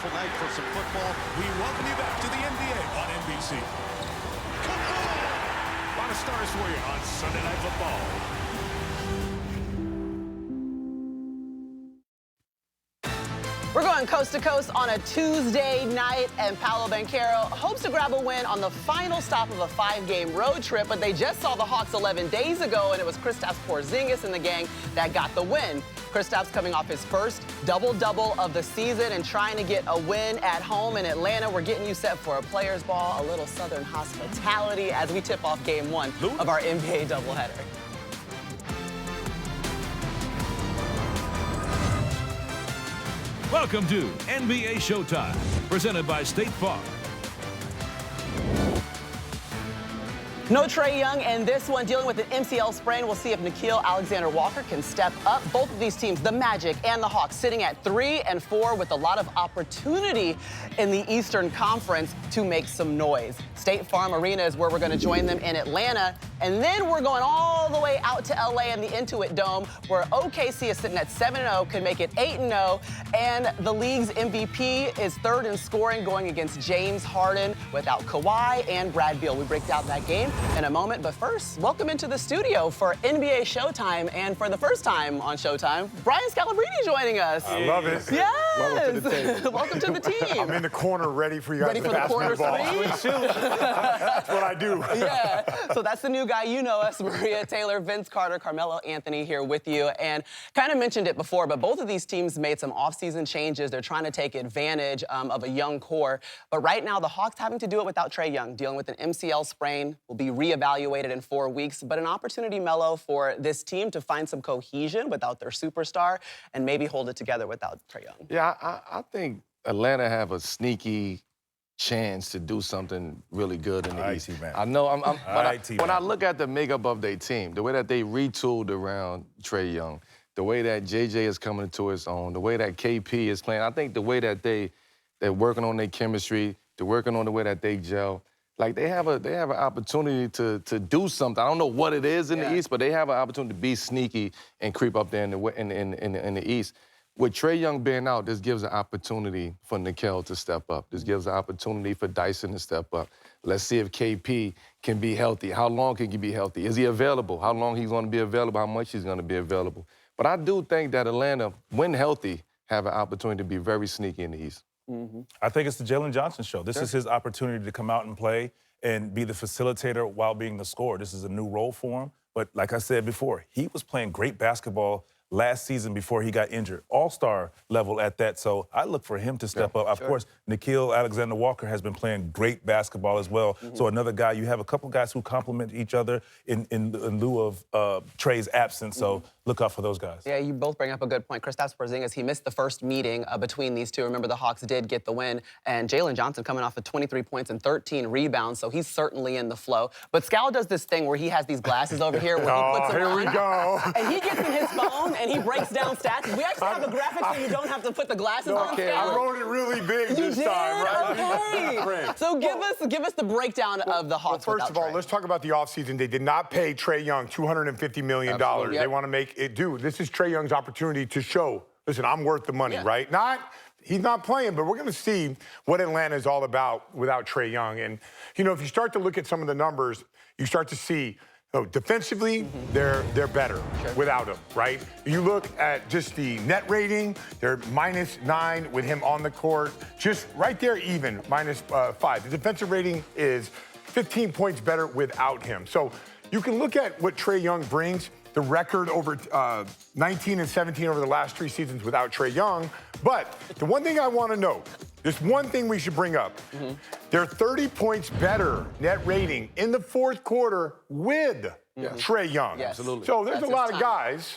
wonderful night for some football. We welcome you back to the NBA on NBC. Come on! A lot of stars for you on Sunday Night Football. We're going coast to coast on a Tuesday night, and Paolo Banchero hopes to grab a win on the final stop of a 5-game road trip, but they just saw the Hawks 11 days ago, and it was Kristaps Porzingis and the gang that got the win. Kristaps coming off his first double-double of the season and trying to get a win at home in Atlanta. We're getting you set for a players' ball, a little Southern hospitality as we tip off Game 1 of our NBA doubleheader. Welcome to NBA Showtime, presented by State Farm. No Trae Young, and this one dealing with an MCL sprain. We'll see if Nickeil Alexander-Walker can step up. Both of these teams, the Magic and the Hawks, sitting at 3 and 4 with a lot of opportunity in the Eastern Conference to make some noise. State Farm Arena is where we're going to join them in Atlanta, and then we're going all the way out to LA in the Intuit Dome, where OKC is sitting at 7-0, could make it 8-0, and the league's MVP is third in scoring, going against James Harden without Kawhi and Brad Beal. We break down that game in a moment, but first, welcome into the studio for NBA Showtime, and for the first time on Showtime, Brian Scalabrine joining us. I love it. Yes. Welcome to the table. Welcome to the team. I'm in the corner ready for you guys Ready to for the pass me corner the ball. three? That's what I do. Yeah, so that's the new guy. You know us, Maria Taylor, Vince Carter, Carmelo Anthony here with you. And kind of mentioned it before, but both of these teams made some offseason changes. They're trying to take advantage of a young core. But right now, the Hawks having to do it without Trae Young, dealing with an MCL sprain, will be reevaluated in 4 weeks. But an opportunity, Melo, for this team to find some cohesion without their superstar and maybe hold it together without Trae Young. Yeah, I think Atlanta have a sneaky chance to do something really good in the East. T-Man. I know, when I T-Man. look at the makeup of their team, the way that they retooled around Trae Young, the way that JJ is coming to his own, the way that KP is playing, I think the way that they're working on their chemistry, they're working on the way that they gel. Like they have an opportunity to do something. I don't know what it is in the East, but they have an opportunity to be sneaky and creep up there in the East. With Trae Young being out, this gives an opportunity for Nickeil to step up. This gives an opportunity for Dyson to step up. Let's see if KP can be healthy. How long can he be healthy? Is he available? How long he's going to be available? How much he's going to be available? But I do think that Atlanta, when healthy, have an opportunity to be very sneaky in the East. Mm-hmm. I think it's the Jalen Johnson show. This is his opportunity to come out and play and be the facilitator while being the scorer. This is a new role for him. But like I said before, he was playing great basketball last season before he got injured. All-star level at that. So I look for him to step up. Of course, Nickeil Alexander-Walker has been playing great basketball as well. So another guy, you have a couple guys who complement each other in lieu of Trae's absence. So look out for those guys. Yeah, you both bring up a good point. Kristaps Porzingis, he missed the first meeting between these two. Remember, the Hawks did get the win. And Jalen Johnson coming off of 23 points and 13 rebounds, so he's certainly in the flow. But Scal does this thing where he has these glasses over here where he puts them on. Here we go. And he gets in his phone and he breaks down stats. We actually have a graphic so you don't have to put the glasses on, I Scal. wrote it really big You this did? time, right? Okay. So give us the breakdown of the Hawks. Well, first of all, Trae. let's talk about the offseason. They did not pay Trae Young $250 million. Absolutely. They want to make it do. This is Trae Young's opportunity to show, listen, I'm worth the money, right? He's not playing, but we're going to see what Atlanta is all about without Trae Young. And, you know, if you start to look at some of the numbers, you start to see, defensively, they're better without him, right? You look at just the net rating, they're -9 with him on the court. Just right there even, -5. The defensive rating is 15 points better without him. So you can look at what Trae Young brings, the record over 19 and 17 over the last 3 seasons without Trae Young. But the one thing I want to know, there's one thing we should bring up. They're 30 points better net rating in the fourth quarter with Trae Young. Yes. Absolutely. So there's That's a lot his of guys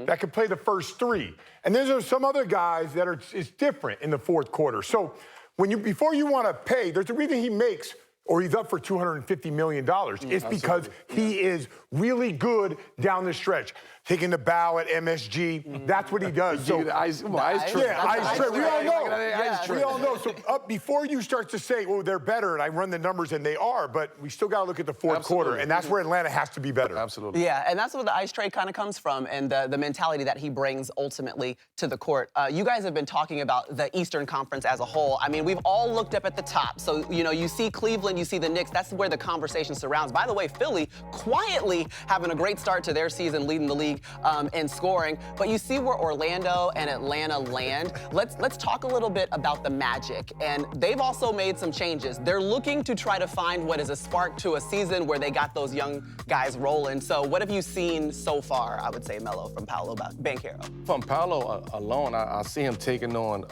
that can play the first 3. And there's some other guys that it's different in the fourth quarter. So before you want to pay, there's a reason he makes or he's up for $250 million. It's because he is really good down the stretch. Taking the bow at MSG, that's what he does. So, ice tray. Yeah, ice tray. We all know. Ice tray. We all know. So before you start to say, oh, they're better, and I run the numbers, and they are, but we still got to look at the fourth quarter, and that's where Atlanta has to be better. Absolutely. Yeah, and that's where the ice tray kind of comes from, and the mentality that he brings ultimately to the court. You guys have been talking about the Eastern Conference as a whole. I mean, we've all looked up at the top. So, you know, you see Cleveland, you see the Knicks. That's where the conversation surrounds. By the way, Philly quietly having a great start to their season, leading the league in scoring. But you see where Orlando and Atlanta land. Let's talk a little bit about the Magic. And they've also made some changes. They're looking to try to find what is a spark to a season where they got those young guys rolling. So what have you seen so far, I would say, Melo, from Paolo Banchero? From Paolo alone, I see him taking on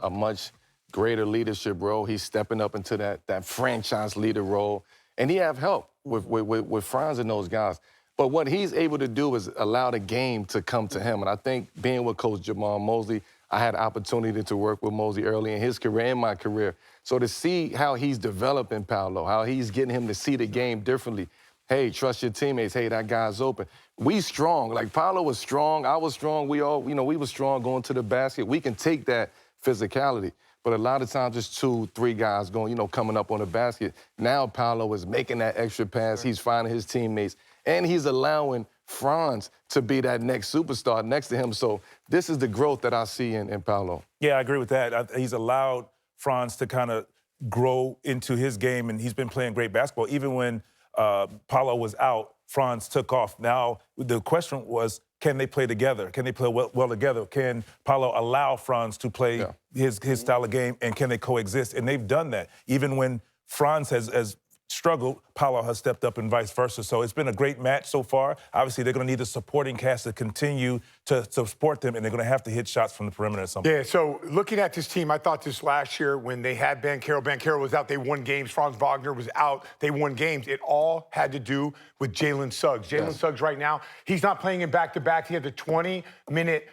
a much greater leadership role. He's stepping up into that franchise leader role. And he have help with Franz and those guys. But what he's able to do is allow the game to come to him. And I think being with Coach Jamal Mosley, I had the opportunity to work with Mosley early in his career and my career. So to see how he's developing Paolo, how he's getting him to see the game differently. Hey, trust your teammates. Hey, that guy's open. We strong. Like, Paolo was strong. I was strong. We all, we were strong going to the basket. We can take that physicality. But a lot of times it's 2, 3 guys going, coming up on the basket. Now Paolo is making that extra pass. He's finding his teammates. And he's allowing Franz to be that next superstar next to him. So this is the growth that I see in Paolo. Yeah, I agree with that. He's allowed Franz to kind of grow into his game, and he's been playing great basketball. Even when Paolo was out, Franz took off. Now the question was, can they play together? Can they play well together? Can Paolo allow Franz to play his style of game, and can they coexist? And they've done that. Even when Franz has struggled, Paolo has stepped up and vice versa. So it's been a great match so far. Obviously, they're going to need the supporting cast to continue to support them, and they're going to have to hit shots from the perimeter at some point. Yeah, so looking at this team, I thought this last year when they had Banchero was out, they won games. Franz Wagner was out, they won games. It all had to do with Jalen Suggs. Jalen Suggs right now, he's not playing in back-to-back. He had the 20-minute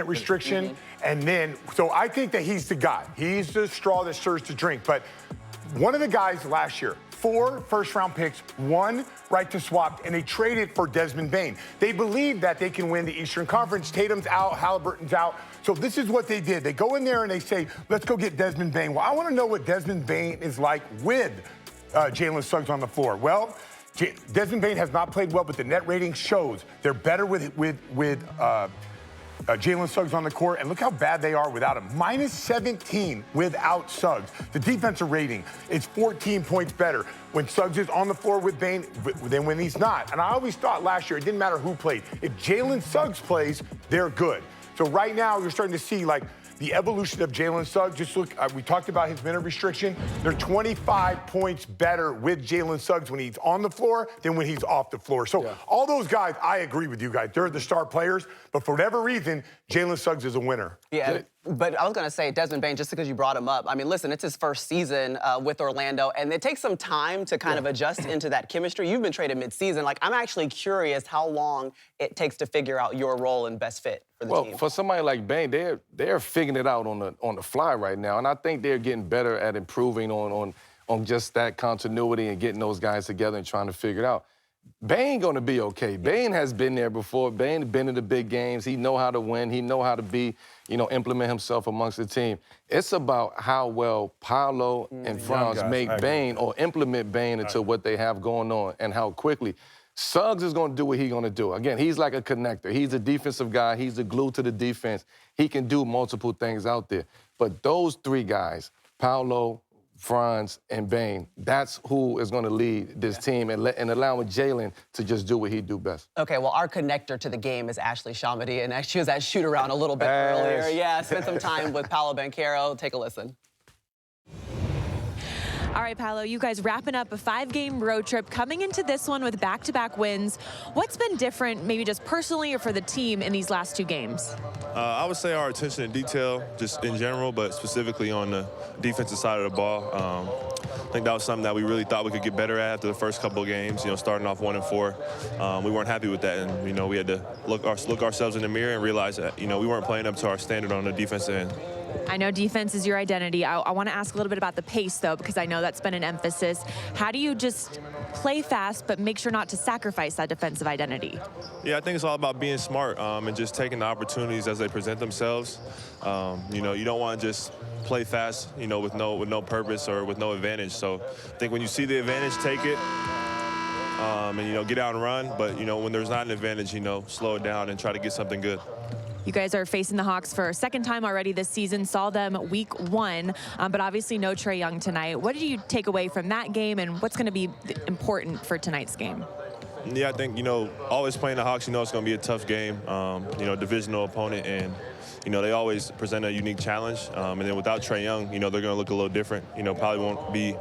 restriction. And then, so I think that he's the guy. He's the straw that stirs the drink. But one of the guys last year, 4 first-round picks, 1 right to swap, and they traded for Desmond Bane. They believe that they can win the Eastern Conference. Tatum's out, Halliburton's out. So this is what they did. They go in there and they say, let's go get Desmond Bane. Well, I want to know what Desmond Bane is like with Jalen Suggs on the floor. Well, Desmond Bane has not played well, but the net rating shows they're better with Jalen Suggs on the court, and look how bad they are without him. Minus 17 without Suggs. The defensive rating is 14 points better when Suggs is on the floor with Bane than when he's not. And I always thought last year it didn't matter who played. If Jalen Suggs plays, they're good. So right now you're starting to see, like, the evolution of Jalen Suggs. Just look, we talked about his minute restriction. They're 25 points better with Jalen Suggs when he's on the floor than when he's off the floor. So all those guys, I agree with you guys. They're the star players. But for whatever reason, Jalen Suggs is a winner. Yeah, but I was going to say, Desmond Bane, just because you brought him up, I mean, listen, it's his first season with Orlando, and it takes some time to kind of adjust into that chemistry. You've been traded midseason. Like, I'm actually curious how long it takes to figure out your role and best fit for the team. Well, for somebody like Bane, they're figuring it out on the fly right now, and I think they're getting better at improving on just that continuity and getting those guys together and trying to figure it out. Bane gonna be okay. Bane has been there before. Bane has been in the big games. He know how to win. He know how to be, implement himself amongst the team. It's about how well Paolo and Franz make Bane or implement Bane into what they have going on and how quickly. Suggs is gonna do what he's gonna do. Again, he's like a connector. He's a defensive guy. He's the glue to the defense. He can do multiple things out there. But those 3 guys, Paolo, Franz, and Bane, that's who is going to lead this team and allowing Jalen to just do what he do best. Okay, well, our connector to the game is Ashley Shamadi, and she was at shoot-around a little bit earlier. Yeah, spent some time with Paolo Banchero. Take a listen. All right, Paolo, you guys wrapping up a 5-game road trip, coming into this one with back-to-back wins. What's been different, maybe just personally or for the team, in these last 2 games? I would say our attention to detail, just in general, but specifically on the defensive side of the ball. I think that was something that we really thought we could get better at after the first couple of games, starting off 1-4. We weren't happy with that, and, we had to look ourselves in the mirror and realize that, we weren't playing up to our standard on the defensive end. I know defense is your identity. I want to ask a little bit about the pace, though, because I know that's been an emphasis. How do you just play fast but make sure not to sacrifice that defensive identity? Yeah, I think it's all about being smart and just taking the opportunities as they present themselves. You know, you don't want to just play fast, you know, with no purpose or with no advantage. So I think when you see the advantage, take it. And, you know, get out and run. But, you know, when there's not an advantage, you know, slow it down and try to get something good. You guys are facing the Hawks for a second time already this season. Saw them week 1, but obviously no Trae Young tonight. What did you take away from that game, and what's going to be important for tonight's game? Yeah, I think, you know, always playing the Hawks, you know, it's going to be a tough game. You know, divisional opponent, and, you know, they always present a unique challenge. And then without Trae Young, you know, they're going to look a little different. You know, probably won't be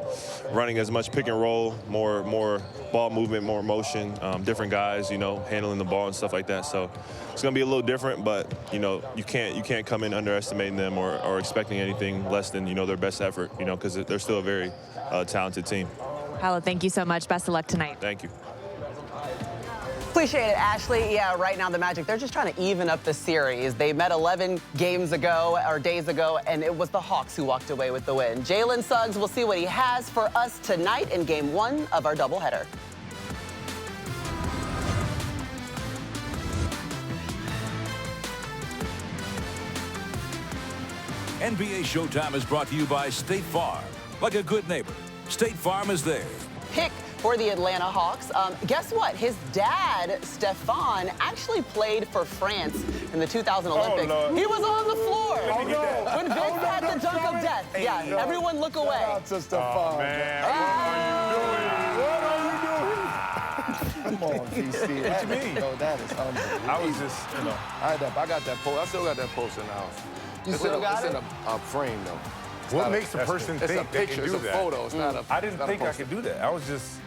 running as much pick and roll, more ball movement, more motion, different guys, you know, handling the ball and stuff like that. So it's going to be a little different, but, you know, you can't come in underestimating them or expecting anything less than, you know, their best effort, you know, because they're still a very talented team. Paolo, thank you so much. Best of luck tonight. Thank you. Appreciate it, Ashley. Yeah, right now the Magic, they're just trying to even up the series. They met 11 games ago, or days ago, and it was the Hawks who walked away with the win. Jalen Suggs, we'll see what he has for us tonight in Game 1 of our doubleheader. NBA Showtime is brought to you by State Farm. Like a good neighbor, State Farm is there. Pick for the Atlanta Hawks. Guess what? His dad, Stefan, actually played for France in the 2000 Olympics. Lord. He was on the floor when Vince had the dunk of death. Hey, Yeah, everyone look away. Oh, man. What are you doing? Come on, VC. What you mean? Yo, that is unbelievable. I was just, you know. I got that post. I still got that post in the house. You still got it's it? in a frame, though. What makes a person It's a think they picture. can do It's a that? photo. It's not a. I didn't it's not a think I poster. could do that. I was just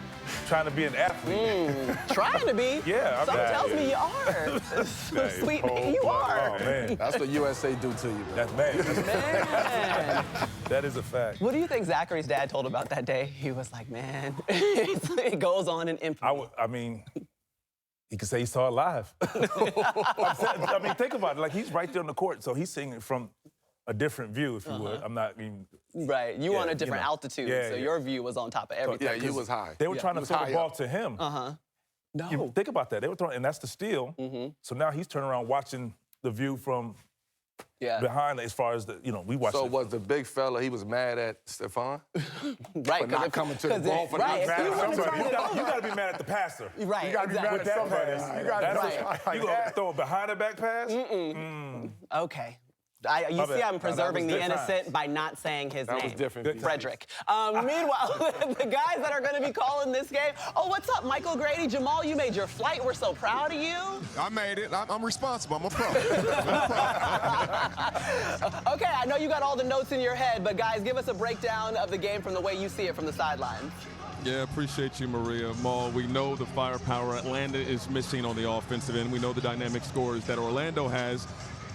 trying to be an athlete. Trying to be. Yeah, I'm Something bad. tells me you are. Sweet man, you are. Oh, man. That's what USA do to you, man. That's man. Man. That is a fact. What do you think Zachary's dad told about that day? He was like, man, it goes on in infamy. I mean, he could say he saw it live. I mean, think about it. Like, he's right there on the court, so he's seeing it from a different view, if you would. I'm not even. Right, you Yeah, on a you different know. altitude, Yeah, so yeah. your view was on top of everything. Yeah, you was high. They were trying to was throw the high ball up. to him. No. You think about that. They were throwing, and that's the steal. So now he's turning around watching the view from Yeah. behind, as far as the, you know, we watched So it. was the big fella, he was mad at Stefan? Right, For not coming to the 'cause ball it- for right, not if you Mad at would've somebody. turned it You over- gotta be mad at the passer. Right, You gotta be exactly. mad With at that somebody. pass. You gotta That's Right. what, you gonna throw a behind the back pass? Okay. You My see, bad. I'm No, that preserving was the different. innocent by not saying his name. That was different. Frederick. Meanwhile, the guys that are going to be calling this game. Oh, what's up, Michael Grady? Jamal, you made your flight. We're so proud of you. I made it. I'm responsible. I'm a pro. Okay, I know you got all the notes in your head, but guys, give us a breakdown of the game from the way you see it from the sidelines. Yeah, appreciate you, Maria. Maul, we know the firepower Atlanta is missing on the offensive end. We know the dynamic scores that Orlando has.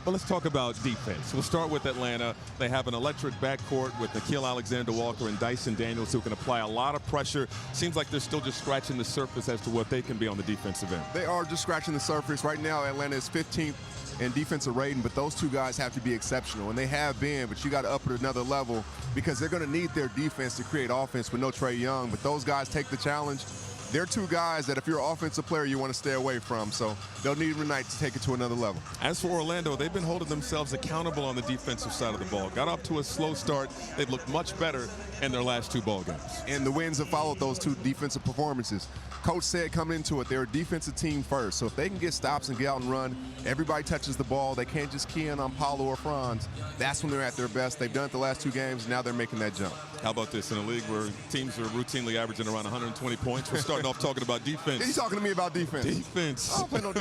But let's talk about defense. We'll start with Atlanta. They have an electric backcourt with Nickeil Alexander-Walker and Dyson Daniels, who can apply a lot of pressure. Seems like they're still just scratching the surface as to what they can be on the defensive end. They are just scratching the surface. Right now, Atlanta is 15th in defensive rating, but those two guys have to be exceptional, and they have been, but you got to up it another level because they're going to need their defense to create offense with no Trae Young, but those guys take the challenge. They're two guys that if you're an offensive player, you want to stay away from, so they'll need tonight to take it to another level. As for Orlando, they've been holding themselves accountable on the defensive side of the ball. Got off to a slow start. They've looked much better in their last 2 ball games. And the wins have followed those 2 defensive performances. Coach said coming into it, they're a defensive team first. So if they can get stops and get out and run, everybody touches the ball. They can't just key in on Paolo or Franz. That's when they're at their best. They've done it the last 2 games, and now they're making that jump. How about this? In a league where teams are routinely averaging around 120 points, we're starting off talking about defense. He's talking to me about defense. Defense. I don't play no D.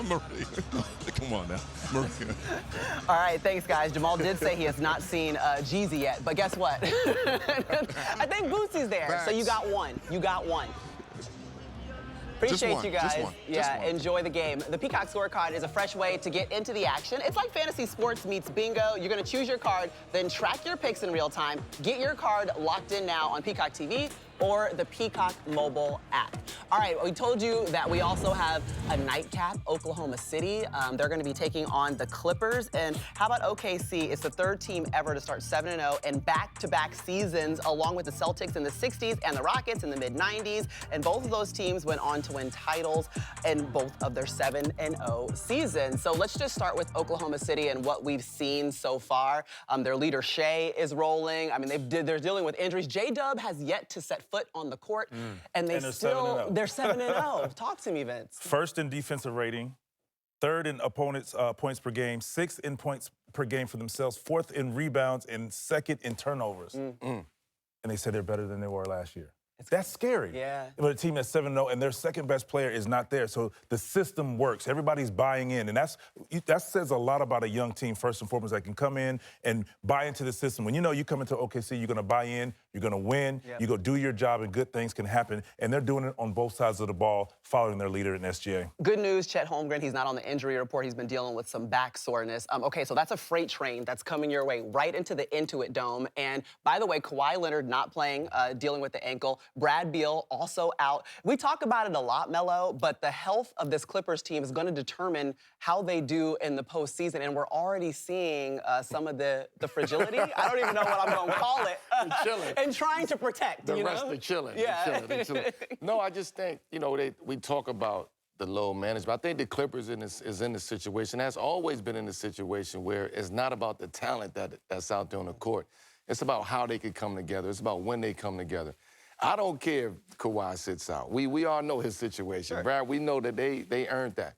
Maria. Come on now. Maria. All right, thanks, guys. Jamal did say he has not seen Jeezy yet, but guess what? I think Boosie's there, so you got one. You got one. Appreciate one, you just guys. one, just Yeah, one. enjoy the game. The Peacock Scorecard is a fresh way to get into the action. It's like fantasy sports meets bingo. You're going to choose your card, then track your picks in real time. Get your card locked in now on Peacock TV or the Peacock mobile app. All right, we told you that we also have a nightcap, Oklahoma City. They're going to be taking on the Clippers. And how about OKC? It's the third team ever to start 7-0 in back-to-back seasons, along with the Celtics in the 60s and the Rockets in the mid-90s. And both of those teams went on to win titles in both of their 7-0 seasons. So let's just start with Oklahoma City and what we've seen so far. Their leader, Shea, is rolling. I mean, they're dealing with injuries. J-Dub has yet to set foot on the court, and they're 7-0. Talk to me, Vince. First in defensive rating, third in opponents' points per game, sixth in points per game for themselves, fourth in rebounds, and second in turnovers. And they said they're better than they were last year. That's scary. Yeah. But a team that's 7-0 and their second best player is not there. So the system works. Everybody's buying in. And that says a lot about a young team, first and foremost, that can come in and buy into the system. When you know you come into OKC, you're going to buy in, you're going to win, you go do your job, and good things can happen. And they're doing it on both sides of the ball, following their leader in SGA. Good news, Chet Holmgren, he's not on the injury report. He's been dealing with some back soreness. Okay, so that's a freight train that's coming your way right into the Intuit Dome. And by the way, Kawhi Leonard not playing, dealing with the ankle. Brad Beal also out. We talk about it a lot, Melo, but the health of this Clippers team is going to determine how they do in the postseason. And we're already seeing some of the fragility. I don't even know what I'm going to call it. And trying to protect, the rest of chilling. Yeah. They're chilling. No, I just think, we talk about the low management. I think the Clippers is in this situation, has always been in this situation where it's not about the talent that's out there on the court. It's about how they can come together. It's about when they come together. I don't care if Kawhi sits out. We all know his situation. Sure. Brad, we know that they earned that.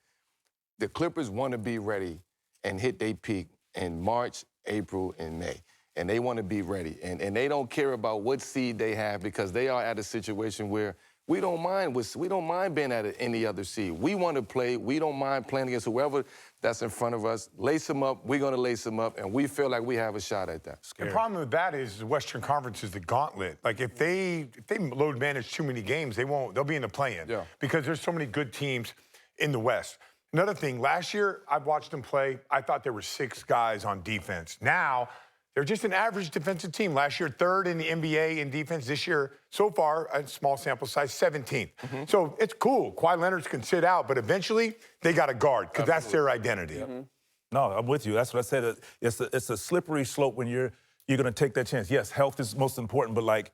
The Clippers want to be ready and hit their peak in March, April, and May. And they want to be ready. And they don't care about what seed they have because they are at a situation where we don't mind being at any other seed. We want to play. We don't mind playing against whoever that's in front of us. Lace them up. We're going to lace them up, and we feel like we have a shot at that. The problem with that is the Western Conference is the gauntlet. Like if they load manage too many games, they'll be in the play-in because there's so many good teams in the West. Another thing, last year I've watched them play. I thought there were 6 guys on defense. Now they're just an average defensive team. Last year, 3rd in the NBA in defense. This year, so far, a small sample size, 17th. So it's cool. Kawhi Leonard can sit out, but eventually they got to guard because that's their identity. No, I'm with you. That's what I said. It's a slippery slope when you're going to take that chance. Yes, health is most important, but like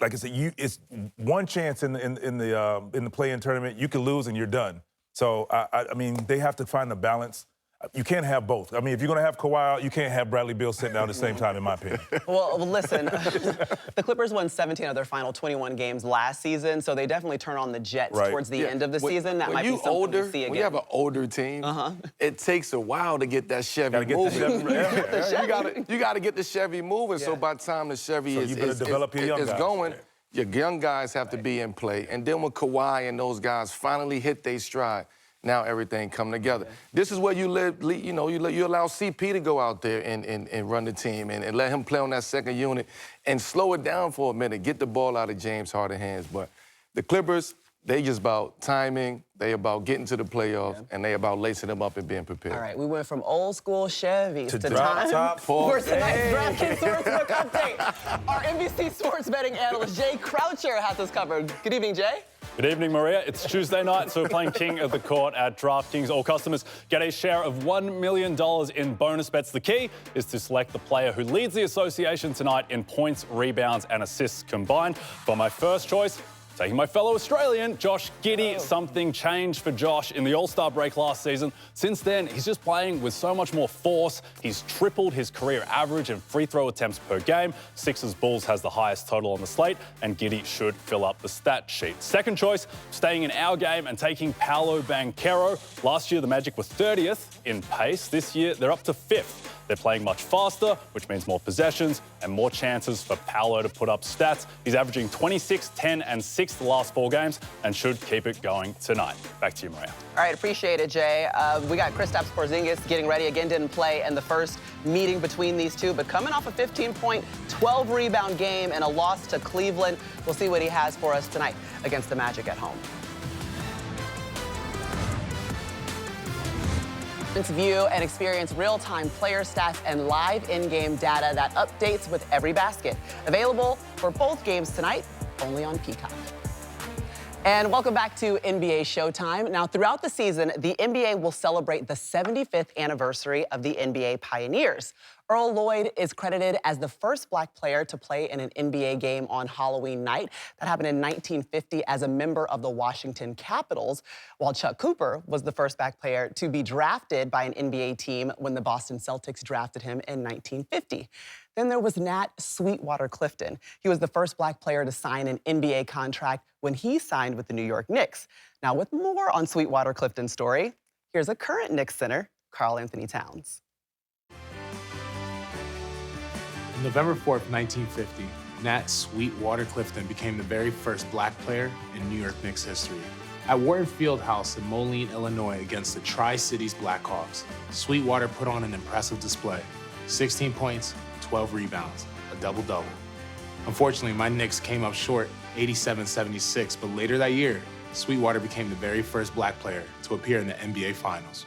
I said, it's one chance in the play-in tournament. You can lose and you're done. So I mean, they have to find the balance. You can't have both. I mean, if you're going to have Kawhi out, you can't have Bradley Beal sitting down at the same time, in my opinion. Well, listen, the Clippers won 17 of their final 21 games last season, so they definitely turn on the Jets towards the end of the season. That might be something to see again. When you have an older team, it takes a while to get that Chevy moving. You got to get the Chevy moving, so by the time the Chevy is going, your young guys have to be in play. And then when Kawhi and those guys finally hit their stride, now everything come together. This is where you allow CP to go out there and run the team and let him play on that second unit and slow it down for a minute, get the ball out of James Harden's hands. But the Clippers, they just about timing, they about getting to the playoffs, and they about lacing them up and being prepared. All right, we went from old school Chevys to time top for tonight's DraftKings Sportsbook Update. Our NBC sports betting analyst, Jay Croucher, has us covered. Good evening, Jay. Good evening, Maria. It's Tuesday night, so we're playing King of the Court at DraftKings. All customers get a share of $1 million in bonus bets. The key is to select the player who leads the association tonight in points, rebounds, and assists combined. For my first choice, taking my fellow Australian, Josh Giddey. Something changed for Josh in the All-Star break last season. Since then, he's just playing with so much more force. He's tripled his career average in free throw attempts per game. Sixers Bulls has the highest total on the slate, and Giddey should fill up the stat sheet. Second choice, staying in our game and taking Paolo Banchero. Last year, the Magic were 30th in pace. This year, they're up to 5th. They're playing much faster, which means more possessions and more chances for Paolo to put up stats. He's averaging 26, 10, and 6 the last 4 games and should keep it going tonight. Back to you, Maria. All right, appreciate it, Jay. We got Kristaps Porzingis getting ready. Again, didn't play in the first meeting between these two, but coming off a 15-point, 12-rebound game and a loss to Cleveland. We'll see what he has for us tonight against the Magic at home. View and experience real-time player stats and live in-game data that updates with every basket. Available for both games tonight only on Peacock. And welcome back to NBA Showtime. Now, throughout the season, the NBA will celebrate the 75th anniversary of the NBA Pioneers. Earl Lloyd is credited as the first black player to play in an NBA game on Halloween night. That happened in 1950 as a member of the Washington Capitals, while Chuck Cooper was the first black player to be drafted by an NBA team when the Boston Celtics drafted him in 1950. Then there was Nat Sweetwater Clifton. He was the first black player to sign an NBA contract when he signed with the New York Knicks. Now, with more on Sweetwater Clifton's story, here's a current Knicks center, Karl Anthony Towns. On November 4th, 1950, Nat Sweetwater Clifton became the very first black player in New York Knicks history. At Wharton Fieldhouse in Moline, Illinois, against the Tri-Cities Blackhawks, Sweetwater put on an impressive display. 16 points, 12 rebounds, a double-double. Unfortunately, my Knicks came up short 87-76, but later that year, Sweetwater became the very first black player to appear in the NBA Finals.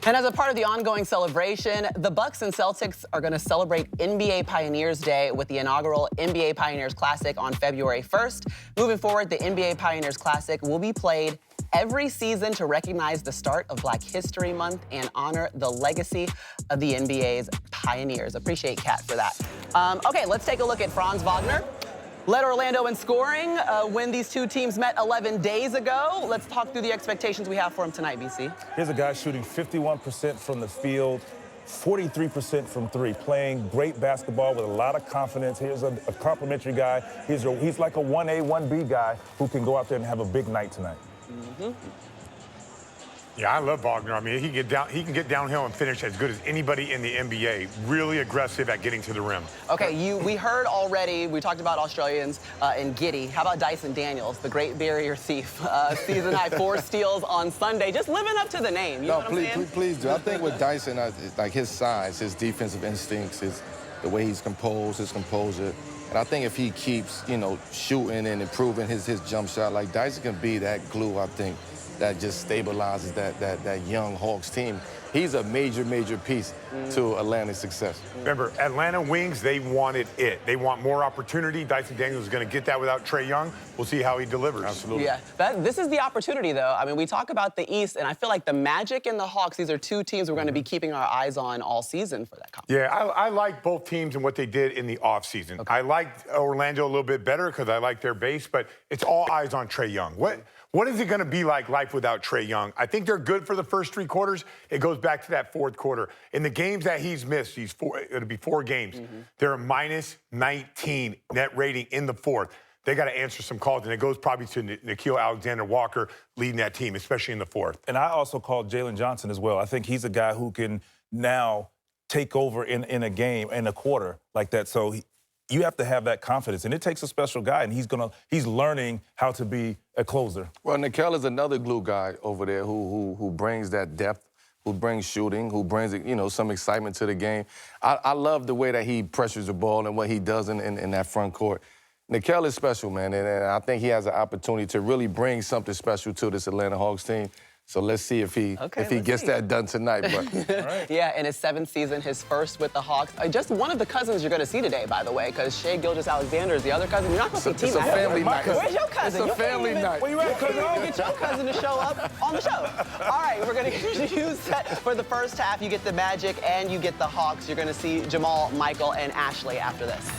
And as a part of the ongoing celebration, the Bucks and Celtics are going to celebrate NBA Pioneers Day with the inaugural NBA Pioneers Classic on February 1st. Moving forward, the NBA Pioneers Classic will be played every season to recognize the start of Black History Month and honor the legacy of the NBA's pioneers. Appreciate Kat for that. Okay, let's take a look at Franz Wagner. Led Orlando in scoring when these two teams met 11 days ago. Let's talk through the expectations we have for him tonight, BC. Here's a guy shooting 51% from the field, 43% from three, playing great basketball with a lot of confidence. Here's a complimentary guy. He's like a 1A, 1B guy who can go out there and have a big night tonight. Mm-hmm. Yeah, I love Wagner. I mean, he can get downhill and finish as good as anybody in the NBA. Really aggressive at getting to the rim. Okay, we heard already, we talked about Australians and Giddey. How about Dyson Daniels, the Great Barrier Thief? Season high 4 steals on Sunday. Just living up to the name. You know what I'm saying? Please do. I think with Dyson, like his size, his defensive instincts, the way he's composed, his composure. And I think if he keeps, shooting and improving his jump shot, like Dyson can be that glue, I think, that just stabilizes that young Hawks team. He's a major piece to Atlanta's success. Remember, Atlanta Wings, they wanted it. They want more opportunity. Dyson Daniels is going to get that without Trae Young. We'll see how he delivers. Absolutely. Yeah, this is the opportunity, though. I mean, we talk about the East, and I feel like the Magic and the Hawks, these are two teams we're going to be keeping our eyes on all season for that competition. Yeah, I like both teams and what they did in the offseason. Okay. I liked Orlando a little bit better because I like their base, but it's all eyes on Trae Young. What is it going to be like life without Trae Young? I think they're good for the first 3 quarters. It goes back to that fourth quarter. In the games that he's missed, it'll be 4 games. They're a minus 19 net rating in the fourth. They got to answer some calls, and it goes probably to Nickeil Alexander-Walker leading that team, especially in the fourth. And I also called Jalen Johnson as well. I think he's a guy who can now take over in a game, in a quarter like that. So you have to have that confidence, and it takes a special guy, and he's learning how to be a closer. Well, Nickeil is another glue guy over there who brings that depth, who brings shooting, who brings some excitement to the game. I love the way that he pressures the ball and what he does in that front court. Nickeil is special, man, and I think he has an opportunity to really bring something special to this Atlanta Hawks team. So let's see if he gets that done tonight. But. Right. Yeah, in his 7th season, his first with the Hawks. Just one of the cousins you're going to see today, by the way, because Shai Gilgeous-Alexander is the other cousin. You're not going to see Team It's a family night. Where's your cousin? It's a family night. Where you at, cousin? Get your cousin to show up on the show. All right, we're going to get you set for the first half. You get the Magic and you get the Hawks. You're going to see Jamal, Michael, and Ashley after this.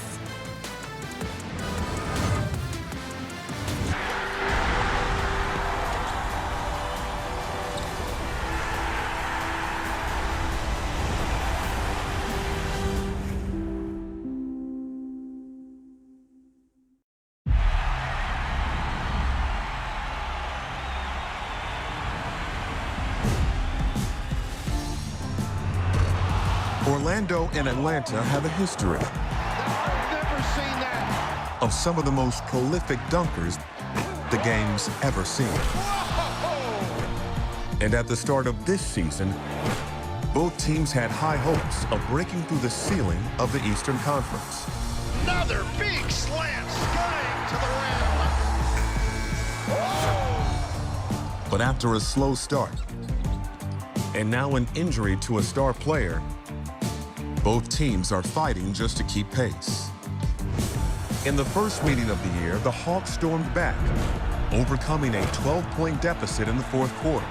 Orlando and Atlanta have a history of some of the most prolific dunkers the game's ever seen. And at the start of this season, both teams had high hopes of breaking through the ceiling of the Eastern Conference. Another big slam skying to the rim. But after a slow start, and now an injury to a star player, both teams are fighting just to keep pace. In the first meeting of the year, the Hawks stormed back, overcoming a 12-point deficit in the fourth quarter.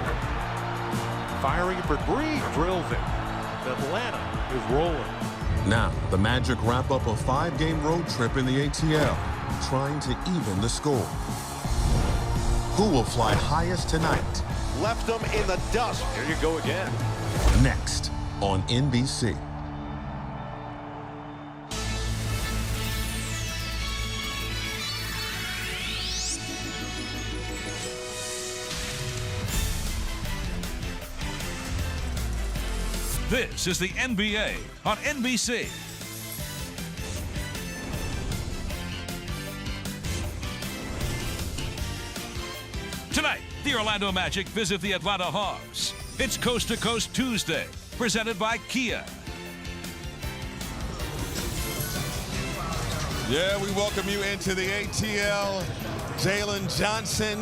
Firing for Green, drills it. Atlanta is rolling. Now, the Magic wrap up a 5-game road trip in the ATL, trying to even the score. Who will fly highest tonight? Left them in the dust. Here you go again. Next on NBC. This is the NBA on NBC. Tonight, the Orlando Magic visit the Atlanta Hawks. It's Coast to Coast Tuesday, presented by Kia. Yeah, we welcome you into the ATL. Jalen Johnson,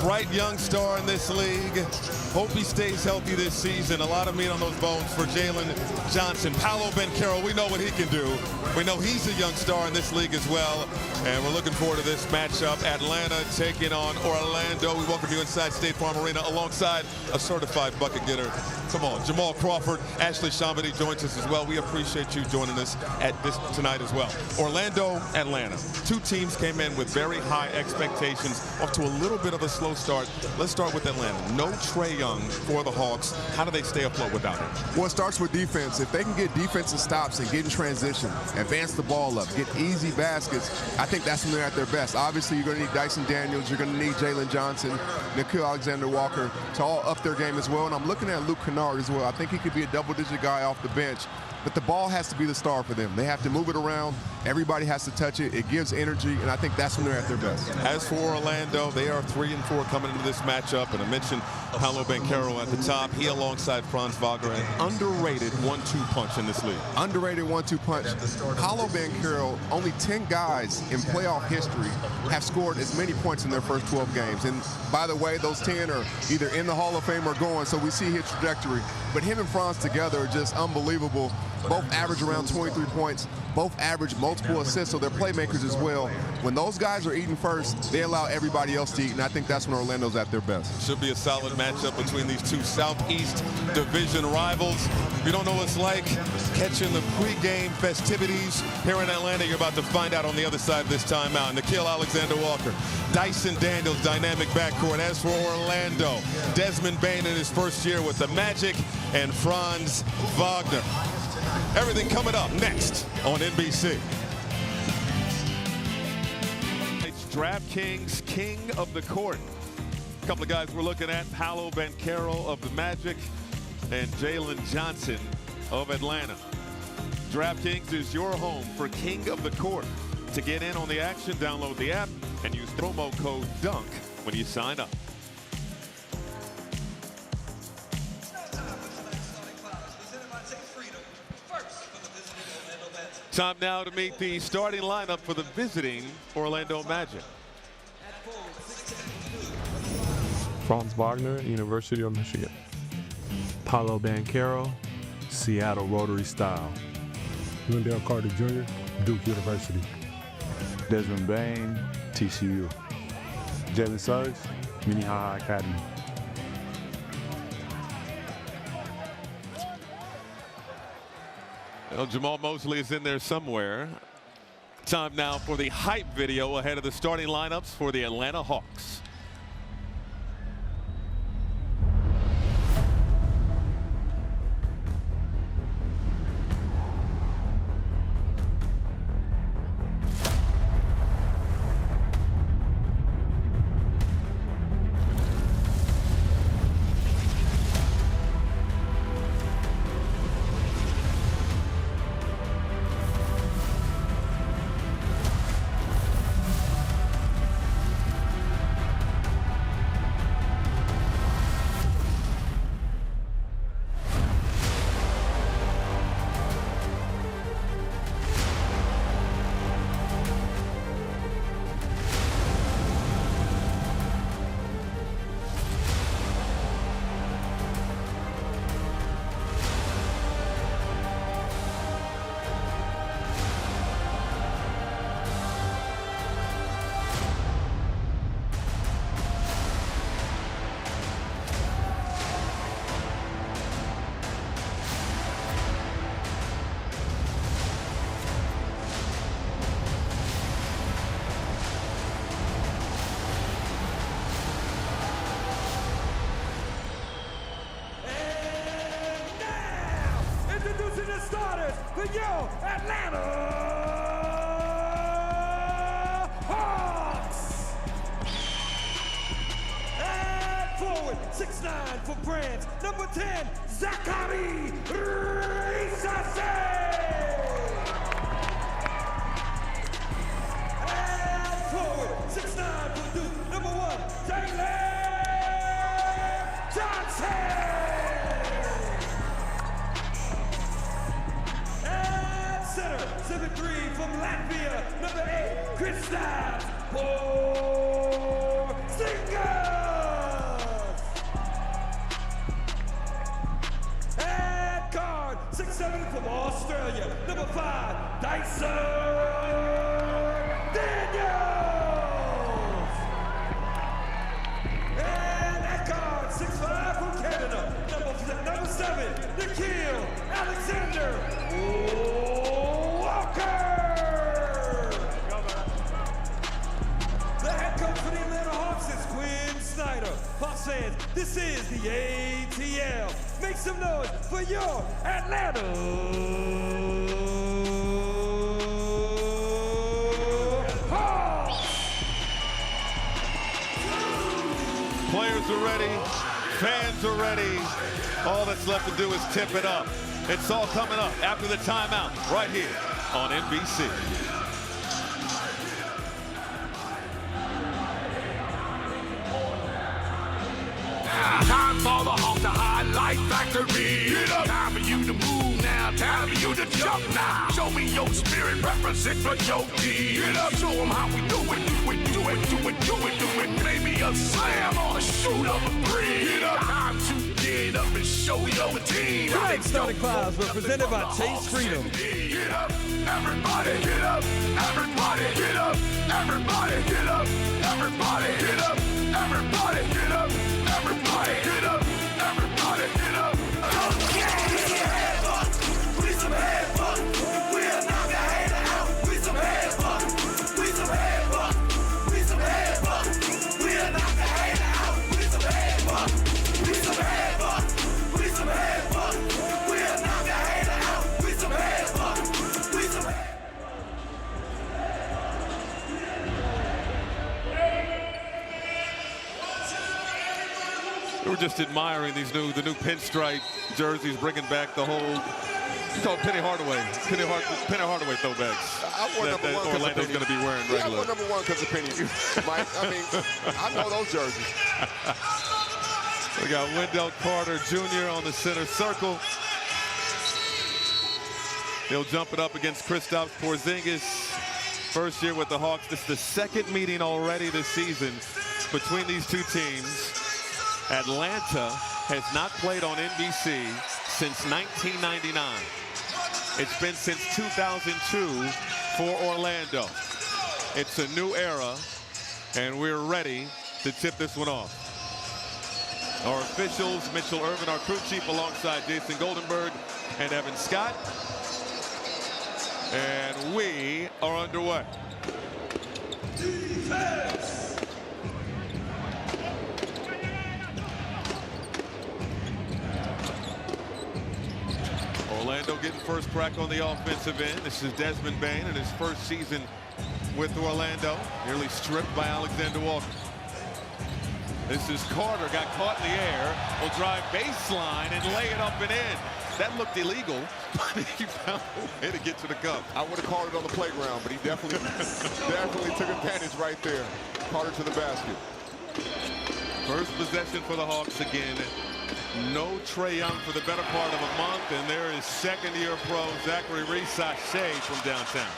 bright young star in this league. Hope he stays healthy this season. A lot of meat on those bones for Jalen Johnson. Paolo Banchero, we know what he can do. We know he's a young star in this league as well. And we're looking forward to this matchup. Atlanta taking on Orlando. We welcome you inside State Farm Arena alongside a certified bucket getter. Come on, Jamal Crawford, Ashley Shambady joins us as well. We appreciate you joining us at this tonight as well. Orlando, Atlanta. Two teams came in with very high expectations, off to a little bit of a slow start. Let's start with Atlanta. No Trae Young for the Hawks. How do they stay afloat without him? Well, it starts with defense. If they can get defensive stops and get in transition, advance the ball up, get easy baskets, I think that's when they're at their best. Obviously, you're going to need Dyson Daniels. You're going to need Jalen Johnson, Nickeil Alexander-Walker to all up their game as well. And I'm looking at Luke Kennard as well. I think he could be a double-digit guy off the bench. But the ball has to be the star for them. They have to move it around. Everybody has to touch it. It gives energy, and I think that's when they're at their best. As for Orlando, they are 3-4 coming into this matchup. And I mentioned Paolo Banchero at the top. He alongside Franz Wagner, an underrated 1-2 punch in this league. Underrated 1-2 punch. Paolo Banchero, only 10 guys in playoff history have scored as many points in their first 12 games. And by the way, those 10 are either in the Hall of Fame or going, so we see his trajectory. But him and Franz together are just unbelievable. Both average around 23 points. Both average multiple assists, so they're playmakers as well. When those guys are eating first, they allow everybody else to eat, and I think that's when Orlando's at their best. Should be a solid matchup between these two Southeast Division rivals. If you don't know what it's like catching the pregame festivities here in Atlanta, you're about to find out on the other side of this timeout. Nickeil Alexander-Walker, Dyson Daniels, dynamic backcourt. As for Orlando, Desmond Bane in his first year with the Magic, and Franz Wagner. Everything coming up next on NBC. It's DraftKings King of the Court. A couple of guys we're looking at, Paolo Banchero of the Magic and Jalen Johnson of Atlanta. DraftKings is your home for King of the Court. To get in on the action, download the app and use promo code DUNK when you sign up. Time now to meet the starting lineup for the visiting Orlando Magic. Franz Wagner, University of Michigan. Paolo Banchero, Seattle Rotary Style. Wendell Carter Jr., Duke University. Desmond Bane, TCU. Jalen Suggs, Minnehaha Academy. Well, Jamal Mosley is in there somewhere. Time now for the hype video ahead of the starting lineups for the Atlanta Hawks. for your Atlanta Hawks. And forward, 6'9" for France, number 10, Zaccharie Rissasse. And forward, 6'9" for Duke, number 1, Jalen Johnson. And center, 7'3" from Latvia, number 8, Kristaps Porzingis. And guard, 6'7" from Australia, number 5, Dyson Daniels. And at guard, 6'5" from Canada, number 7, Nickeil Alexander Walker. The head coach for the Atlanta Hawks is Quinn Snyder. Hawks fans, this is the ATL. Make some noise for your Atlanta Hawks. Players are ready, fans are ready. All that's left to do is tip it up. It's all coming up after the timeout right here on NBC. Time for the Hawks to highlight factory. Time for you to move now. Time for you to jump now. Show me your spirit, represent for your team. Show them how we do it. Do it. Maybe a slam or a shoot of a three. Time to get up and show your team. Tonight's starting fives were presented by Chase Freedom. Get up, everybody get up. Everybody get up. Everybody get up. Everybody get up. Everybody get up. Everybody get up. Everybody get up. We some headbutt. We'll knock a hater out. We some headbutt. We some headbutt. We some headbutt. We'll knock a hater out. We some headbutt. We some headbutt. We some headbutt. We'll knock a hater out. We some headbutt. We some headbutt. We're just admiring the new pinstripe jerseys, bringing back the whole. You call Penny Hardaway throwbacks. I wore that number 1 Orlando's going to be wearing Yeah, I regularly. wore number 1 because of Penny. Mike, I mean, I know those jerseys. We got Wendell Carter Jr. on the center circle. He'll jump it up against Kristaps Porzingis. First year with the Hawks. This is the second meeting already this season between these two teams. Atlanta has not played on NBC since 1999. It's been since 2002 for Orlando. It's a new era, and we're ready to tip this one off. Our officials, Mitchell Irvin, our crew chief, alongside Jason Goldenberg and Evan Scott. And we are underway. Defense. Orlando getting first crack on the offensive end. This is Desmond Bane in his first season with Orlando. Nearly stripped by Alexander Walker. This is Carter, got caught in the air, will drive baseline and lay it up and in. That looked illegal, but he found a way to get to the cup. I would have called it on the playground, but he definitely took advantage right there. Carter to the basket. First possession for the Hawks again. No Trae Young for the better part of a month, and there is second-year pro Zaccharie Rissasse from downtown.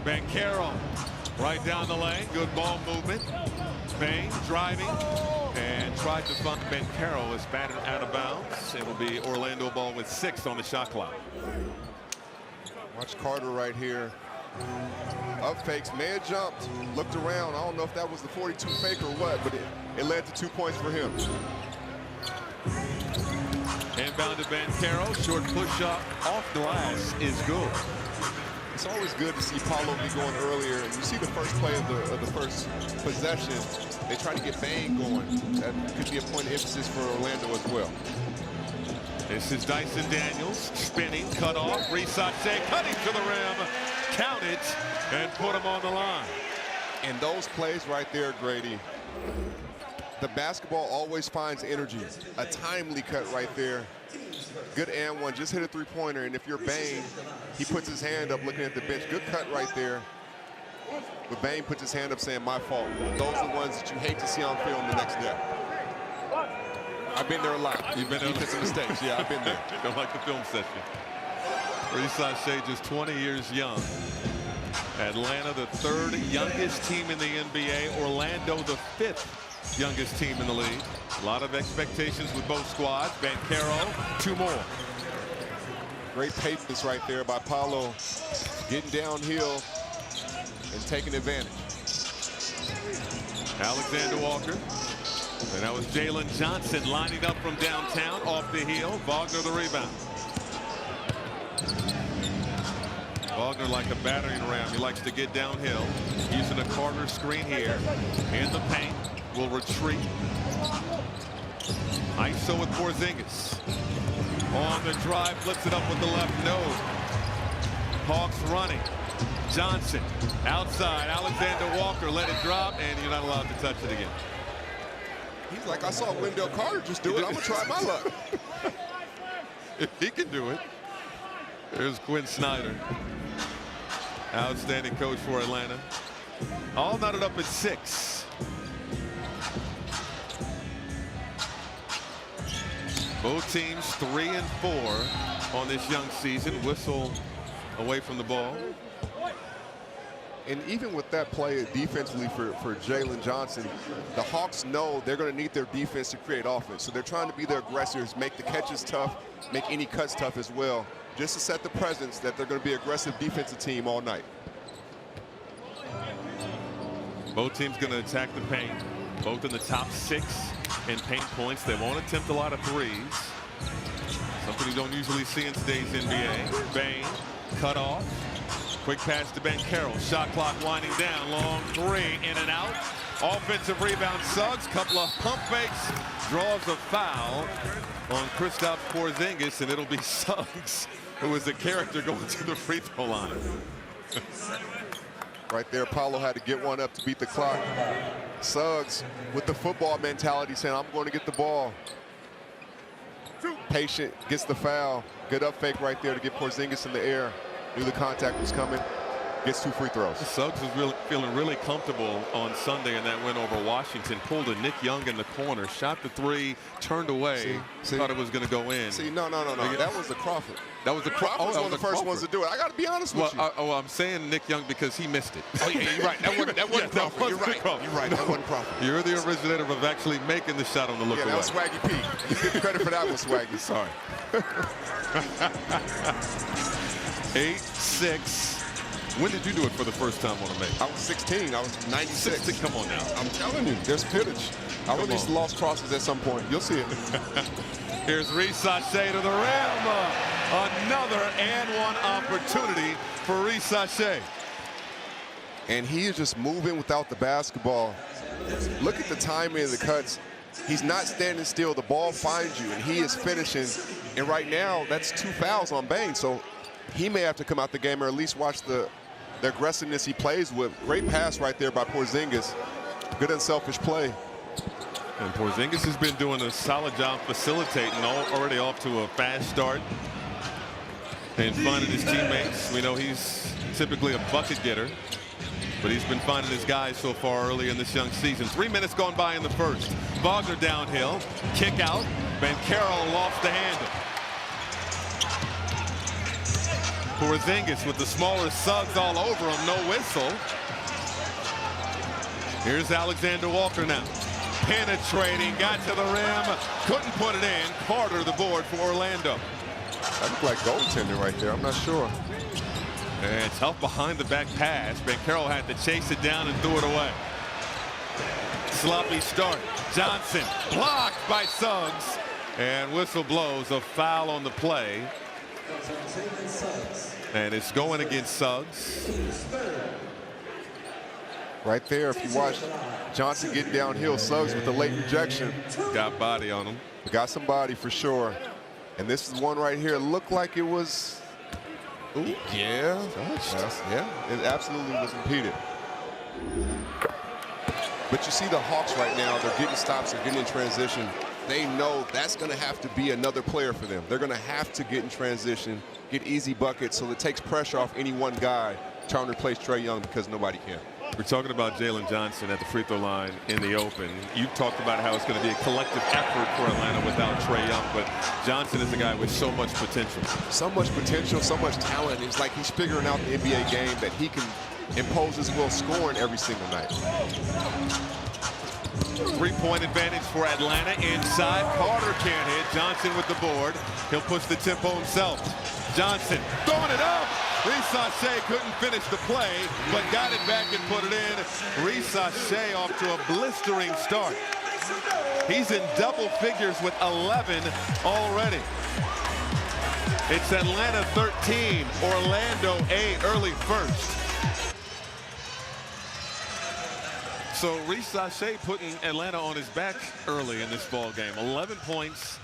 Banchero right down the lane. Good ball movement. Bane driving and tried to find Banchero is batted out of bounds. It will be Orlando ball with 6 on the shot clock. Watch Carter right here. Up fakes, man jumped, looked around. I don't know if that was the 42 fake or what, but it led to 2 points for him. Inbound to Banchero, short push up off glass is good. it's always good to see Paulo be going earlier. And you see the first play of the first possession, they try to get Bain going. That could be a point of emphasis for Orlando as well. This is Dyson Daniels spinning, cut off, Reese Sachet cutting to the rim, count it, and put him on the line. And those plays right there, Grady, the basketball always finds energy. A timely cut right there. Good and one, just hit a three-pointer, and if you're Bain, he puts his hand up looking at the bench. Good cut right there. But Bain puts his hand up saying, my fault. Those are the ones that you hate to see on film the next day. I've been there a lot. You've been there. Defensive mistakes. Yeah, I've been there. Don't like the film session. Reese Sachet just 20 years young. Atlanta, the 3rd youngest team in the NBA. Orlando, the 5th youngest team in the league. A lot of expectations with both squads. Banchero, 2 more. Great patience right there by Paulo, getting downhill and taking advantage. Alexander Walker. And that was Jalen Johnson lining up from downtown off the heel. Wagner the rebound. Wagner like a battering ram. He likes to get downhill. Using a Carter screen here. In the paint. Will retreat. ISO with Porzingis. On the drive. Flips it up with the left node. Hawks running. Johnson outside. Alexander Walker let it drop. And you're not allowed to touch it again. He's like, I saw Wendell Carter just do it. I'm going to try my luck. If he can do it. There's Quinn Snyder. Outstanding coach for Atlanta. All knotted up at 6. Both teams 3 and 4 on this young season. Whistle away from the ball. And even with that play defensively for Jalen Johnson, the Hawks know they're going to need their defense to create offense. So they're trying to be their aggressors, make the catches tough, make any cuts tough as well, just to set the presence that they're going to be an aggressive defensive team all night. Both teams going to attack the paint. Both in the top 6 in paint points. They won't attempt a lot of threes. Something you don't usually see in today's NBA. Bain, cut off. Quick pass to Banchero. Shot clock winding down. Long 3 in and out. Offensive rebound. Suggs. Couple of pump fakes. Draws a foul on Kristaps Porzingis, and it'll be Suggs, who is the character going to the free throw line. Right there, Paulo had to get one up to beat the clock. Suggs with the football mentality saying, I'm going to get the ball. Patient, gets the foul. Good up fake right there to get Porzingis in the air. Knew the contact was coming. Gets 2 free throws. Suggs was feeling really comfortable on Sunday in that win over Washington. Pulled a Nick Young in the corner. Shot the 3, turned away. Thought it was going to go in. See, no. That was the Crawford. That was the Crawford was one of the first ones to do it. I got to be honest with you. I'm saying Nick Young because he missed it. Oh, yeah, you're right. That wasn't Crawford. You're right. You're right. That wasn't Crawford. You're the originator of actually making the shot on the look away. Yeah, that was Swaggy P. You get credit for that one, Swaggy. Sorry. 8-6. When did you do it for the first time on a make? I was 16. I was 96. 16. Come on now. I'm telling you, there's footage. I released Lost Crosses at some point. You'll see it. Here's Reese Sachet to the rim. Another and one opportunity for Reese Sachet. And he is just moving without the basketball. Look at the timing of the cuts. He's not standing still. The ball finds you, and he is finishing. And right now, that's 2 fouls on Bain. So he may have to come out the game or at least watch the aggressiveness he plays with. Great pass right there by Porzingis. Good unselfish play. And Porzingis has been doing a solid job facilitating, already off to a fast start and finding his teammates. We know he's typically a bucket getter, but he's been finding his guys so far early in this young season. 3 minutes gone by in the first. Wagner downhill, kick out. Banchero lost the handle. Porzingis with the smaller Suggs all over him, no whistle. Here's Alexander Walker now. Penetrating, got to the rim, couldn't put it in. Carter the board for Orlando. That looked like goaltending right there, I'm not sure. And tough behind the back pass. Banchero had to chase it down and threw it away. Sloppy start. Johnson blocked by Suggs. And whistle blows, a foul on the play. And it's going against Suggs. Right there, if you watch Johnson get downhill, Suggs with the late rejection. Got body on him. Got some body for sure. And this is one right here. Looked like it was, ooh, yeah. Yeah, it absolutely was impeded. But you see the Hawks right now, they're getting stops, they're getting in transition. They know that's going to have to be another player for them. They're going to have to get in transition, get easy buckets, so it takes pressure off any one guy trying to replace Trae Young because nobody can. We're talking about Jalen Johnson at the free throw line in the open. You talked about how it's going to be a collective effort for Atlanta without Trae Young, but Johnson is a guy with so much potential. So much potential, so much talent. It's like he's figuring out the NBA game that he can impose his will scoring every single night. Three-point advantage for Atlanta inside. Carter can't hit. Johnson with the board. He'll push the tempo himself. Johnson throwing it up. Reese couldn't finish the play, but got it back and put it in. Reese off to a blistering start. He's in double figures with 11 already. It's Atlanta 13, Orlando 8, early first. So Reese putting Atlanta on his back early in this ball game. 11 points,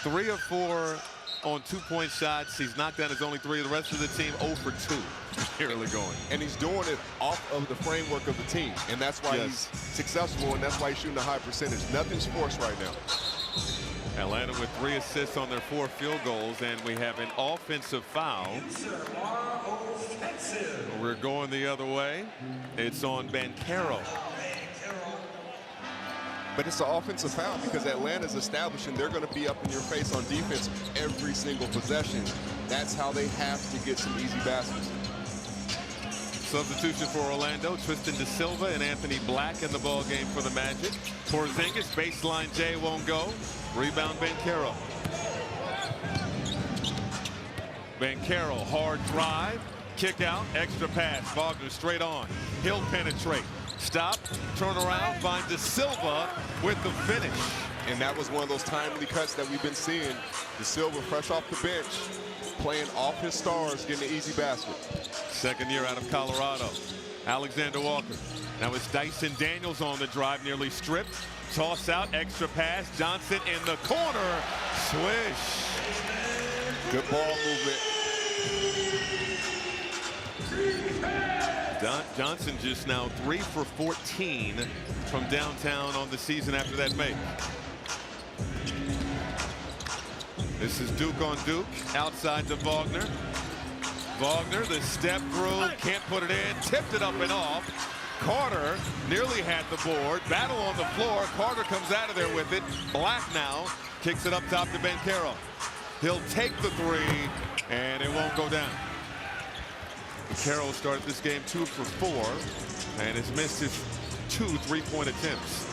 3 of 4 on 2-point shots. He's knocked down his only 3. The rest of the team 0 for 2 early going. And he's doing it off of the framework of the team. And that's why he's successful, and that's why he's shooting a high percentage. Nothing's forced right now. Atlanta with 3 assists on their 4 field goals, and we have an offensive foul. We're going the other way. It's on Banchero. But it's an offensive foul because Atlanta's establishing they're going to be up in your face on defense every single possession. That's how they have to get some easy baskets. Substitution for Orlando, Tristan Da Silva and Anthony Black in the ball game for the Magic. Porzingis, baseline J won't go. Rebound Banchero. Banchero, hard drive, kick out, extra pass. Wagner straight on. He'll penetrate. Stop, turn around, find Da Silva with the finish. And that was one of those timely cuts that we've been seeing. Da Silva fresh off the bench, playing off his stars, getting an easy basket. Second year out of Colorado. Alexander Walker. Now it's Dyson Daniels on the drive, nearly stripped. Toss out, extra pass. Johnson in the corner. Swish. Good ball movement. Johnson just now 3 for 14 from downtown on the season after that make. This is Duke on Duke, outside to Wagner. Wagner, the step through, can't put it in, tipped it up and off. Carter nearly had the board, battle on the floor. Carter comes out of there with it. Black now kicks it up top to Banchero. He'll take the 3, and it won't go down. Carroll started this game 2 for 4 and has missed his 2 3-point attempts.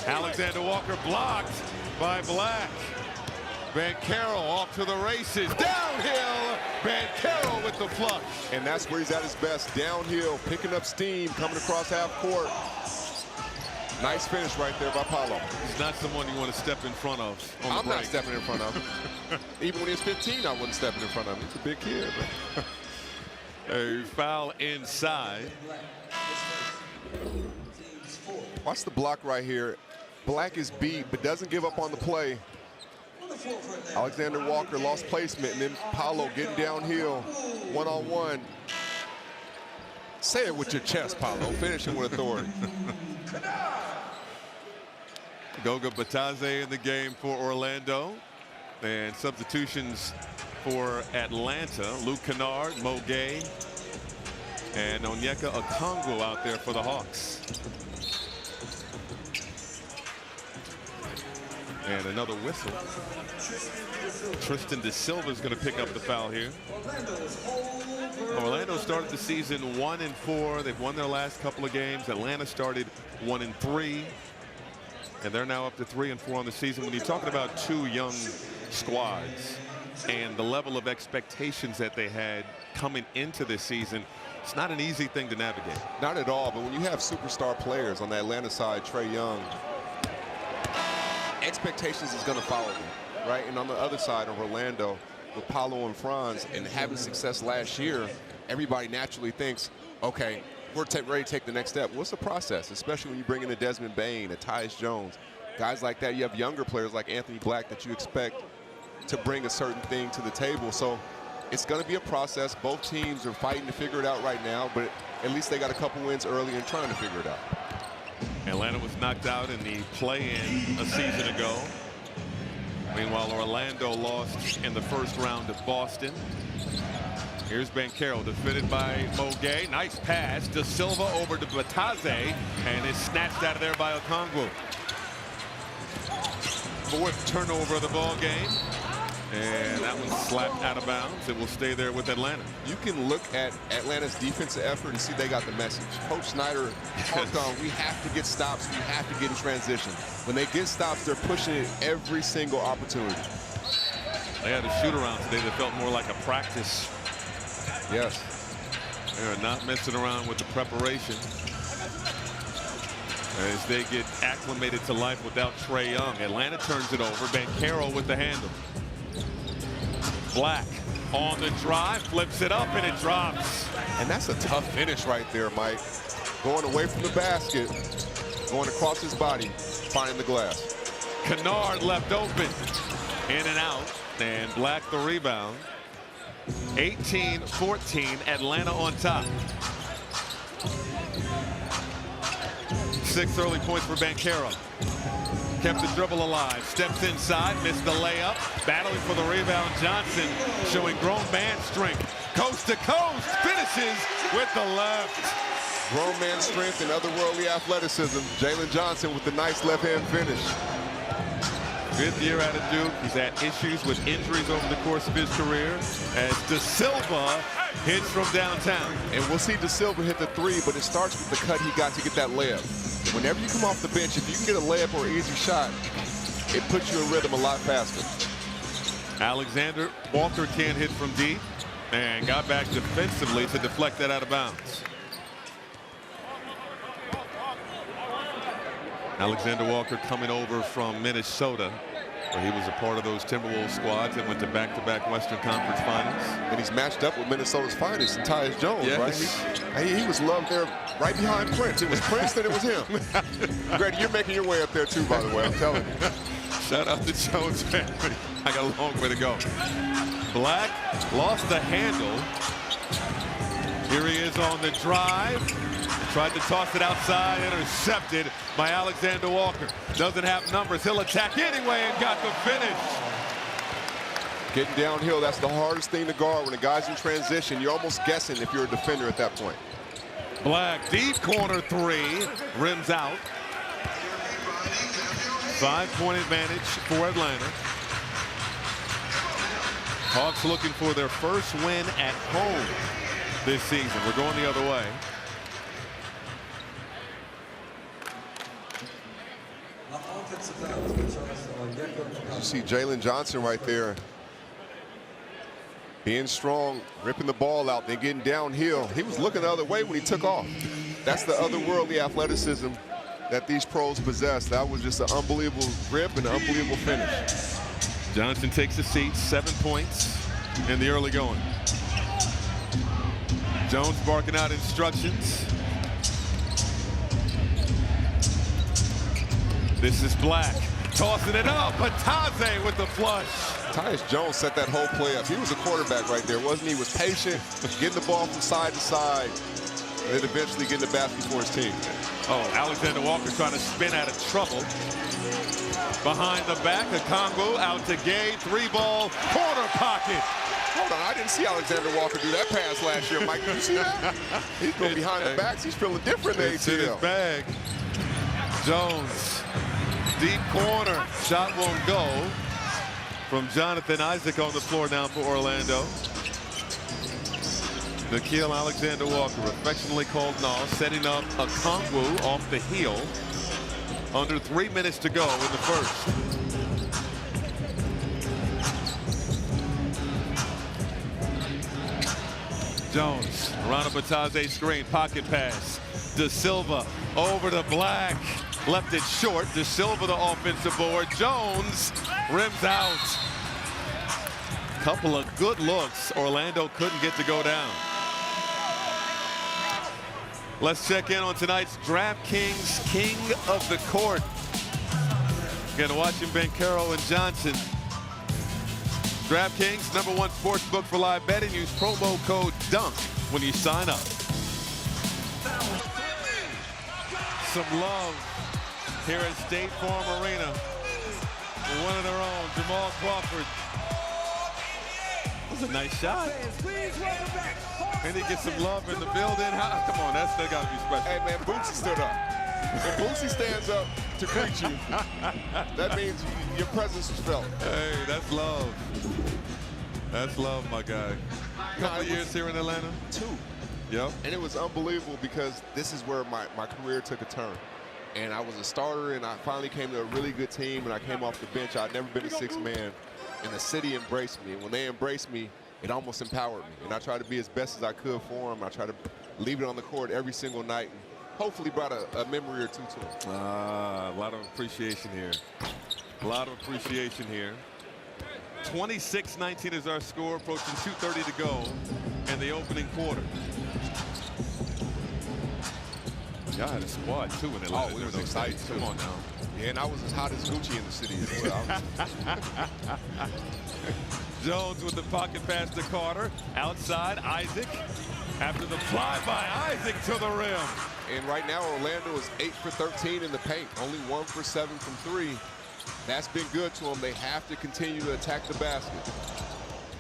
Alexander Walker blocked by Black. Banchero off to the races. Downhill, Banchero with the flush. And that's where he's at his best. Downhill, picking up steam, coming across half court. Nice finish right there by Paolo. He's not someone you want to step in front of on the I'm break. not stepping in front of him. Even when he was 15, I wasn't stepping in front of him. He's a big kid, man. A foul inside. Watch the block right here. Black is beat, but doesn't give up on the play. Alexander Walker lost placement, and then Paolo getting downhill, one-on-one. Say it with your chest, Paolo. Finishing with authority. Goga Batadze in the game for Orlando. And substitutions for Atlanta. Luke Kennard, Mo Gay, and Onyeka Okongwu out there for the Hawks. And another whistle. Tristan Da Silva is going to pick up the foul here. Orlando started the season 1-4. They've won their last couple of games. Atlanta started 1-3. And they're now up to 3-4 on the season. When you're talking about 2 young squads and the level of expectations that they had coming into this season, it's not an easy thing to navigate. Not at all, but when you have superstar players on the Atlanta side, Trae Young, expectations is going to follow them, right? And on the other side of Orlando, with Paolo and Franz and having success last year, everybody naturally thinks, okay, we're ready to take the next step. What's the process, especially when you bring in a Desmond Bane, a Tyus Jones, guys like that? You have younger players like Anthony Black that you expect to bring a certain thing to the table. So it's going to be a process. Both teams are fighting to figure it out right now, but at least they got a couple wins early and trying to figure it out. Atlanta was knocked out in the play-in a season ago. Meanwhile, Orlando lost in the first round at Boston. Here's Banchero, defended by Mogay. Nice pass. De Silva over to Batase, and it's snatched out of there by Okongwu. Fourth turnover of the ball game. And that one slapped out of bounds. It will stay there with Atlanta. You can look at Atlanta's defensive effort and see they got the message. Coach Snyder harped on, we have to get stops, we have to get in transition. When they get stops, they're pushing it every single opportunity. They had a shoot-around today that felt more like a practice. Yes. They're not messing around with the preparation as they get acclimated to life without Trae Young. Atlanta turns it over. Banchero with the handle. Black on the drive, flips it up, and it drops. And that's a tough finish right there, Mike. Going away from the basket, going across his body, finding the glass. Kennard left open, in and out, and Black the rebound. 18-14, Atlanta on top. 6 early points for Banchero. Kept the dribble alive, steps inside, missed the layup, battling for the rebound. Johnson showing grown man strength. Coast to coast, finishes with the left. Grown man strength and otherworldly athleticism. Jalen Johnson with the nice left-hand finish. 5th year out of Duke. He's had issues with injuries over the course of his career as De Silva hits from downtown. And we'll see De Silva hit the 3, but it starts with the cut he got to get that layup. Whenever you come off the bench, if you can get a layup or an easy shot, it puts you in rhythm a lot faster. Alexander Walker can't hit from deep and got back defensively to deflect that out of bounds. Alexander Walker coming over from Minnesota, where he was a part of those Timberwolves squads that went to back-to-back Western Conference Finals. And he's matched up with Minnesota's finest, Tyus Jones, yes. Right? He was loved there right behind Prince. It was Prince, then it was him. Grady, you're making your way up there too, by the way, I'm telling you. Shout out to Jones family. I got a long way to go. Black lost the handle. Here he is on the drive. Tried to toss it outside, intercepted by Alexander Walker. Doesn't have numbers. He'll attack anyway and got the finish. Getting downhill, that's the hardest thing to guard. When a guy's in transition, you're almost guessing if you're a defender at that point. Black, deep corner 3, rims out. 5-point advantage for Atlanta. Hawks looking for their first win at home this season. We're going the other way. You see Jalen Johnson right there. Being strong, ripping the ball out, then getting downhill. He was looking the other way when he took off. That's the otherworldly athleticism that these pros possess. That was just an unbelievable grip and an unbelievable finish. Johnson takes a seat, 7 points in the early going. Jones barking out instructions. This is Black, tossing it up, Batase with the flush. Tyus Jones set that whole play up. He was a quarterback right there, wasn't he? He was patient, getting the ball from side to side, and then eventually getting the basket for his team. Oh, Alexander Walker trying to spin out of trouble. Behind the back, Okongwu out to Gay, 3-ball, corner pocket. Hold on, I didn't see Alexander Walker do that pass last year, Mike. Did you see that? He's going behind the backs. He's feeling different than It's in his bag. Jones, deep corner, shot won't go. From Jonathan Isaac on the floor now for Orlando. Nickeil Alexander-Walker, affectionately called Nas, setting up Okongwu off the heel. Under 3 minutes to go in the first. Jones around a Batase screen, pocket pass. De Silva over to Black, left it short. De Silva the offensive board. Jones rims out. Couple of good looks Orlando couldn't get to go down. Let's check in on tonight's DraftKings King of the Court. Again, watching Banchero and Johnson. DraftKings, #1 sportsbook for live betting. Use promo code DUNK when you sign up. Some love here at State Farm Arena. One of their own, Jamal Crawford. That was a nice shot. And he gets some love in the building. Come on, that got to be special. Hey, man, Bootsy stood up. When Bootsy stands up to greet you, that means your presence was felt. Hey, that's love. That's love, my guy. Couple of years here in Atlanta? 2. Yep. And it was unbelievable because this is where my career took a turn. And I was a starter, and I finally came to a really good team, and I came off the bench. I'd never been a 6th man, and the city embraced me. And when they embraced me, it almost empowered me. And I tried to be as best as I could for them. I tried to leave it on the court every single night, and hopefully brought a memory or two to them. A lot of appreciation here. A lot of appreciation here. 26-19 is our score, approaching 2:30 to go in the opening quarter. Y'all had a squad, too, in Atlanta. Oh, it was exciting, too. Come on now. Yeah, and I was as hot as Gucci in the city as well. Jones with the pocket pass to Carter. Outside, Isaac. After the fly-by, Isaac to the rim. And right now, Orlando is 8 for 13 in the paint. Only 1 for 7 from 3. That's been good to them. They have to continue to attack the basket.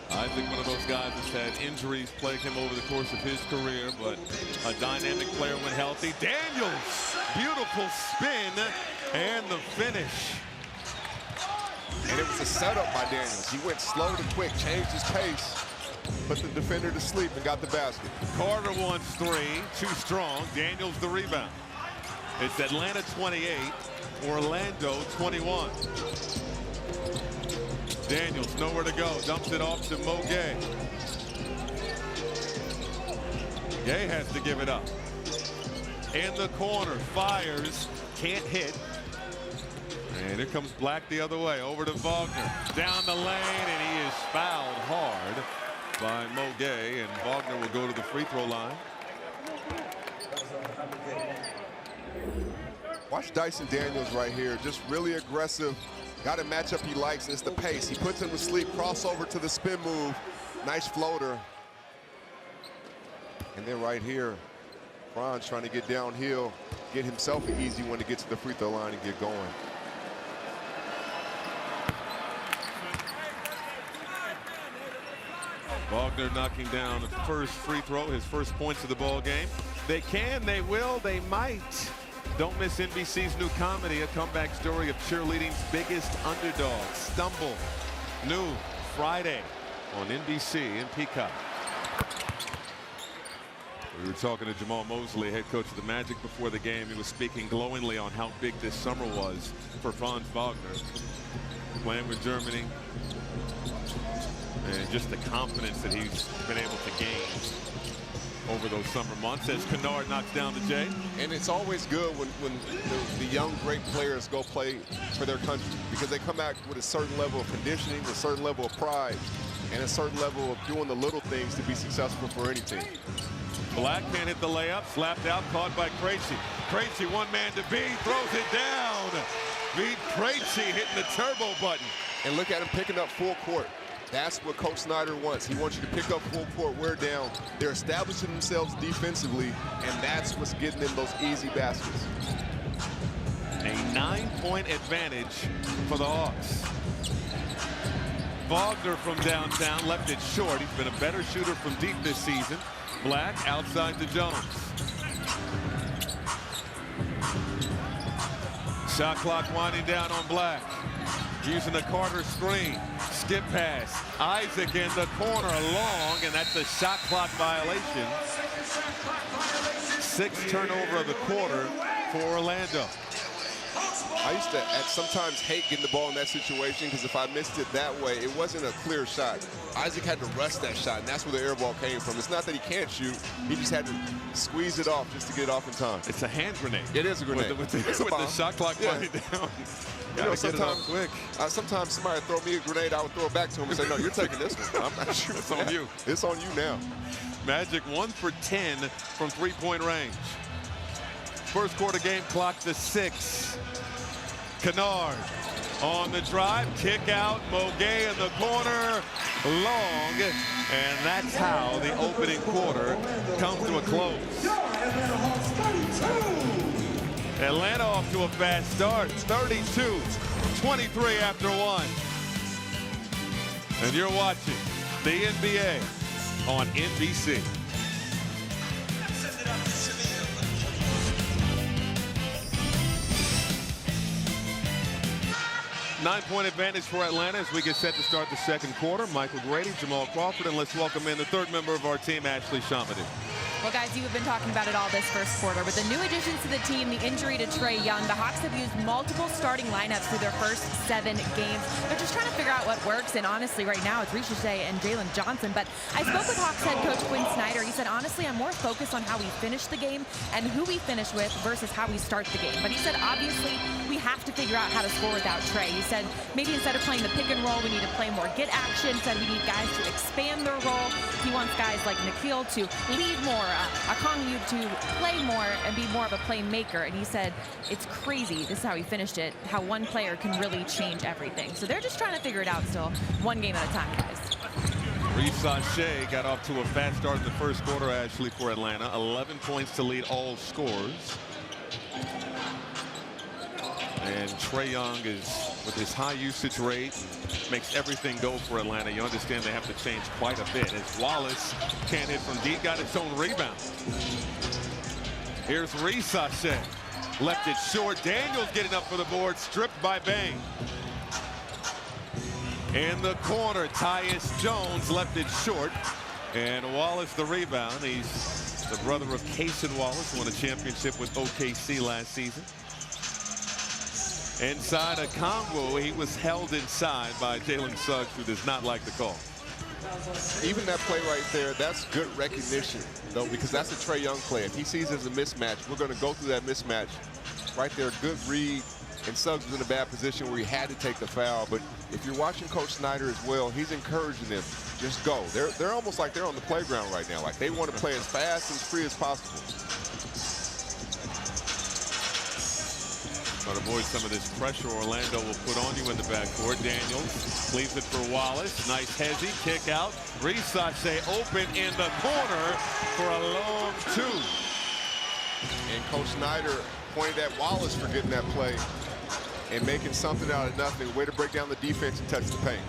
Isaac, one of those guys that's had injuries plague him over the course of his career, but a dynamic player when healthy. Daniels, beautiful spin, and the finish. And it was a setup by Daniels. He went slow to quick, changed his pace, put the defender to sleep, and got the basket. Carter wants 3, too strong. Daniels the rebound. It's Atlanta 28, Orlando 21. Daniels nowhere to go, dumps it off to Mo Gay. Gay has to give it up. In the corner, fires, can't hit. And here comes Black the other way, over to Wagner. Down the lane, and he is fouled hard by Mo Gay, and Wagner will go to the free throw line. Watch Dyson Daniels right here, just really aggressive. Got a matchup he likes, it's the pace. He puts him to sleep, crossover to the spin move. Nice floater. And then right here, Franz trying to get downhill, get himself an easy one to get to the free throw line and get going. Wagner knocking down the first free throw, his first points of the ball game. They can, they will, they might. Don't miss NBC's new comedy, a comeback story of cheerleading's biggest underdog. Stumble, new Friday on NBC and Peacock. We were talking to Jamal Mosley, head coach of the Magic, before the game. He was speaking glowingly on how big this summer was for Franz Wagner. Playing with Germany. And just the confidence that he's been able to gain over those summer months as Kennard knocks down the J. And it's always good when the young, great players go play for their country, because they come back with a certain level of conditioning, a certain level of pride, and a certain level of doing the little things to be successful for any team. Black can't hit the layup, slapped out, caught by Krejci. Krejci, one man to beat, throws it down. Beat Krejci hitting the turbo button. And look at him picking up full court. That's what Coach Snyder wants. He wants you to pick up full court, wear down. They're establishing themselves defensively, and that's what's getting them those easy baskets. A 9-point advantage for the Hawks. Wagner from downtown left it short. He's been a better shooter from deep this season. Black outside to Jones. Shot clock winding down on Black. Using the Carter screen. Skip pass. Isaac in the corner long, and that's a shot clock violation. 6th turnover of the quarter for Orlando. I used to sometimes hate getting the ball in that situation, because if I missed it that way, it wasn't a clear shot. Isaac had to rest that shot, and that's where the air ball came from. It's not that he can't shoot. He just had to squeeze it off just to get it off in time. It's a hand grenade. It is a grenade. With the shot clock winding down. You know, sometimes somebody throw me a grenade, I would throw it back to him and say, no, you're taking this one. I'm not shooting. It's on you. It's on you now. Magic 1 for 10 from three-point range. First quarter game clock to 6. Kennard on the drive, kick out, Moguet in the corner, long, and that's how the opening quarter comes to a close. Atlanta off to a fast start, 32-23 after 1. And you're watching the NBA on NBC. 9-point advantage for Atlanta as we get set to start the second quarter. Michael Grady, Jamal Crawford, and let's welcome in the third member of our team, Ashley Shamady. Well, guys, you have been talking about it all this first quarter. With the new additions to the team, the injury to Trae Young, the Hawks have used multiple starting lineups through their first 7 games. They're just trying to figure out what works, and honestly, right now, it's Ricochet and Jalen Johnson. But I spoke with Hawks head coach Quinn Snyder. He said, honestly, I'm more focused on how we finish the game and who we finish with versus how we start the game. But he said, obviously, we have to figure out how to score without Trae. He said, maybe instead of playing the pick and roll, we need to play more get action. He said we need guys to expand their role. He wants guys like Nikhil to lead more, Okongwu to play more and be more of a playmaker. And he said, it's crazy, this is how he finished it, how one player can really change everything. So they're just trying to figure it out still, one game at a time, guys. Ricochet got off to a fast start in the first quarter, Ashley, for Atlanta. 11 points to lead all scores. And Trae Young is, with his high usage rate, makes everything go for Atlanta. You understand they have to change quite a bit as Wallace can't hit from deep, got its own rebound. Here's Ricochet, left it short. Daniels getting up for the board, stripped by Bane. In the corner, Tyus Jones left it short, and Wallace the rebound. He's the brother of Cason Wallace, won a championship with OKC last season. Inside Okongwu, he was held inside by Jalen Suggs, who does not like the call. Even that play right there, that's good recognition, though, because that's a Trae Young play. If he sees it as a mismatch, we're going to go through that mismatch. Right there, good read, and Suggs was in a bad position where he had to take the foul. But if you're watching Coach Snyder as well, he's encouraging them, just go. They're almost like they're on the playground right now. Like they want to play as fast and as free as possible. To avoid some of this pressure, Orlando will put on you in the backcourt. Daniels leaves it for Wallace. Nice hezzy kick out. Ricochet open in the corner for a long 2. And Coach Snyder pointed at Wallace for getting that play and making something out of nothing. Way to break down the defense and touch the paint.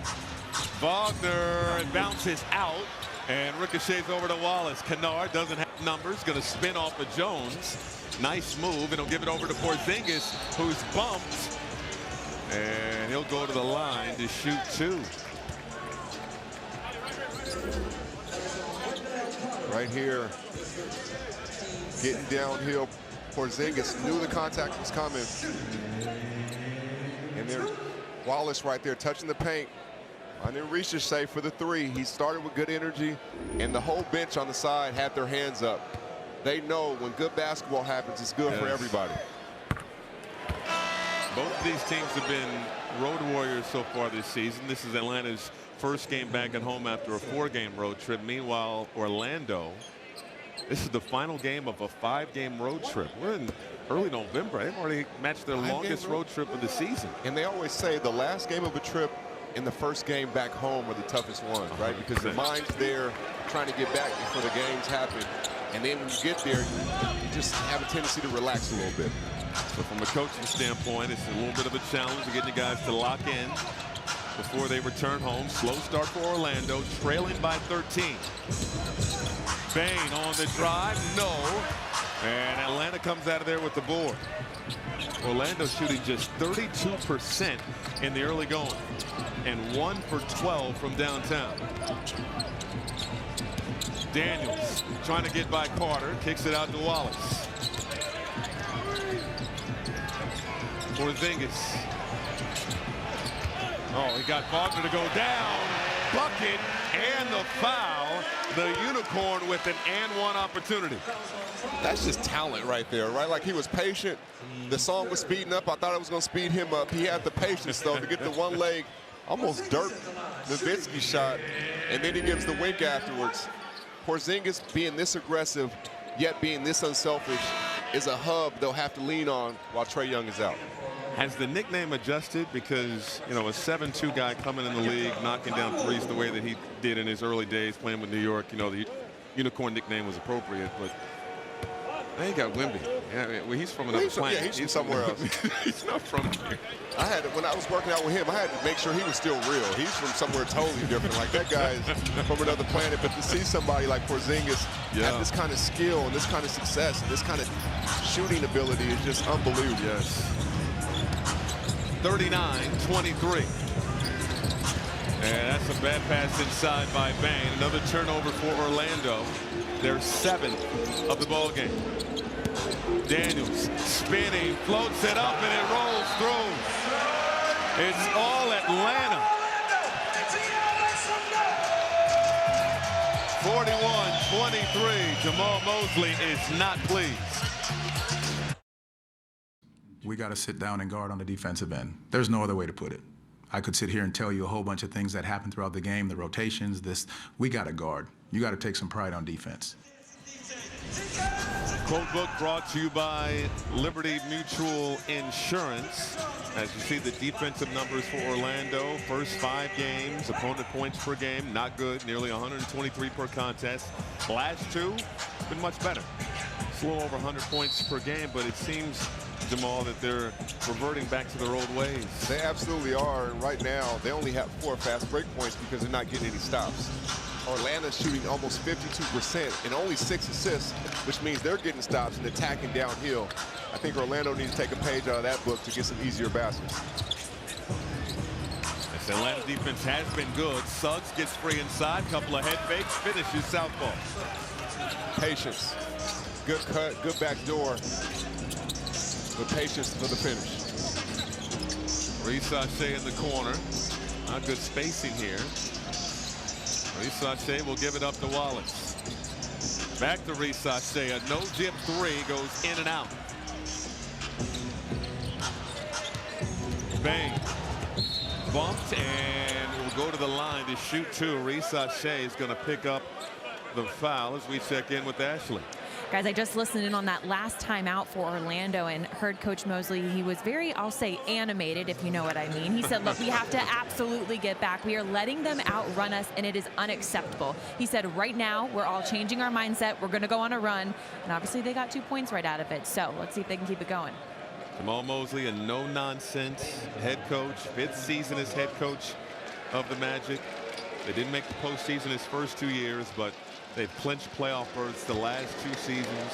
Wagner bounces out, and ricochets over to Wallace. Kennard doesn't have numbers, going to spin off of Jones. Nice move, and he'll give it over to Porzingis, who's bumped. And he'll go to the line to shoot 2. Right here, getting downhill. Porzingis knew the contact was coming. And there's Wallace right there touching the paint. And then Ricochet for the 3. He started with good energy, and the whole bench on the side had their hands up. They know when good basketball happens, it's good for everybody. Both of these teams have been road warriors so far this season. This is Atlanta's first game back at home after a 4-game road trip. Meanwhile, Orlando, this is the final game of a 5-game road trip. We're in early November. They've already matched their longest road trip of the season. And they always say the last game of a trip and the first game back home are the toughest ones, right? Because the mind's there trying to get back before the games happen. And then when you get there, you just have a tendency to relax a little bit. So from a coaching standpoint, it's a little bit of a challenge to get the guys to lock in before they return home. Slow start for Orlando, trailing by 13. Bane on the drive, no. And Atlanta comes out of there with the board. Orlando shooting just 32% in the early going and 1 for 12 from downtown. Daniels trying to get by Carter, kicks it out to Wallace. Porzingis. Oh, he got Wagner to go down. Bucket and the foul. The Unicorn with an and one opportunity. That's just talent right there, right? Like, he was patient. The song was speeding up. I thought it was going to speed him up. He had the patience, though, to get the one leg, almost Dirk Nowitzki shot, and then he gives the wink afterwards. Porzingis being this aggressive, yet being this unselfish, is a hub they'll have to lean on while Trae Young is out. Has the nickname adjusted? Because, you know, a 7'2" guy coming in the league, knocking down threes the way that he did in his early days playing with New York, you know, the Unicorn nickname was appropriate, but they got Wemby. Yeah, well, he's from another planet. Yeah, he's from somewhere else. He's not from here. When I was working out with him, I had to make sure he was still real. He's from somewhere totally different. Like, that guy is from another planet. But to see somebody like Porzingis have this kind of skill and this kind of success and this kind of shooting ability is just unbelievable. Yes. 39-23. And that's a bad pass inside by Bane. Another turnover for Orlando. Their 7th of the ball game. Daniels spinning, floats it up, and it rolls through. It's all Atlanta. 41-23. Jamal Mosley is not pleased. We got to sit down and guard on the defensive end. There's no other way to put it. I could sit here and tell you a whole bunch of things that happened throughout the game, the rotations, this. We got to guard. You got to take some pride on defense. Quote book brought to you by Liberty Mutual Insurance. As you see the defensive numbers for Orlando, first 5 games, opponent points per game, not good, nearly 123 per contest. Last 2, been much better. It's a little over 100 points per game, but it seems, Jamal, that they're reverting back to their old ways. They absolutely are, and right now they only have 4 fast break points because they're not getting any stops. Orlando's shooting almost 52% and only 6 assists, which means they're getting stops and attacking downhill. I think Orlando needs to take a page out of that book to get some easier baskets. This Atlanta defense has been good. Suggs gets free inside, couple of head fakes, finishes southpaw. Patience. Good cut, good back door. With patience for the finish. Resache in the corner. Not good spacing here. Resache will give it up to Wallace. Back to Resache. A no-dip 3 goes in and out. Bang. Bumped and will go to the line to shoot 2. Resache is going to pick up the foul as we check in with Ashley. Guys, I just listened in on that last timeout for Orlando and heard Coach Mosley. He was very, I'll say, animated, if you know what I mean. He said, look, we have to absolutely get back. We are letting them outrun us, and it is unacceptable. He said, right now, we're all changing our mindset. We're going to go on a run. And obviously, they got 2 points right out of it. So let's see if they can keep it going. Jamal Mosley, a no-nonsense head coach, 5th season as head coach of the Magic. They didn't make the postseason his first 2 years, but they've clinched playoff berths the last 2 seasons.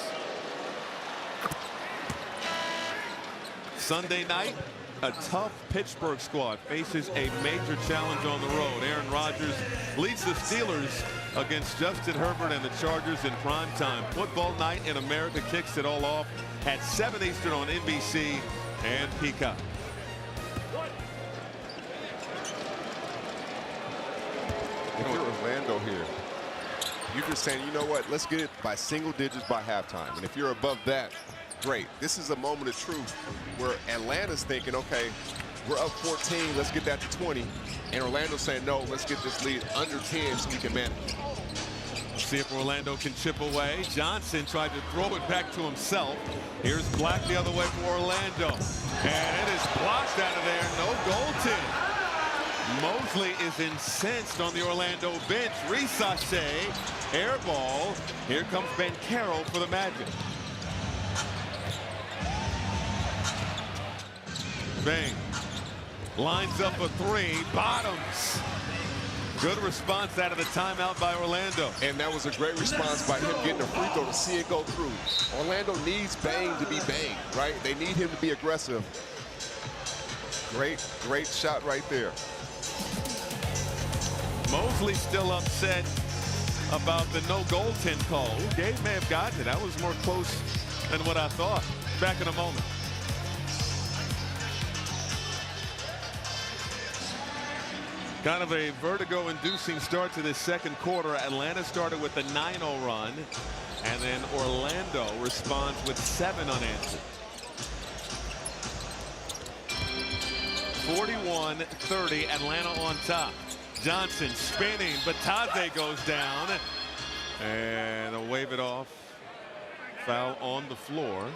Sunday night, a tough Pittsburgh squad faces a major challenge on the road. Aaron Rodgers leads the Steelers against Justin Herbert and the Chargers in prime time. Football night in America kicks it all off at 7 Eastern on NBC and Peacock. If you're Orlando here, you're just saying, you know what, let's get it by single digits by halftime. And if you're above that, great. This is a moment of truth where Atlanta's thinking, okay, we're up 14, let's get that to 20. And Orlando's saying, no, let's get this lead under 10 so we can manage. See if Orlando can chip away. Johnson tried to throw it back to himself. Here's Black the other way for Orlando. And it is blocked out of there. No goaltending. Mosley is incensed on the Orlando bench. Resache, air ball. Here comes Ben Carroll for the Magic. Bang. Lines up a 3, bottoms. Good response out of the timeout by Orlando. And that was a great response by him getting a free throw to see it go through. Orlando needs Bang to be Bang, right? They need him to be aggressive. Great shot right there. Mosley still upset about the no goaltend call. Gabe may have gotten it. That was more close than what I thought. Back in a moment. Kind of a vertigo-inducing start to this second quarter. Atlanta started with a 9-0 run, and then Orlando responds with 7 unanswered. 41-30, Atlanta on top. Johnson spinning, Batadze goes down, and they'll wave it off. Foul on the floor.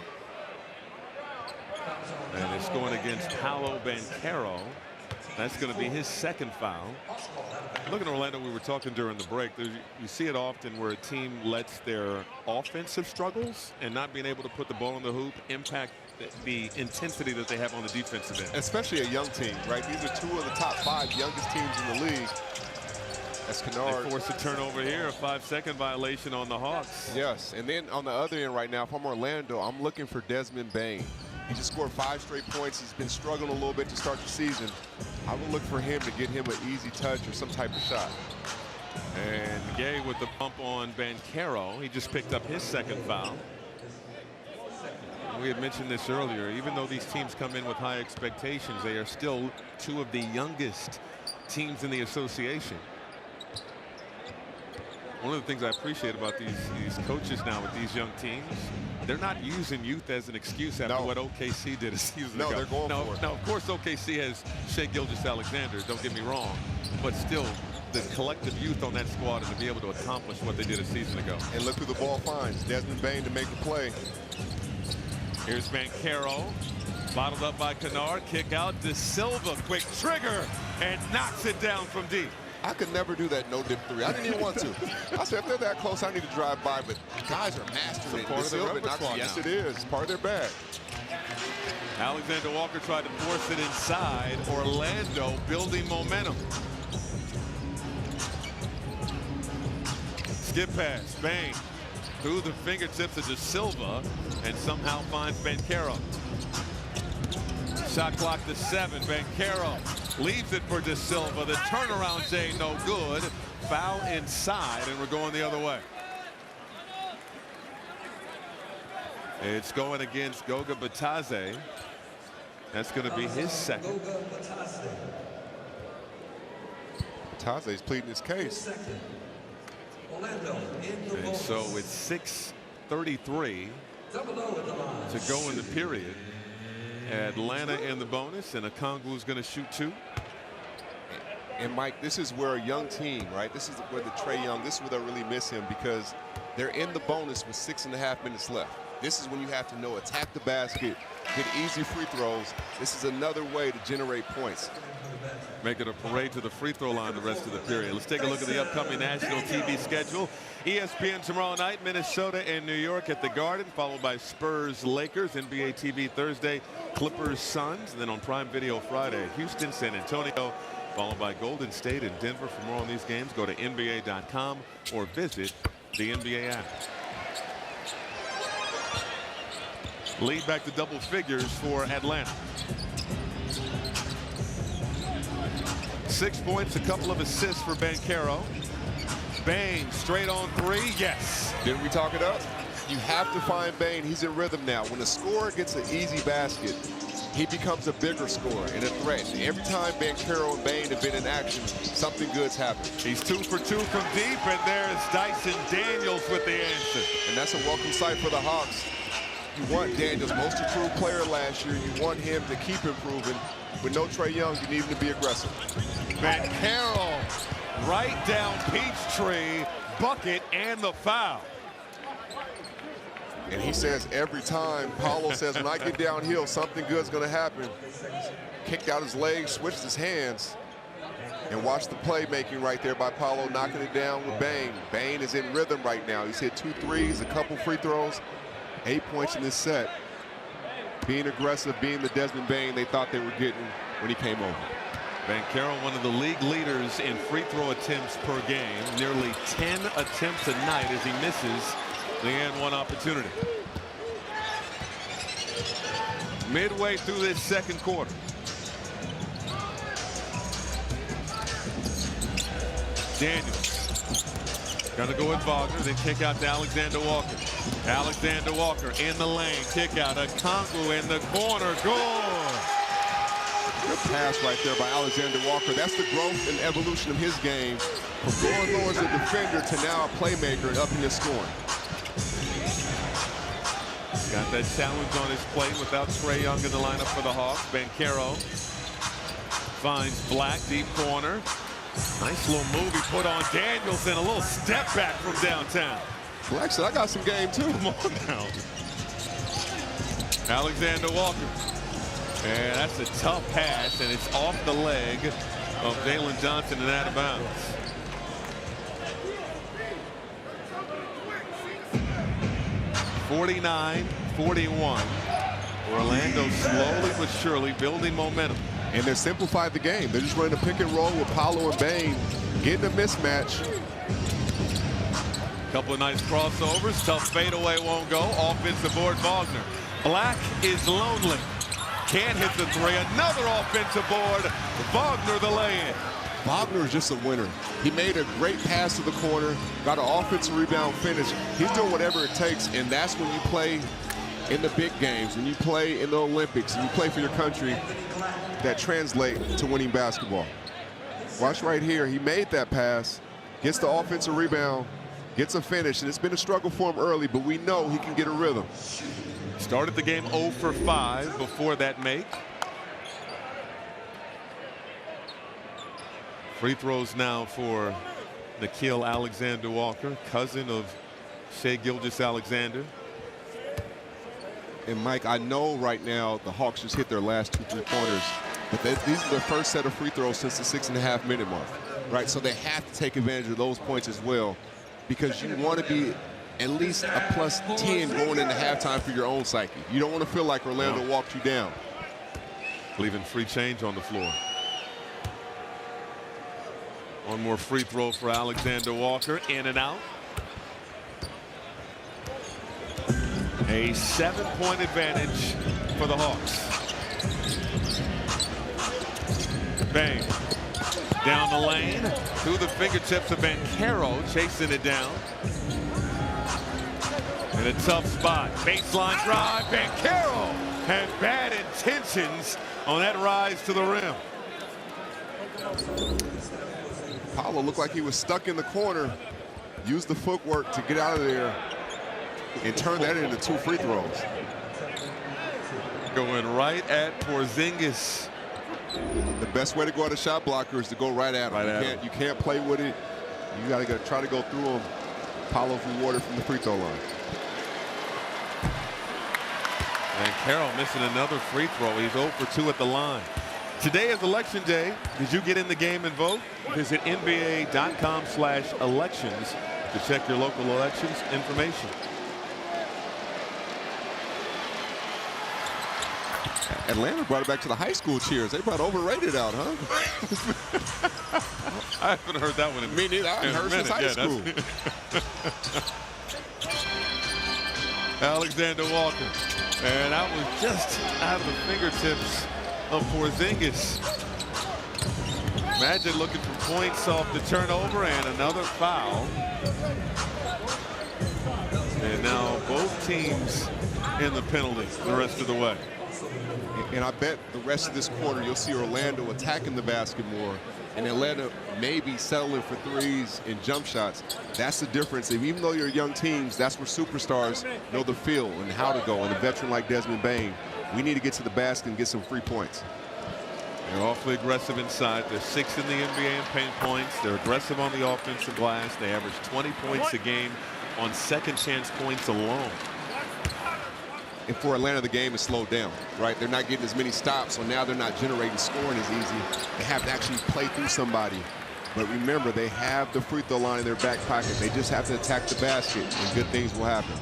And it's going against Paolo Banchero. That's going to be his second foul. Look at Orlando, we were talking during the break. You see it often where a team lets their offensive struggles and not being able to put the ball in the hoop impact the intensity that they have on the defensive end. Especially a young team, right? These are 2 of the top 5 youngest teams in the league. That's Kennard. They forced a turnover here, a 5-second violation on the Hawks. Yes, and then on the other end right now, if I'm Orlando, I'm looking for Desmond Bane. He just scored 5 straight points. He's been struggling a little bit to start the season. I will look for him to get him an easy touch or some type of shot. And Gay with the bump on Banchero. He just picked up his second foul. We had mentioned this earlier. Even though these teams come in with high expectations, they are still 2 of the youngest teams in the association. One of the things I appreciate about these coaches now with these young teams, they're not using youth as an excuse after what OKC did a season ago. They're going for it. Now, of course, OKC has Shai Gilgeous-Alexander, don't get me wrong, but still, the collective youth on that squad and to be able to accomplish what they did a season ago. And look who the ball finds. Desmond Bane to make the play. Here's Banchero, bottled up by Kennard, kick out to Silva, quick trigger, and knocks it down from deep. I could never do that no-dip 3. I didn't even want to. I said, if they're that close, I need to drive by, but guys are mastering it. Part of their repertoire Yes, now. it is. It's part of their bag. Alexander Walker tried to force it inside. Orlando building momentum. Skip pass, Bane through the fingertips of De Silva and somehow finds Banchero. Shot clock to 7. Banchero leaves it for De Silva. The turnaround, Jay, no good. Foul inside, and we're going the other way. It's going against Goga Batadze. That's going to be his second. Batadze's pleading his case. And so it's 6:33 to go in the period. Atlanta in the bonus, and Okongwu's going to shoot 2. And Mike, this is where a young team, right? This is where the Trae Young, this is where they really miss him because they're in the bonus with 6.5 minutes left. This is when you have to know, attack the basket, get easy free throws. This is another way to generate points. Make it a parade to the free throw line the rest of the period. Let's take a look at the upcoming national TV schedule. ESPN tomorrow night, Minnesota and New York at the Garden, followed by Spurs Lakers, NBA TV Thursday, Clippers Suns, and then on Prime Video Friday, Houston, San Antonio, followed by Golden State and Denver. For more on these games, go to NBA.com or visit the NBA app. Lead back to double figures for Atlanta. 6 points, a couple of assists for Banchero. Bane straight on 3, yes. Didn't we talk it up? You have to find Bane. He's in rhythm now. When a scorer gets an easy basket, he becomes a bigger scorer and a threat. And every time Banchero and Bane have been in action, something good's happened. He's 2 for 2 from deep, and there's Dyson Daniels with the answer. And that's a welcome sight for the Hawks. You want Daniels, most improved player last year. You want him to keep improving. With no Trae Young, you need him to be aggressive. Banchero right down Peachtree, bucket, and the foul. And he says every time, Paolo says, when I get downhill, something good's going to happen. Kicked out his legs, switched his hands, and watch the playmaking right there by Paolo, knocking it down with Bane. Bane is in rhythm right now. He's hit 2 threes, a couple free throws, 8 points in this set. Being aggressive, being the Desmond Bane they thought they were getting when he came over. Banchero, one of the league leaders in free throw attempts per game, nearly 10 attempts a night as he misses the and one opportunity. Midway through this second quarter. Daniels gonna go with Wagner, then kick out to Alexander Walker. Alexander Walker in the lane, kick out. Okongwu in the corner, good. Good pass right there by Alexander Walker. That's the growth and evolution of his game from going low as a defender to now a playmaker and upping his scoring. Got that challenge on his plate without Trae Young in the lineup for the Hawks. Banchero finds Black, deep corner. Nice little move he put on Danielson. A little step back from downtown. Black said, I got some game too. Come on now. Alexander Walker. And that's a tough pass, and it's off the leg of Jalen Johnson and out of bounds. (49-41). Orlando slowly but surely building momentum. And they're simplified the game. They're just running a pick and roll with Paolo and Bane, getting a mismatch. Couple of nice crossovers. Tough fadeaway won't go. Offensive board, Wagner. Black is lonely. Can't hit the three. Another offensive board. Wagner the lay-in. Wagner is just a winner. He made a great pass to the corner, got an offensive rebound finish. He's doing whatever it takes, and that's when you play in the big games, when you play in the Olympics, and you play for your country, that translate to winning basketball. Watch right here. He made that pass, gets the offensive rebound, gets a finish, and it's been a struggle for him early, but we know he can get a rhythm. Started the game 0 for 5 before that make. Free throws now for Nickeil Alexander-Walker, cousin of Shai Gilgeous-Alexander. And Mike, I know right now the Hawks just hit their last 2 3-pointers, but these are their first set of free throws since the 6.5-minute mark, right? So they have to take advantage of those points as well, because you want to be at least a +10 going into halftime for your own psyche. You don't want to feel like Orlando walked you down. Leaving free change on the floor. One more free throw for Alexander Walker, in and out. A 7-point advantage for the Hawks. Bang. Down the lane, through the fingertips of Banchero, chasing it down. In a tough spot, baseline drive, Banchero had bad intentions on that rise to the rim. Paolo looked like he was stuck in the corner, used the footwork to get out of there, and turn that into 2 free throws. Going right at Porzingis. The best way to go at a shot blocker is to go right at him. You can't play with it. You got to try to go through him. Paolo's rewarded from the free throw line. And Carroll missing another free throw. He's 0 for 2 at the line. Today is Election Day. Did you get in the game and vote? Visit NBA.com/elections to check your local elections information. Atlanta brought it back to the high school cheers. They brought overrated out, huh? I haven't heard that one in Me neither. I haven't heard since high school. Alexander Walker. And that was just out of the fingertips of Porzingis. Magic looking for points off the turnover, and another foul. And now both teams in the penalty the rest of the way. And I bet the rest of this quarter you'll see Orlando attacking the basket more, and Atlanta maybe settling for threes and jump shots. That's the difference. Even though you're young teams, that's where superstars know the feel and how to go. And a veteran like Desmond Bane, we need to get to the basket and get some free points. They're awfully aggressive inside. They're 6th in the NBA in paint points. They're aggressive on the offensive glass. They average 20 points a game on second chance points alone. And for Atlanta, the game is slowed down, right? They're not getting as many stops, so now they're not generating scoring as easy. They have to actually play through somebody. But remember, they have the free throw line in their back pocket. They just have to attack the basket, and good things will happen.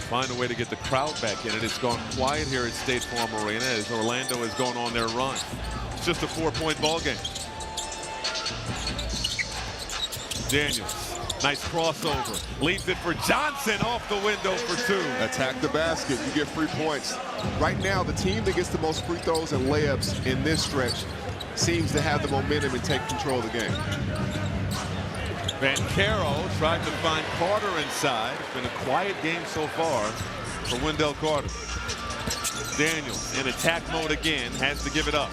Find a way to get the crowd back in it. It's gone quiet here at State Farm Arena as Orlando has gone on their run. It's just a 4-point ball game. Daniels. Nice crossover. Leaves it for Johnson, off the window for 2. Attack the basket. You get free points. Right now, the team that gets the most free throws and layups in this stretch seems to have the momentum and take control of the game. Banchero tried to find Carter inside. It's been a quiet game so far for Wendell Carter. Daniels in attack mode again, has to give it up.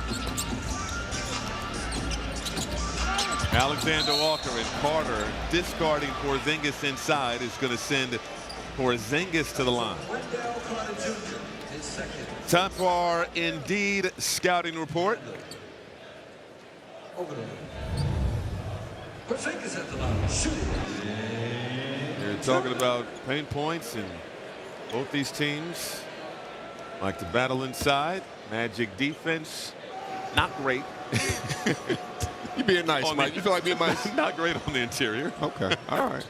Alexander Walker and Carter discarding Porzingis inside is going to send Porzingis to the line. Time for our Indeed scouting report. You're talking about pain points, and both these teams like to battle inside. Magic defense, not great. You being nice, Mike. You feel like being nice? Not great on the interior. Okay, all right.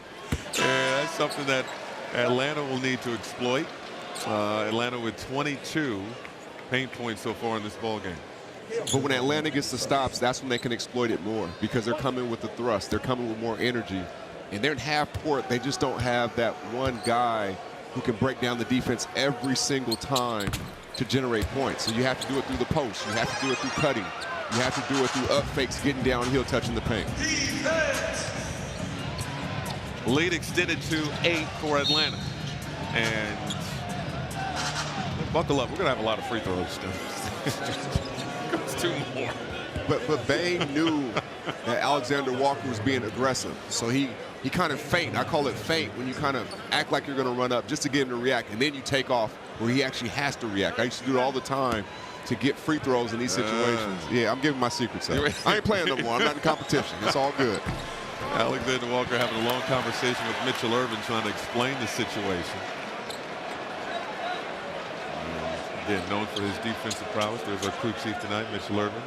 Yeah, that's something that Atlanta will need to exploit. Atlanta with 22 pain points so far in this ball game. But when Atlanta gets the stops, that's when they can exploit it more because they're coming with the thrust. They're coming with more energy. And they're in half court. They just don't have that one guy who can break down the defense every single time to generate points. So you have to do it through the post. You have to do it through cutting. You have to do it through up fakes, getting downhill, touching the paint. Lead extended to 8 for Atlanta. And buckle up. We're going to have a lot of free throws still. It's 2 more. But Bane knew that Alexander Walker was being aggressive. So he kind of feint. I call it feint when you kind of act like you're going to run up just to get him to react. And then you take off where he actually has to react. I used to do it all the time to get free throws in these situations. Yeah, I'm giving my secrets out. I ain't playing no more. I'm not in competition. It's all good. Alexander Walker having a long conversation with Mitchell Irvin trying to explain the situation. Again, known for his defensive prowess. There's our crew chief tonight, Mitchell Irvin.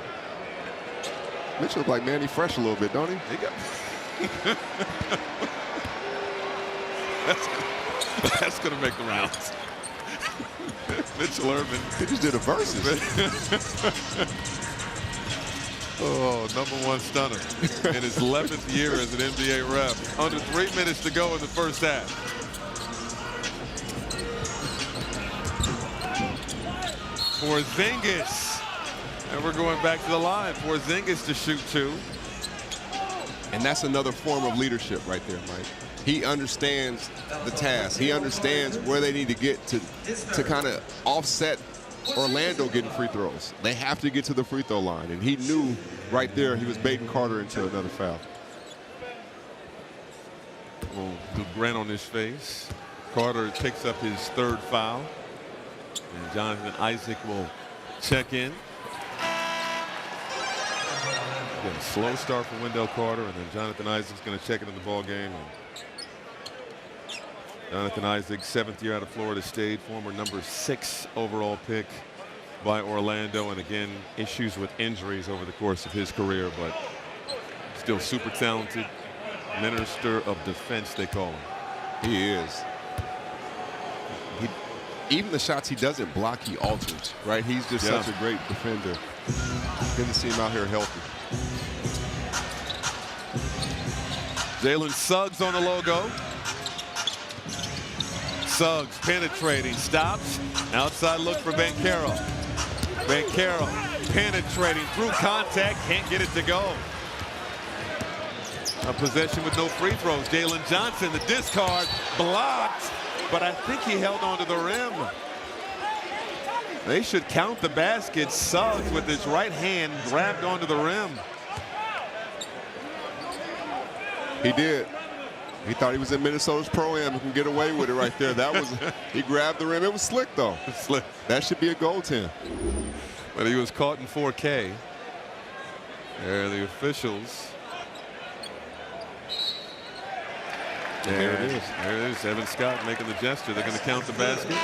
Mitchell look like Manny Fresh a little bit, don't he? That's going to make the rounds. Mitchell Irvin. He just did a versus. Oh, #1 stunner in his 11th year as an NBA ref. Under 3 minutes to go in the first half. Porzingis. And we're going back to the line. Porzingis to shoot 2. And that's another form of leadership right there, Mike. He understands the task. He understands where they need to get to kind of offset Orlando getting free throws. They have to get to the free throw line. And he knew right there he was baiting Carter into another foul. Well, the grin on his face. Carter picks up his 3rd foul. And Jonathan Isaac will check in. Again, a slow start for Wendell Carter, and then Jonathan Isaac's going to check into the ball game. And Jonathan Isaac, 7th year out of Florida State, former #6 overall pick by Orlando, and again, issues with injuries over the course of his career, but still super talented. Minister of Defense, they call him. He is. Even the shots he doesn't block, he alters, right? He's just such a great defender. Good to see him out here healthy. Jalen Suggs on the logo. Suggs penetrating, stops. Outside look for Banchero. Banchero penetrating through contact, can't get it to go. A possession with no free throws. Jalen Johnson, the discard, blocked, but I think he held onto the rim. They should count the basket. Suggs with his right hand grabbed onto the rim. He did. He thought he was in Minnesota's Pro-Am and can get away with it right there. That was, he grabbed the rim. It was slick, though. Slick. That should be a goaltend. But he was caught in 4K. There are the officials. There it is. There it is. Evan Scott making the gesture. They're going to count the basket.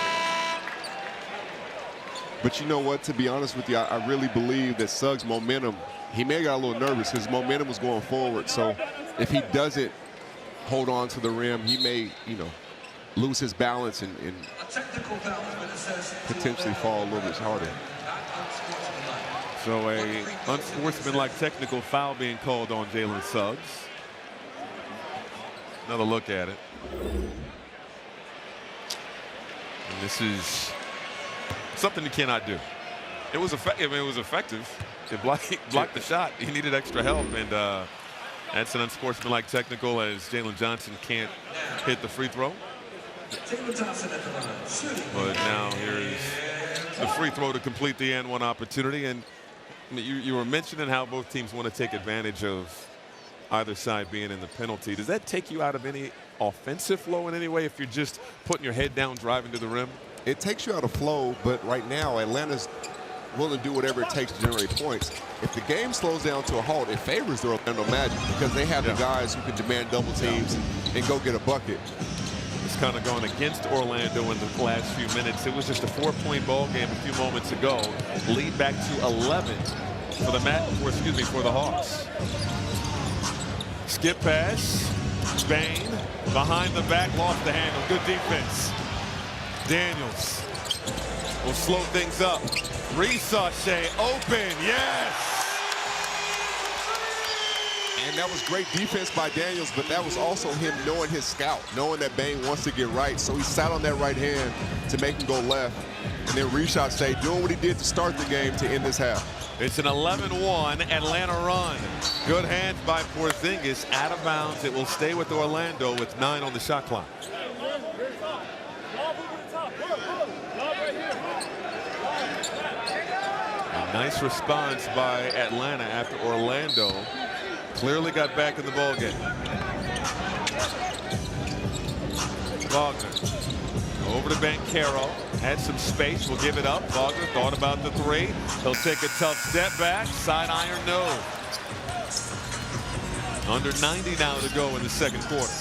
But you know what? To be honest with you, I really believe that Suggs' momentum, he may have got a little nervous. His momentum was going forward. So if he doesn't hold on to the rim, he may, lose his balance and potentially fall a little bit harder. So a unsportsmanlike technical foul being called on Jalen Suggs. Another look at it. And this is something you cannot do. It was effective. It was effective. It blocked the shot. He needed extra help, and that's an unsportsmanlike technical as Jalen Johnson can't hit the free throw. But now here's the free throw to complete the and one opportunity. And you were mentioning how both teams want to take advantage of either side being in the penalty. Does that take you out of any offensive flow in any way if you're just putting your head down, driving to the rim? It takes you out of flow, but right now Atlanta's willing to do whatever it takes to generate points. If the game slows down to a halt, it favors the Orlando Magic because they have the guys who can demand double teams and go get a bucket. It's kind of gone against Orlando in the last few minutes. It was just a 4-point ball game a few moments ago. Lead back to 11 for the for the Hawks. Skip pass. Bane behind the back, lost the handle. Good defense. Daniels will slow things up. Ricochet open, yes! And that was great defense by Daniels, but that was also him knowing his scout, knowing that Bane wants to get right. So he sat on that right hand to make him go left. And then Ricochet doing what he did to start the game to end this half. It's an 11-1 Atlanta run. Good hands by Porzingis, out of bounds. It will stay with Orlando with 9 on the shot clock. A nice response by Atlanta after Orlando clearly got back in the ballgame. Wagner over to Banchero. Had some space, will give it up. Wagner thought about the 3. He'll take a tough step back. Side iron, no. Under 90 now to go in the second quarter.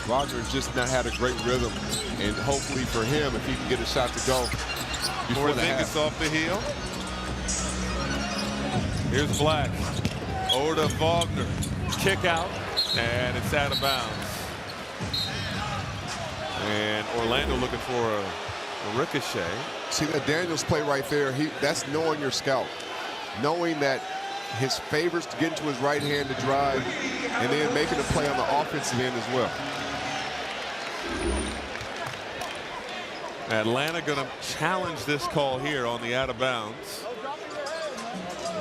Wagner's just not had a great rhythm, and hopefully for him, if he can get a shot to go before the half. Porzingis off the heel. Here's Black. Over to Wagner. Kick out, and it's out of bounds. And Orlando looking for a ricochet. See that Daniels play right there, that's knowing your scout. Knowing that his favors to get into his right hand to drive and then making a play on the offensive end as well. Atlanta going to challenge this call here on the out of bounds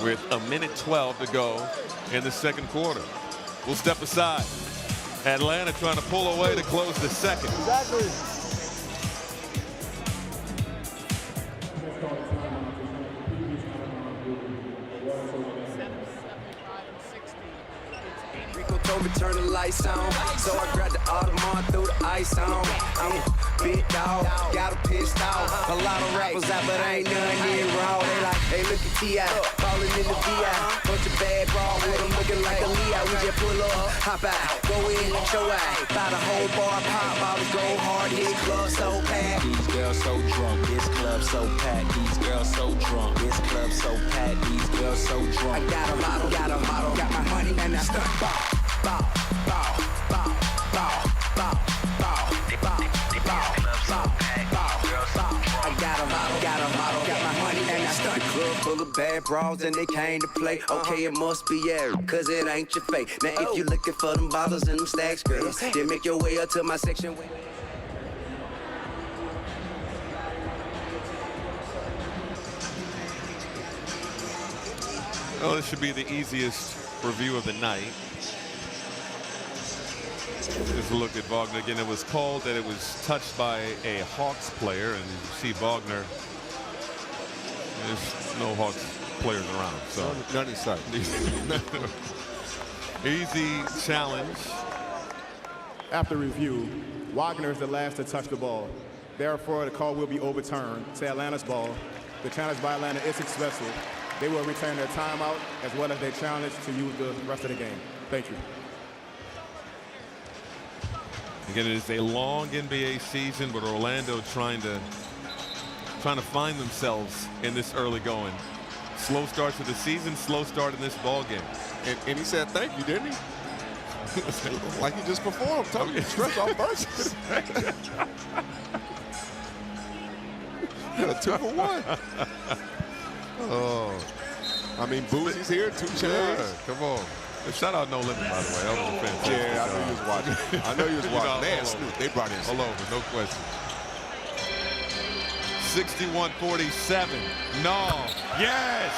with 1:12 to go in the second quarter. We'll step aside. Atlanta trying to pull away to close the second. Exactly. Told me turn the lights on, so I grabbed the Audemars, threw the ice on. I'm a big dog, got a pissed off. A lot of rappers out, but ain't none here raw. They like, hey, look at T.I. falling in the V.I. Bunch of bad bra with them looking like a Leo. We just pull up, hop out, go in, show out. Buy the whole bar, pop bottles, go hard. This club so packed. These girls so drunk, this club so packed. These girls so drunk, this club so packed. These girls so drunk. I got a model, got my money and I stunt ball. Bow, bow, bow, bow, bow, bow, bow, bow, bow. I got a model, got my money and I stunt. The club full of bad bras and they came to play. Okay, it must be cause it ain't your fate. Now if you looking for them bottles and them stacks, girls, then make your way up to my section. Well, this should be the easiest review of the night. Just look at Wagner again. It was called that it was touched by a Hawks player, and you see Wagner. There's no Hawks players around, so none in sight. Easy challenge. After review, Wagner is the last to touch the ball. Therefore, the call will be overturned to Atlanta's ball. The challenge by Atlanta is successful. They will return their timeout as well as their challenge to use the rest of the game. Thank you. Again, it is a long NBA season, but Orlando trying to find themselves in this early going. Slow start to the season, slow start in this ball game. And he said thank you, didn't he? Like he just performed. Tell me, stretch off versus. Got a 2 for 1. Oh, I mean, Boozie's here, 2 chains. Yeah, come on. Shout out No Limit, by the way. That was a fantastic. Yeah, I know you was watching. I know you was watching. Man, Snoop, they brought in all over, no question. 61-47. No. Yes.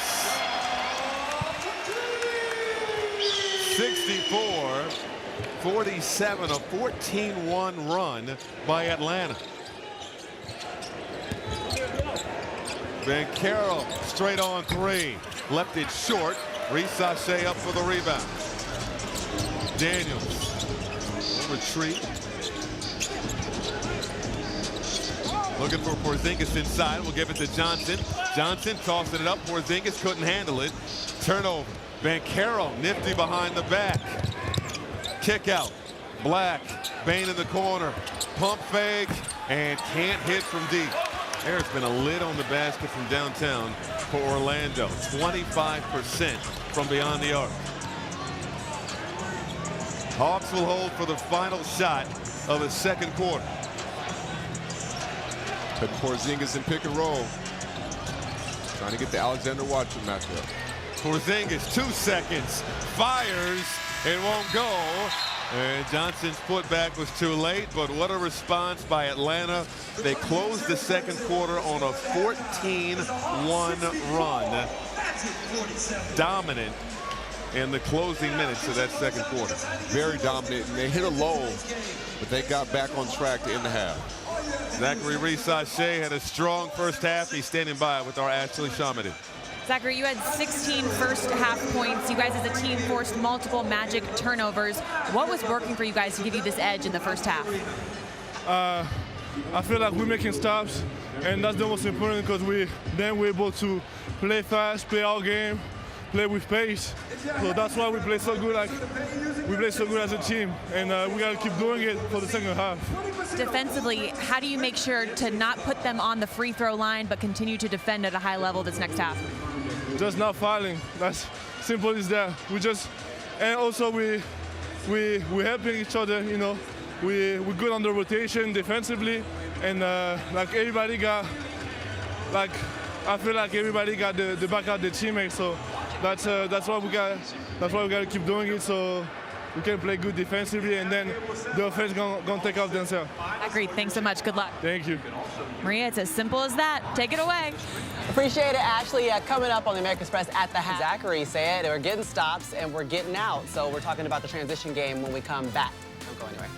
64-47. A 14-1 run by Atlanta. Banchero straight on 3. Left it short. Ricochet up for the rebound. Daniels. Retreat. Looking for Porzingis inside. We'll give it to Johnson. Johnson tossing it up. Porzingis couldn't handle it. Turnover. Banchero nifty behind the back. Kick out. Black. Bane in the corner. Pump fake. And can't hit from deep. There's been a lid on the basket from downtown for Orlando. 25% from beyond the arc. Hawks will hold for the final shot of the second quarter. But Porzingis in pick and roll. Trying to get the Alexander Watson matchup. Porzingis, 2 seconds. Fires. It won't go. And Johnson's putback was too late, but what a response by Atlanta. They closed the second quarter on a 14-1 run. Dominant in the closing minutes of that second quarter. Very dominant, and they hit a low, but they got back on track to end the half. Zachary Reese-Sachet had a strong first half. He's standing by with our Ashley Shamadi. Zachary, you had 16 first half points. You guys as a team forced multiple Magic turnovers. What was working for you guys to give you this edge in the first half? I feel like we're making stops, and that's the most important because we're able to play fast, play our game, play with pace. So that's why we play so good. We play so good as a team, and we got to keep doing it for the second half. Defensively, how do you make sure to not put them on the free throw line, but continue to defend at a high level this next half? Just not fouling. That's simple as that. And also we're helping each other. You know, we're good on the rotation defensively, and like everybody got, like I feel like everybody got the back out the teammates. So that's why we got to keep doing it. So we can play good defensively, and then the offense gonna take off themselves. Agreed. Thanks so much. Good luck. Thank you. Maria, it's as simple as that. Take it away. Appreciate it, Ashley. Coming up on the American Express at the half. Zachary said we're getting stops and we're getting out. So we're talking about the transition game when we come back. Don't go anywhere.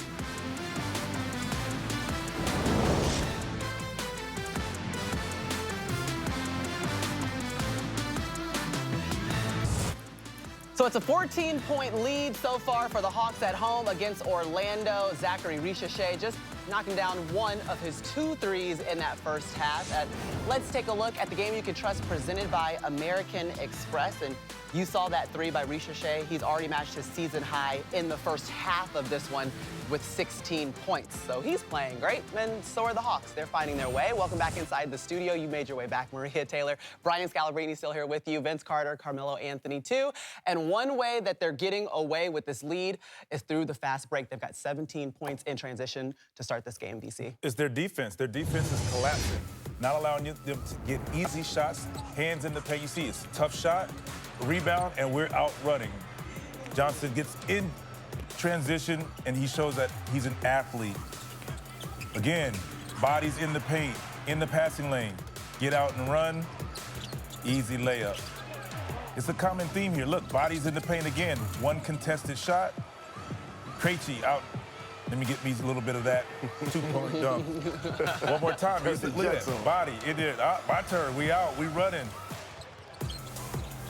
So it's a 14-point lead so far for the Hawks at home against Orlando. Zachary Reese-Sachet just knocking down one of his 2 threes in that first half. Let's take a look at the game you can trust presented by American Express. And you saw that 3 by Reese-Sachet. He's already matched his season high in the first half of this one with 16 points. So he's playing great, and so are the Hawks. They're finding their way. Welcome back inside the studio. You made your way back, Maria Taylor. Brian Scalabrine still here with you. Vince Carter, Carmelo Anthony too. And one way that they're getting away with this lead is through the fast break. They've got 17 points in transition to start this game, VC. It's their defense. Their defense is collapsing, not allowing them to get easy shots, hands in the paint. You see, it's a tough shot, rebound, and we're out running. Johnson gets in transition, and he shows that he's an athlete. Again, bodies in the paint, in the passing lane. Get out and run, easy layup. It's a common theme here. Look, bodies in the paint again. One contested shot. Krejci out. Let me get me a little bit of that 2-point dunk. One more time. Look at that. Body. It did. My turn. We out. We running.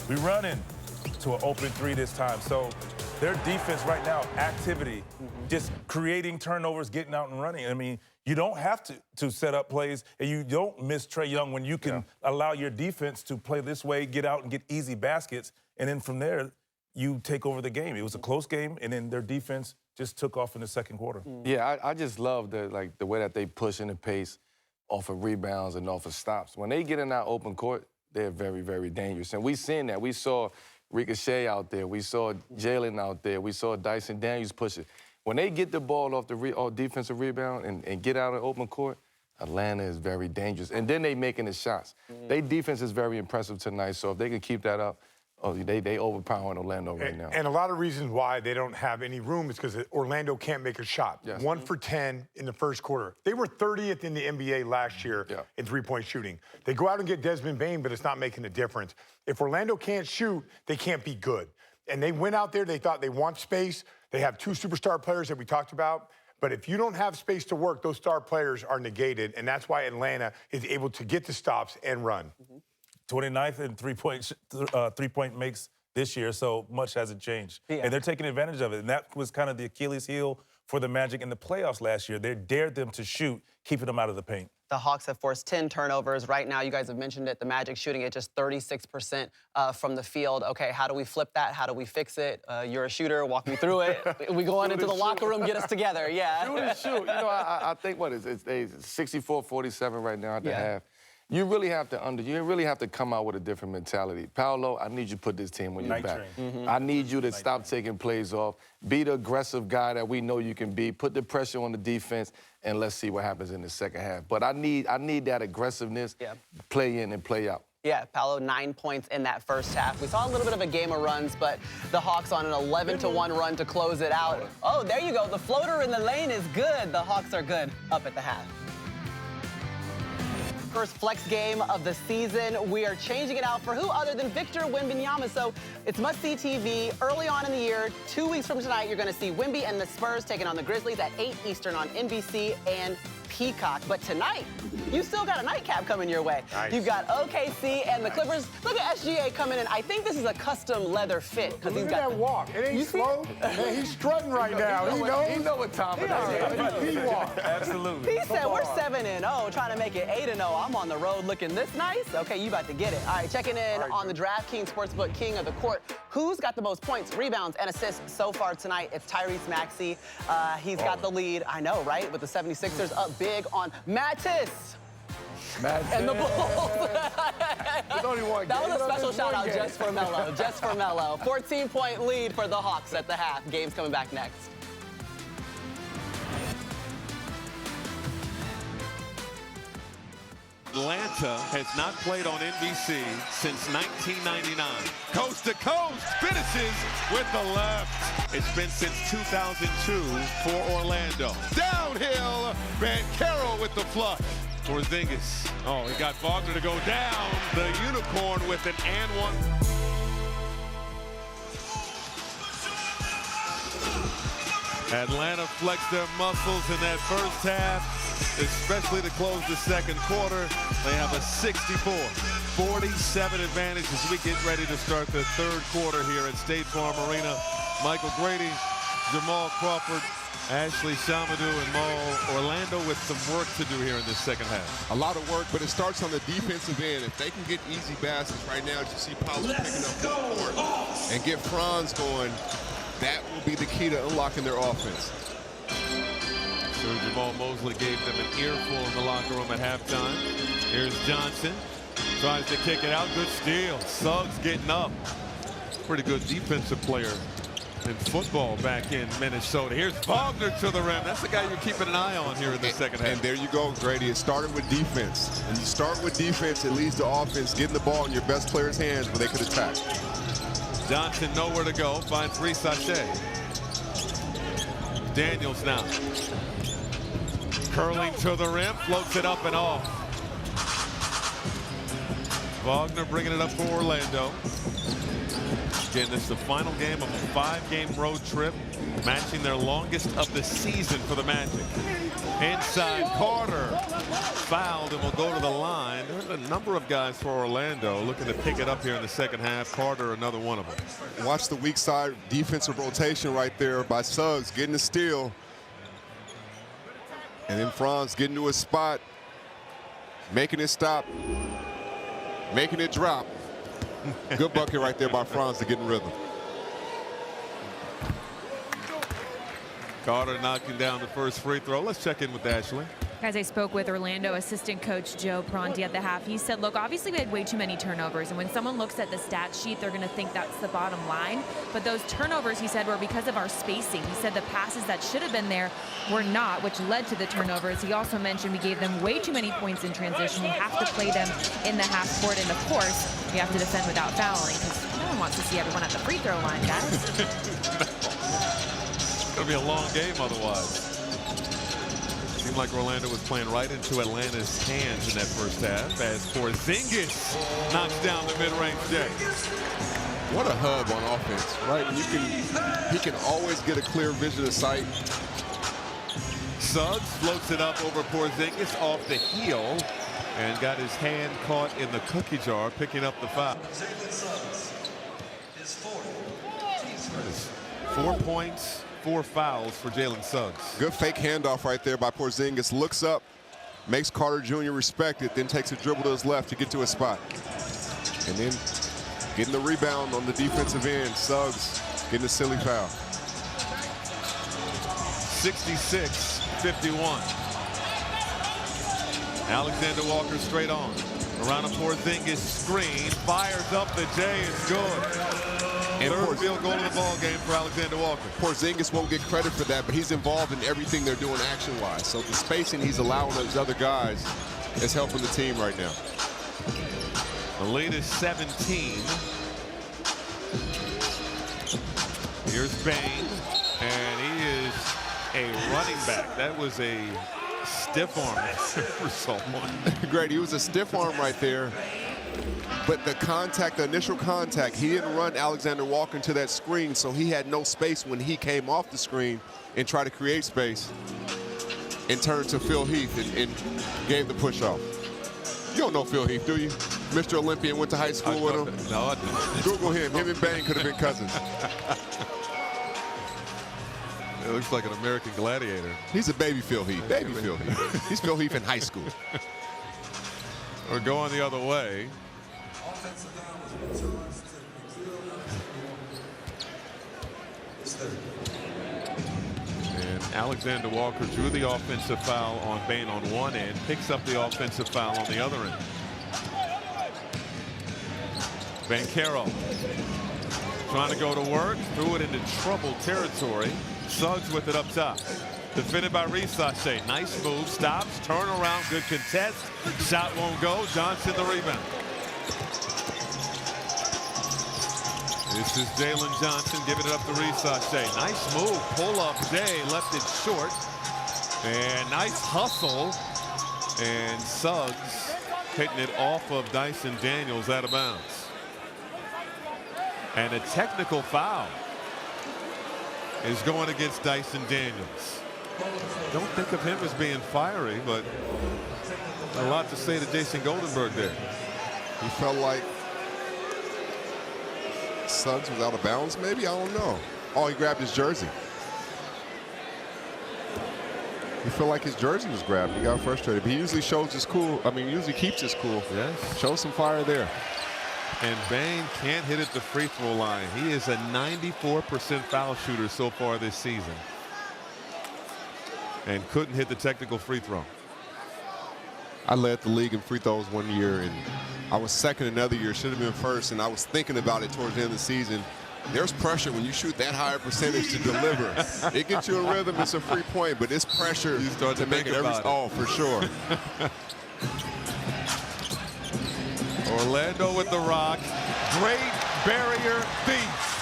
We running to an open 3 this time. So their defense right now, activity, just creating turnovers, getting out and running. I mean, you don't have to set up plays, and you don't miss Trae Young when you can allow your defense to play this way, get out and get easy baskets, and then from there, you take over the game. It was a close game, and then their defense just took off in the second quarter. Yeah, I just love the way that they push in the pace off of rebounds and off of stops. When they get in that open court, they're very, very dangerous. And we've seen that. We saw Ricochet out there. We saw Jalen out there. We saw Dyson Daniels push it. When they get the ball off the defensive rebound and get out of open court, Atlanta is very dangerous. And then they making the shots. Their defense is very impressive tonight, so if they can keep that up, they overpowering Orlando right now. And a lot of reasons why they don't have any room is because Orlando can't make a shot. Yes. 1 for 10 in the first quarter. They were 30th in the NBA last year in three-point shooting. They go out and get Desmond Bane, but it's not making a difference. If Orlando can't shoot, they can't be good. And they went out there, they thought they want space. They have 2 superstar players that we talked about. But if you don't have space to work, those star players are negated, and that's why Atlanta is able to get the stops and run. 29th in three-point makes this year, so much hasn't changed. Yeah. And they're taking advantage of it. And that was kind of the Achilles heel for the Magic in the playoffs last year. They dared them to shoot, keeping them out of the paint. The Hawks have forced 10 turnovers. Right now, you guys have mentioned it, the Magic shooting at just 36% from the field. Okay, how do we flip that? How do we fix it? You're a shooter. Walk me through it. We go on into the locker room, get us together. Yeah. Shoot. You know, I think what is it? It's 64-47 right now at the half. You really have to come out with a different mentality. Paolo, I need you to put this team on your back. I need you to stop taking plays off. Be the aggressive guy that we know you can be. Put the pressure on the defense, and let's see what happens in the second half. But I need that aggressiveness, play in and play out. Yeah, Paolo, 9 points in that first half. We saw a little bit of a game of runs, but the Hawks on an 11-1 run to close it out. Oh, there you go. The floater in the lane is good. The Hawks are good up at the half. First flex game of the season. We are changing it out for who other than Victor Wembanyama. So it's must-see TV. Early on in the year, 2 weeks from tonight, you're going to see Wemby and the Spurs taking on the Grizzlies at 8 Eastern on NBC and Peacock. But tonight, you still got a nightcap coming your way. Nice. You've got OKC and the Clippers. Look at SGA coming in. I think this is a custom leather fit. Look at that walk. It ain't slow. Man, he's strutting right now. He know what time it is. He walk. Absolutely. He said we're 7-0, trying to make it 8-0. I'm on the road looking this nice. Okay, you about to get it. All right, checking in on the DraftKings Sportsbook King of the Court. Who's got the most points, rebounds, and assists so far tonight? It's Tyrese Maxey. He's got the lead. I know, right? With the 76ers up big on Mattis. And the Bulls. There's only one game. That was a special shout-out just for Melo. Just for Melo. 14-point lead for the Hawks at the half. Game's coming back next. Atlanta has not played on NBC since 1999. Coast to coast, finishes with the left. It's been since 2002 for Orlando. Downhill, Banchero with the flush. Porzingis. Oh, he got Wagner to go down. The unicorn with an and one. Atlanta flexed their muscles in that first half, especially to close the second quarter. They have a 64-47 advantage as we get ready to start the third quarter here at State Farm Arena. Michael Grady, Jamal Crawford, Ashley Shamadou, and Mo Orlando with some work to do here in this second half. A lot of work, but it starts on the defensive end. If they can get easy baskets right now, as you see Paolo picking up the court and get Franz going, that will be the key to unlocking their offense. Sure, Jamal Mosley gave them an earful in the locker room at halftime. Here's Johnson. Tries to kick it out. Good steal. Suggs getting up. Pretty good defensive player in football back in Minnesota. Here's Wagner to the rim. That's the guy you're keeping an eye on here in the second half. And there you go, Grady. It started with defense. And you start with defense, it leads to offense, getting the ball in your best player's hands where they could attack. Johnson nowhere to go. Finds Reese Sachet. Daniels now. Curling to the rim. Floats it up and off. Wagner bringing it up for Orlando. Again, this is the final game of a 5-game road trip, matching their longest of the season for the Magic. Inside, Carter fouled and will go to the line. There's a number of guys for Orlando looking to pick it up here in the second half. Carter, another one of them. Watch the weak side defensive rotation right there by Suggs, getting the steal. And then Franz getting to a spot, making it stop, making it drop. Good bucket right there by Franz to get in rhythm. Carter knocking down the first free throw. Let's check in with Ashley. Guys, I spoke with Orlando assistant coach Joe Pronti at the half. He said, look, obviously we had way too many turnovers, and when someone looks at the stat sheet, they're going to think that's the bottom line. But those turnovers, he said, were because of our spacing. He said the passes that should have been there were not, which led to the turnovers. He also mentioned we gave them way too many points in transition. We have to play them in the half court, and of course, we have to defend without fouling, because no one wants to see everyone at the free throw line, guys. It's going to be a long game otherwise. Seemed like Orlando was playing right into Atlanta's hands in that first half as Porzingis knocks down the mid-range J. What a hub on offense, right? And he can always get a clear vision of sight. Suggs floats it up over Porzingis off the heel and got his hand caught in the cookie jar, picking up the foul. 4 points, 4 fouls for Jalen Suggs. Good fake handoff right there by Porzingis. Looks up, makes Carter Jr. respect it, then takes a dribble to his left to get to his spot. And then getting the rebound on the defensive end. Suggs getting a silly foul. 66-51. Alexander Walker straight on. Around a Porzingis screen. Fires up the J. It's good. And Third field goal of the ball game for Alexander Walker. Porzingis won't get credit for that, but he's involved in everything they're doing action-wise. So the spacing he's allowing those other guys is helping the team right now. The lead is 17. Here's Bane, and he is a running back. That was a stiff arm for someone. Great, he was a stiff arm right there. But the contact, the initial contact, he didn't run Alexander Walker into that screen, so he had no space when he came off the screen and tried to create space and turned to Phil Heath and gave the push-off. You don't know Phil Heath, do you? Mr. Olympian, went to high school with him. No, I didn't. Google him. Him and Bane could have been cousins. It looks like an American gladiator. He's a baby Phil Heath. Baby Phil Heath. He's Phil Heath in high school. We're going the other way. And Alexander Walker drew the offensive foul on Bane on one end, picks up the offensive foul on the other end. Banchero trying to go to work, threw it into trouble territory. Suggs with it up top. Defended by Risache. Nice move, stops, turn around, good contest. Shot won't go. Johnson the rebound. This is Jalen Johnson giving it up to Risache. Nice move, pull up. Jay left it short. And nice hustle. And Suggs hitting it off of Dyson Daniels out of bounds. And a technical foul is going against Dyson Daniels. Don't think of him as being fiery, but a lot to say to Jason Goldenberg there. He felt like Suggs was out of bounds, maybe? I don't know. Oh, he grabbed his jersey. He felt like his jersey was grabbed. He got frustrated. But he usually shows his cool. I mean, usually keeps his cool. Yes. Shows some fire there. And Bane can't hit at the free throw line. He is a 94% foul shooter so far this season. And couldn't hit the technical free throw. I led the league in free throws one year, and I was second another year. Should have been first, and I was thinking about it towards the end of the season. There's pressure when you shoot that higher percentage to deliver. It gets you a rhythm. It's a free point, but it's pressure you start to make it every. Oh, for sure. Orlando with the rock. Great barrier thief.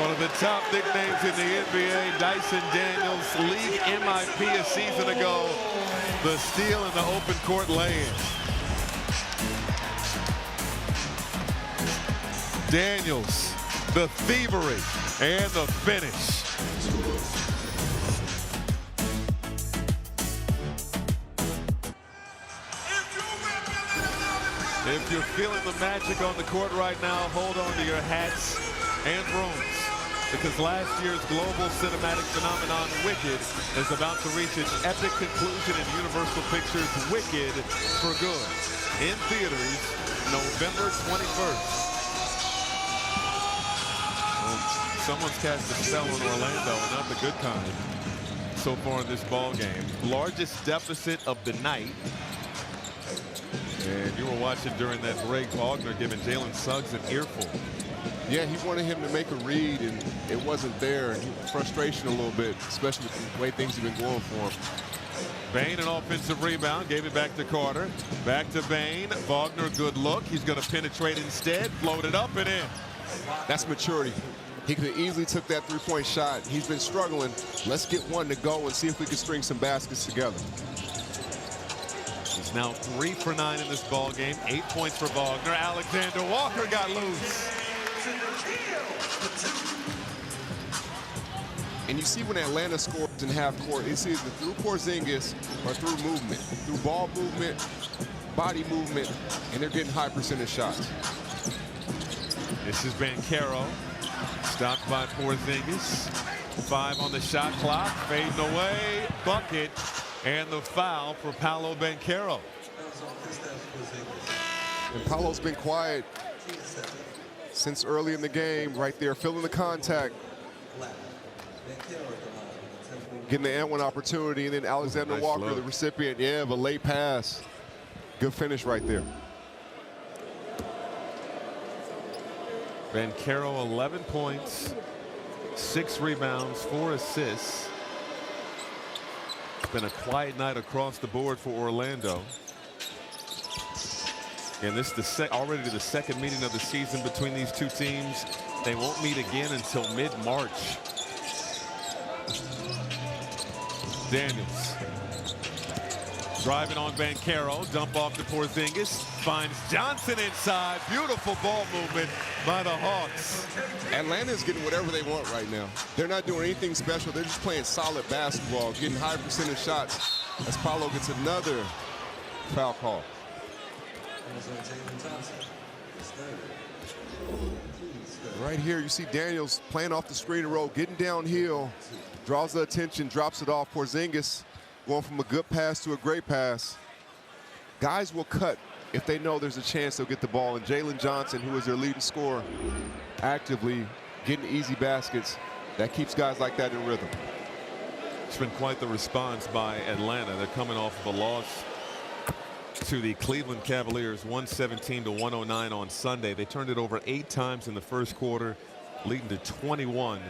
One of the top nicknames in the NBA, Dyson Daniels, league MIP a season ago. The steal in the open court lay-in. Daniels, the thievery, and the finish. If you're feeling the magic on the court right now, hold on to your hats and brooms, because last year's global cinematic phenomenon, Wicked, is about to reach its epic conclusion in Universal Pictures' Wicked for Good, in theaters November 21st. Well, someone's cast a spell on Orlando, and not the good kind, so far in this ball game. Largest deficit of the night. And you were watching during that break, Wagner giving Jalen Suggs an earful. Yeah, he wanted him to make a read, and it wasn't there. And frustration a little bit, especially with the way things have been going for him. Bane, an offensive rebound, gave it back to Carter. Back to Bane. Wagner, good look. He's going to penetrate instead. Floated up and in. That's maturity. He could have easily took that three-point shot. He's been struggling. Let's get one to go and see if we can string some baskets together. He's now 3 for 9 in this ball game. 8 points for Wagner. Alexander Walker got loose. And you see when Atlanta scores in half court, it's either through Porzingis or through movement, through ball movement, body movement, and they're getting high percentage shots. This is Banchero. Stopped by Porzingis. 5 on the shot clock. Fading away. Bucket. And the foul for Paolo Banchero. And Paolo's been quiet since early in the game. Right there, feeling the contact. Getting the and one opportunity, and then Alexander nice Walker, look. the recipient. Yeah, but late pass. Good finish right there. Banchero, 11 points, 6 rebounds, 4 assists. It's been a quiet night across the board for Orlando. And this is already the second meeting of the season between these two teams. They won't meet again until mid-March. Daniels driving on Banchero, dump off to Porzingis, finds Johnson inside. Beautiful ball movement by the Hawks. Atlanta's getting whatever they want right now. They're not doing anything special. They're just playing solid basketball, getting high percentage shots as Paolo gets another foul call. Right here, you see Daniels playing off the screen and roll, getting downhill, draws the attention, drops it off. Porzingis going from a good pass to a great pass. Guys will cut if they know there's a chance they'll get the ball. And Jalen Johnson, who is their leading scorer, actively getting easy baskets. That keeps guys like that in rhythm. It's been quite the response by Atlanta. They're coming off of a loss to the Cleveland Cavaliers, 117-109 on Sunday. They turned it over 8 times in the first quarter, leading to 21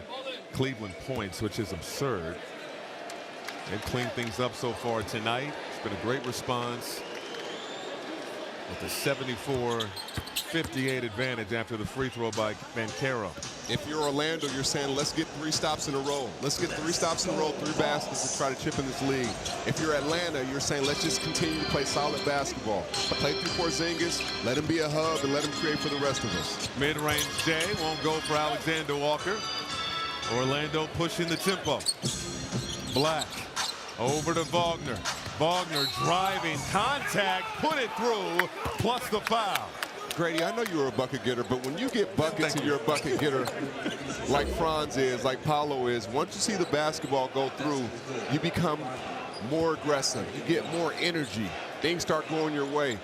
Cleveland points, which is absurd. They've cleaned things up so far tonight. It's been a great response with a 74-58 advantage after the free throw by Banchero. If you're Orlando, you're saying, let's get 3 stops in a row. Let's get 3 stops in a row, 3 baskets to try to chip in this league. If you're Atlanta, you're saying, let's just continue to play solid basketball. Play through Porzingis, let him be a hub, and let him create for the rest of us. Mid-range J won't go for Alexander Walker. Orlando pushing the tempo. Black over to Wagner. Wagner driving, contact, put it through, plus the foul. Grady, I know you're a bucket getter, but when you get buckets and you're a bucket getter like Franz is, like Paolo is, once you see the basketball go through, you become more aggressive. You get more energy. Things start going your way.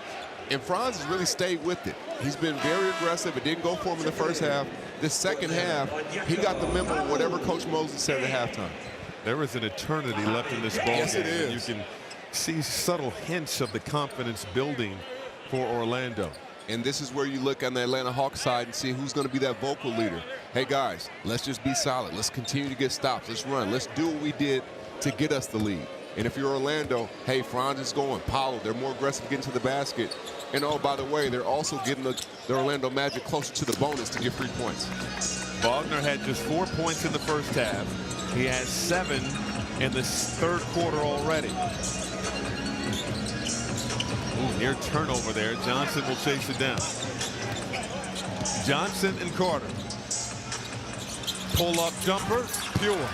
And Franz has really stayed with it. He's been very aggressive. It didn't go for him in the first half. This second half, he got the memo of whatever Coach Moses said at halftime. There is an eternity left in this ball Yes, game. it is. And you can see subtle hints of the confidence building for Orlando. And this is where you look on the Atlanta Hawks side and see who's going to be that vocal leader. Hey, guys, let's just be solid. Let's continue to get stops. Let's run. Let's do what we did to get us the lead. And if you're Orlando, hey, Franz is going. Paolo, they're more aggressive getting to the basket. And, oh, by the way, they're also getting the Orlando Magic closer to the bonus to get free points. Wagner had just 4 points in the first half. He has 7 in the third quarter already. Ooh, near turnover there. Johnson will chase it down. Johnson and Carter. Pull-up jumper, pure.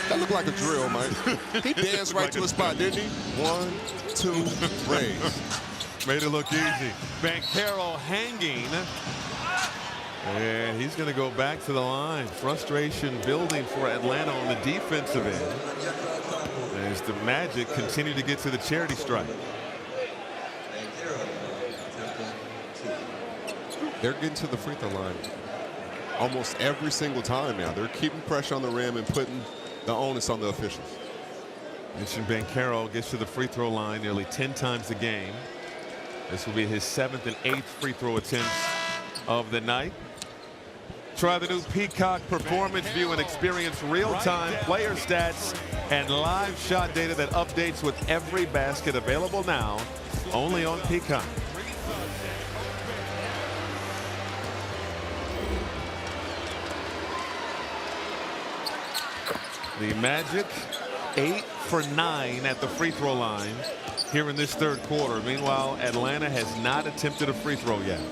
That looked like a drill, Mike. He danced right to a spot, didn't he? 1, 2, raise. Made it look easy. Banchero hanging. And he's going to go back to the line. Frustration building for Atlanta on the defensive end as the Magic continue to get to the charity stripe. They're getting to the free throw line almost every single time now. They're keeping pressure on the rim and putting the onus on the officials. Mentioned Banchero gets to the free throw line nearly 10 times a game. This will be his 7th and 8th free throw attempts of the night. Try the new Peacock Performance View and experience real-time player stats and live shot data that updates with every basket, available now only on Peacock. The Magic 8 for 9 at the free throw line here in this third quarter. Meanwhile, Atlanta has not attempted a free throw yet.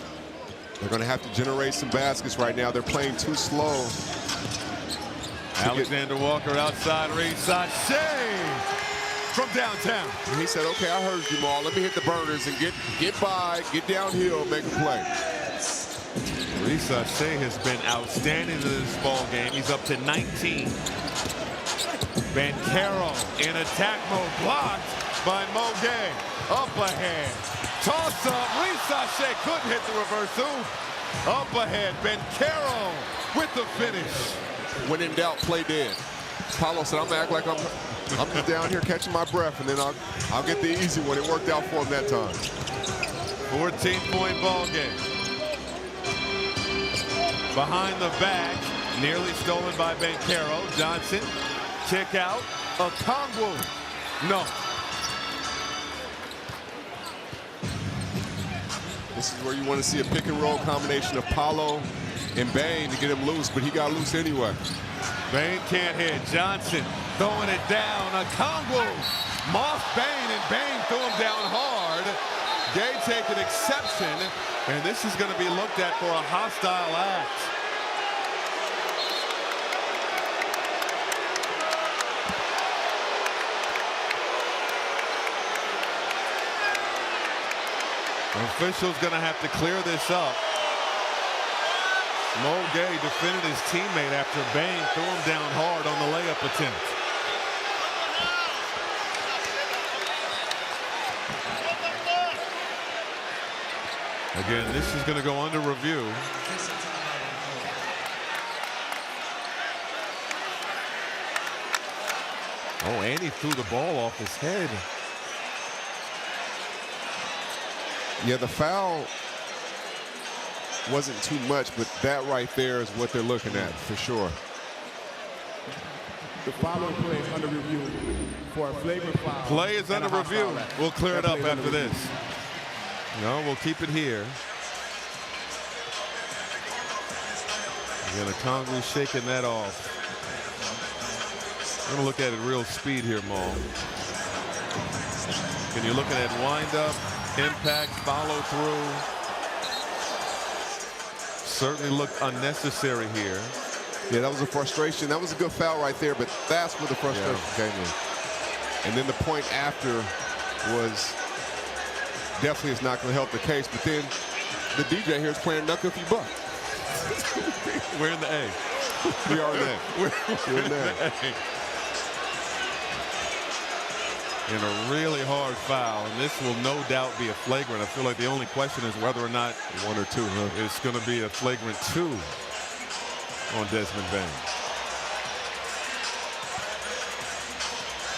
They're going to have to generate some baskets right now. They're playing too slow. Alexander Walker outside, ringside, save from downtown. And he said, okay, I heard you, Maul. Let me hit the burners and get by, get downhill, make a play. Risa Shea has been outstanding in this ball game. He's up to 19. Banchero in attack mode, blocked by Mo Gay. Up ahead, toss up. Risa Shea couldn't hit the reverse through. Up ahead, Banchero with the finish. When in doubt, play dead. Paulo said, I'm gonna act like I'm just down here catching my breath, and then I'll get the easy one. It worked out for him that time. 14-point ball game. Behind the back, nearly stolen by Banchero. Johnson, kick out. Okongwu, no. This is where you want to see a pick and roll combination of Paulo and Bane to get him loose, but he got loose anyway. Bane can't hit. Johnson throwing it down. Okongwu mossed Bane, and Bane threw him down hard. Gay taking exception, and this is going to be looked at for a hostile act. Official's going to have to clear this up. Mo Gay defended his teammate after Bane threw him down hard on the layup attempt. Again, this is going to go under review. Oh, and he threw the ball off his head. Yeah, the foul wasn't too much, but that right there is what they're looking at for sure. The following play is under review for a flagrant foul. Play is under review. We'll clear it up after this. No, we'll keep it here. Again, Okongwu shaking that off. I'm going to look at it real speed here, Maul. Can you look at wind up, impact, follow through? Certainly looked unnecessary here. Yeah, that was a frustration. That was a good foul right there, but that's where the frustration came in. And then the point after was definitely is not going to help the case, but then the DJ here is playing Knuck If You Buck. We're in the A. We are in the A. We're in the A. And a really hard foul, and this will no doubt be a flagrant. I feel like the only question is whether or not one or two, it's going to be a flagrant 2 on Desmond Bane.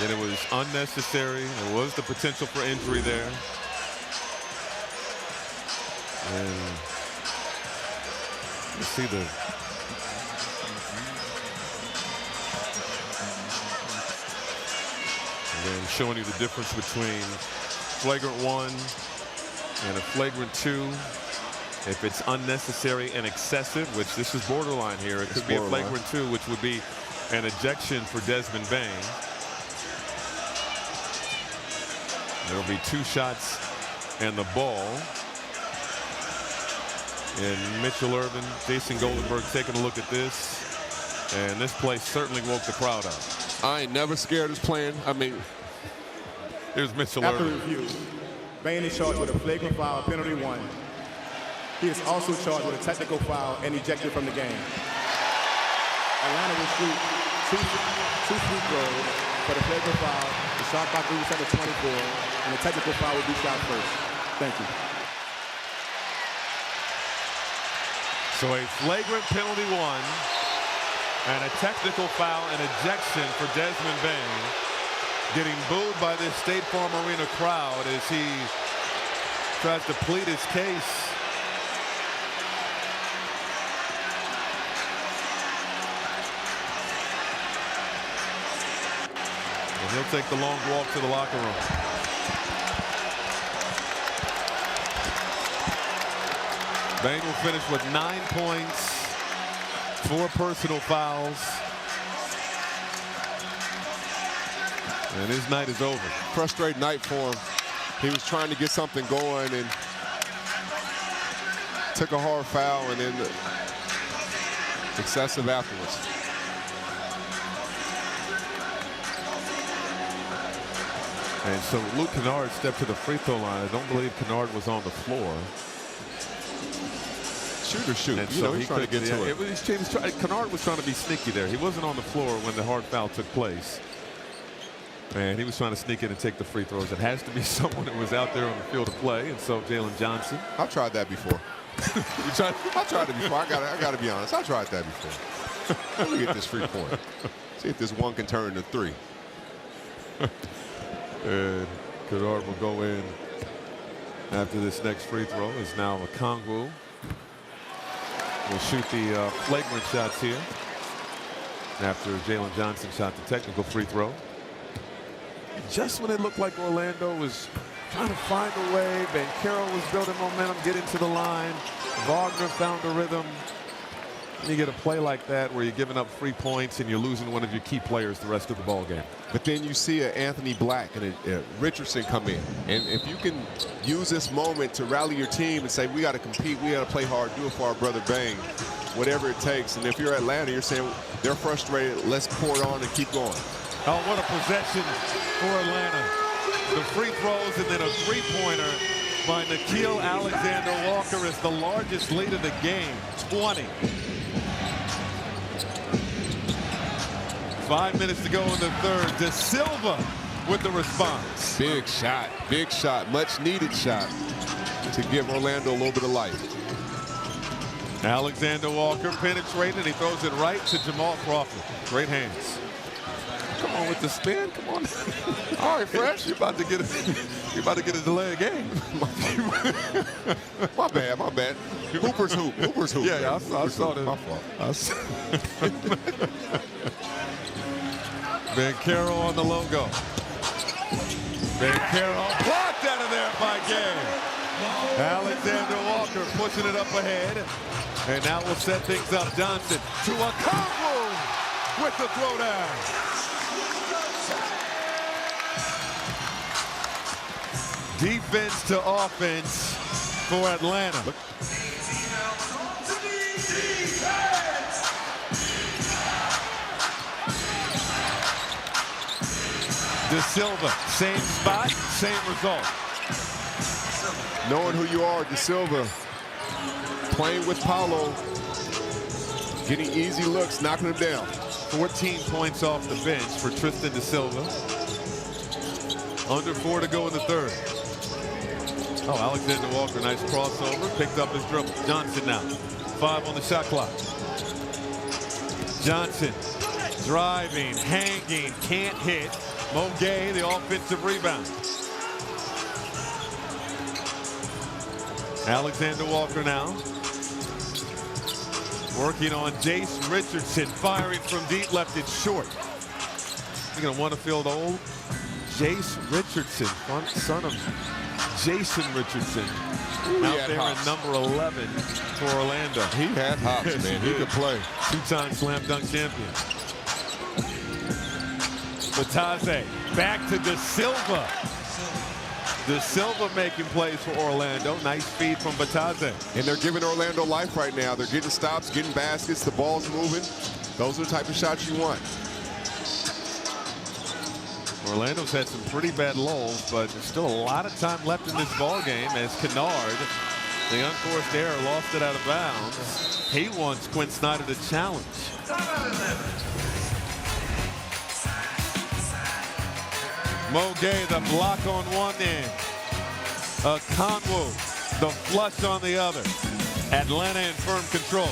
Then it was unnecessary. There was the potential for injury there. And you see the and showing you the difference between flagrant 1 and a flagrant 2. If it's unnecessary and excessive, which this is borderline here, it could be a flagrant 2, which would be an ejection for Desmond Bane. There'll be 2 shots and the ball. And Mitchell Irvin, Jason Goldenberg taking a look at this. And this play certainly woke the crowd up. I ain't never scared of playing. I mean, here's Mitchell After Irvin. review, Bane is charged with a flagrant foul, penalty 1. He is also charged with a technical foul and ejected from the game. Atlanta will shoot two free throws for the flagrant foul. The shot clock will be set to 24, and the technical foul will be shot first. Thank you. So a flagrant penalty 1 and a technical foul and ejection for Desmond Bane, getting booed by this State Farm Arena crowd as he tries to plead his case. And he'll take the long walk to the locker room. Bane will finish with 9 points, 4 personal fouls. And his night is over. Frustrating night for him. He was trying to get something going and took a hard foul and then excessive afterwards. And so Luke Kennard stepped to the free throw line. I don't believe Kennard was on the floor. shoot or shoot. And You so know, he's trying to get to it. Kennard was trying to be sneaky there. He wasn't on the floor when the hard foul took place. And he was trying to sneak in and take the free throws. It has to be someone that was out there on the field of play, and so Jalen Johnson. I've tried that before. I've tried it before. I gotta be honest. I tried that before. Let me get this free point. See if this one can turn into 3. And Kennard will go in after this next free throw. Is now Okongwu. Will shoot the flagrant shots here after Jalen Johnson shot the technical free throw. Just when it looked like Orlando was trying to find a way, Banchero was building momentum, getting to the line. Wagner found a rhythm. And you get a play like that where you're giving up free points and you're losing one of your key players the rest of the ball game. But then you see Anthony Black and Richardson come in. And if you can use this moment to rally your team and say, we got to compete, we got to play hard, do it for our brother Bang, whatever it takes. And if you're Atlanta, you're saying they're frustrated, let's pour it on and keep going. Oh, what a possession for Atlanta. The free throws and then a three-pointer by Nickeil Alexander-Walker is the largest lead of the game, 20. 5 minutes to go in the third. De Silva with the response. Big shot, much needed shot to give Orlando a little bit of life. Alexander Walker penetrated. He throws it right to Jamal Crawford. Great hands. Come on with the spin. Come on. All right, Fresh. You're about to get a delay of game. My bad. Hooper's hoop. Yeah, I saw that. My fault. Banchero on the logo. Banchero blocked out of there by Gay. Alexander Walker pushing it up ahead. And now we'll set things up. Johnson to Okongwu with the throwdown. Defense to offense for Atlanta. De Silva, same spot, same result. Knowing who you are, De Silva, playing with Paolo, getting easy looks, knocking him down. 14 points off the bench for Tristan De Silva. Under 4 to go in the third. Oh, Alexander Walker, nice crossover, picked up his dribble. Johnson now, 5 on the shot clock. Johnson driving, hanging, can't hit. Mo Gay, the offensive rebound. Alexander Walker now working on Jace Richardson, firing from deep, left it short. You're going to want to feel the old Jace Richardson, son of Jason Richardson, out there at number 11 for Orlando. He had hops, man. He could play. 2-time slam dunk champion. Bataze back to De Silva. De Silva making plays for Orlando. Nice feed from Bataze. And they're giving Orlando life right now. They're getting stops, getting baskets, the ball's moving. Those are the type of shots you want. Orlando's had some pretty bad lulls, but there's still a lot of time left in this ball game as Kennard, the unforced error, lost it out of bounds. He wants Quinn Snyder to challenge. Mo Gay, the block on one end. Okongwu, the flush on the other. Atlanta in firm control.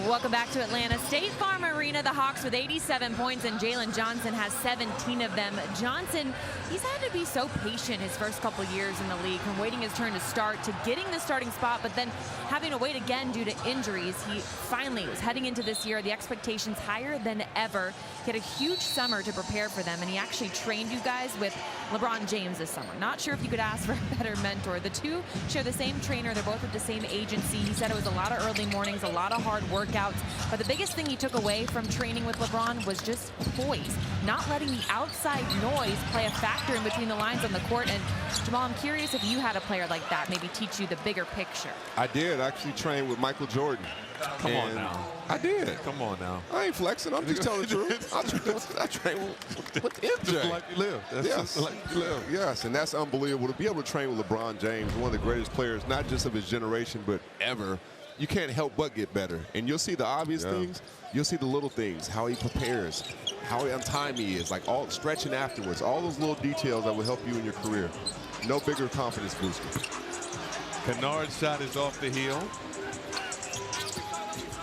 Welcome back to Atlanta State Farm Arena. The Hawks with 87 points, and Jalen Johnson has 17 of them. Johnson, he's had to be so patient his first couple years in the league, from waiting his turn to start to getting the starting spot, but then having to wait again due to injuries. He finally was heading into this year, the expectations higher than ever. He had a huge summer to prepare for them, and he actually trained you guys with LeBron James this summer. Not sure if you could ask for a better mentor. The two share the same trainer. They're both with the same agency. He said it was a lot of early mornings, a lot of hard workouts. But the biggest thing he took away from training with LeBron was just poise, not letting the outside noise play a factor in between the lines on the court. And Jamal, I'm curious if you had a player like that maybe teach you the bigger picture. I did actually train with Michael Jordan. Come on now. I did. Come on now. I ain't flexing. I'm just telling the truth. I train with MJ. Just like you live. That's Yes. just like you live. Yes, and that's unbelievable. To be able to train with LeBron James, one of the greatest players, not just of his generation, but ever, you can't help but get better. And you'll see the obvious things. You'll see the little things, how he prepares, how on time he is, like all stretching afterwards, all those little details that will help you in your career. No bigger confidence booster. Kennard's shot is off the heel.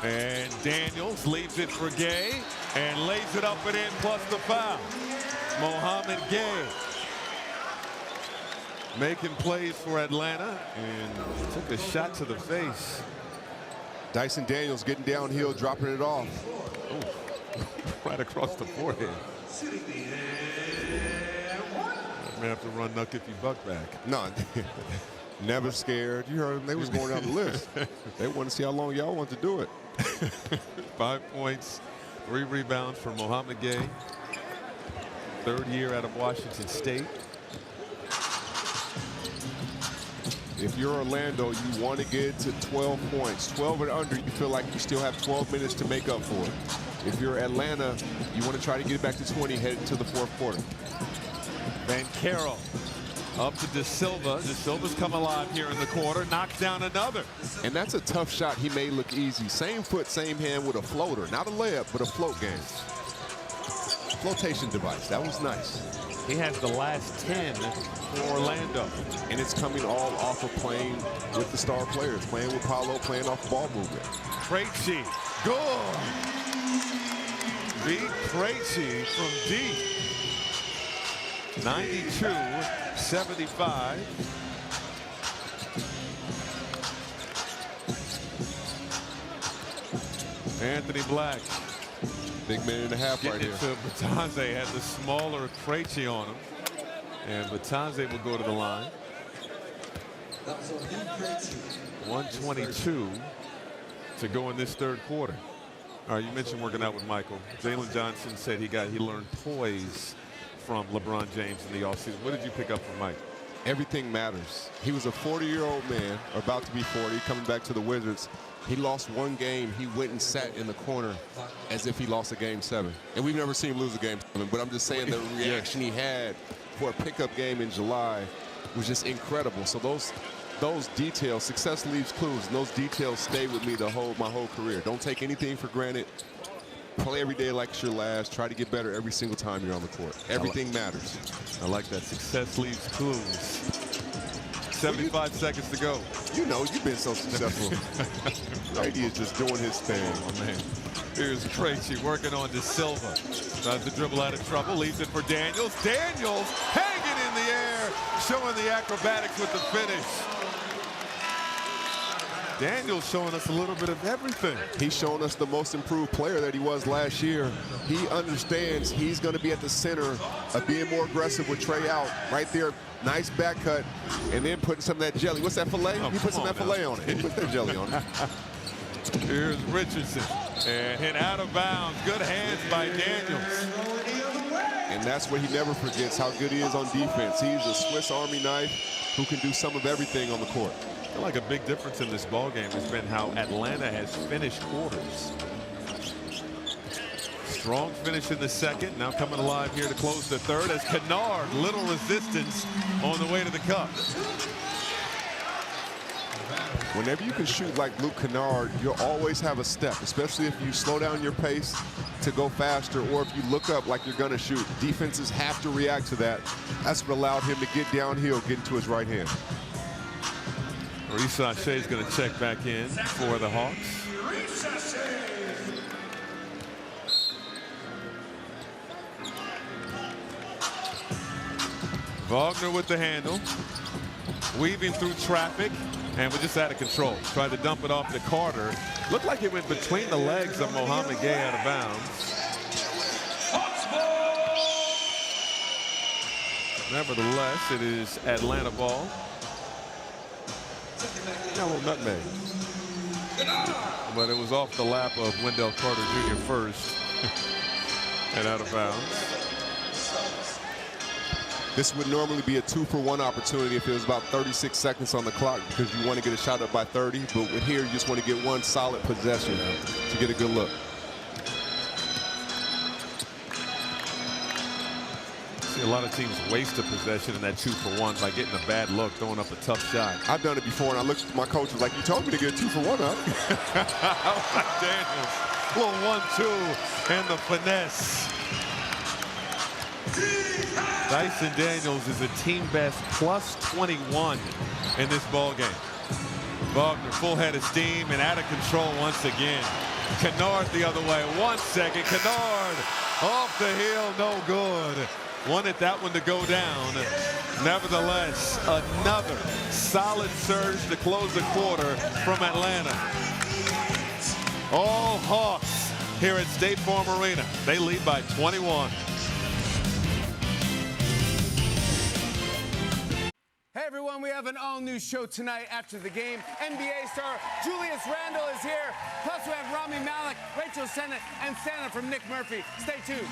And Daniels leaves it for Gay and lays it up and in, plus the foul. Mohamed Gay making plays for Atlanta and took a shot to the face. Dyson Daniels getting downhill, dropping it off. Ooh. Right across the forehead. I may have to run Nuck if you buck back. No, never scared. You heard them. They was going down the list. They want to see how long y'all want to do it. 5 points, 3 rebounds for Mohamed Gay. 3rd year out of Washington State. If you're Orlando, you want to get to 12 points. 12 and under, you feel like you still have 12 minutes to make up for it. If you're Atlanta, you want to try to get it back to 20 heading to the 4th quarter. Banchero up to De Silva. De Silva's come alive here in the quarter, knocks down another. And that's a tough shot he made look easy. Same foot, same hand with a floater. Not a layup, but a float game. Flotation device. That was nice. He has the last 10 for Orlando. And it's coming all off of playing with the star players, playing with Paolo, playing off ball movement. Krejci, good. Beat Krejci from deep. 92-75. Anthony Black. Big minute and a half right here. So Batanze had the smaller Krejci on him. And Batanze will go to the line. 122 to go in this 3rd quarter. All right, you mentioned working out with Michael. Jalen Johnson said he learned poise from LeBron James in the offseason. What did you pick up from Mike? Everything matters. He was a 40-year-old man, or about to be 40, coming back to the Wizards. He lost one game. He went and sat in the corner as if he lost a game 7. And we've never seen him lose a game 7, but I'm just saying the reaction he had for a pickup game in July was just incredible. So those details, success leaves clues, and those details stay with me my whole career. Don't take anything for granted. Play every day like it's your last. Try to get better every single time you're on the court. Everything matters. I like that. Success leaves clues. 75 seconds to go. You know, you've been so successful. Brady is just doing his thing. Oh, man. Here's Krejci working on De Silva. Tries to dribble out of trouble. Leaves it for Daniels. Daniels hanging in the air, showing the acrobatics with the finish. Daniels showing us a little bit of everything. He's showing us the most improved player that he was last year. He understands he's going to be at the center of being more aggressive with Trey out. Right there, nice back cut, and then putting some of that jelly. What's that filet? He put some of that filet on it. He put that jelly on it. Here's Richardson, and hit out of bounds. Good hands by Daniels. And that's what he never forgets, how good he is on defense. He's a Swiss Army knife who can do some of everything on the court. I feel like a big difference in this ballgame has been how Atlanta has finished quarters. Strong finish in the 2nd. Now coming alive here to close the 3rd as Kennard, little resistance on the way to the cup. Whenever you can shoot like Luke Kennard, you'll always have a step, especially if you slow down your pace to go faster, or if you look up like you're going to shoot. Defenses have to react to that. That's what allowed him to get downhill, get into his right hand. Reese Shea is going to check back in for the Hawks. Wagner with the handle, weaving through traffic, and we're just out of control. Tried to dump it off to Carter. Looked like it went between the legs of Mohamed Gay out of bounds. Nevertheless, it is Atlanta ball. Got a little nutmeg. But it was off the lap of Wendell Carter Jr. first. And out of bounds. This would normally be a 2-for-1 opportunity if it was about 36 seconds on the clock because you want to get a shot up by 30. But with here, you just want to get one solid possession to get a good look. See a lot of teams waste a possession in that 2-for-1 by getting a bad look, throwing up a tough shot. I've done it before, and I looked at my coach and was like, you told me to get a 2-for-1 up. Daniels, little 1-2 and the finesse. Dyson Daniels is a team best plus 21 in this ball game. Wagner full head of steam and out of control once again. Kennard the other way. 1 second. Kennard off the heel, no good. Wanted that one to go down. Nevertheless, another solid surge to close the quarter from Atlanta. All Hawks here at State Farm Arena. They lead by 21. Hey everyone, we have an all-new show tonight after the game. NBA star Julius Randle is here. Plus we have Rami Malek, Rachel Sennett, and Santa from Nick Murphy. Stay tuned.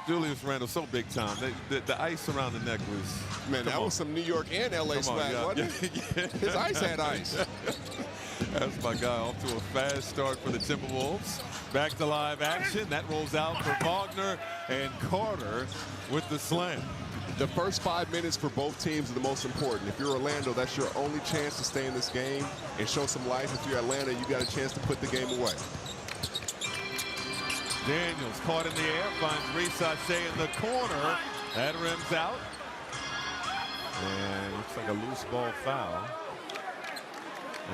Julius Randle, so big time. The ice around the neck was... Man, that was some New York and LA swag, wasn't it? His ice had ice. That's my guy, off to a fast start for the Timberwolves. Back to live action. That rolls out for Wagner and Carter with the slam. The first 5 minutes for both teams are the most important. If you're Orlando, that's your only chance to stay in this game and show some life. If you're Atlanta, you got a chance to put the game away. Daniels caught in the air, finds Reece Shea in the corner. That rims out. And looks like a loose ball foul.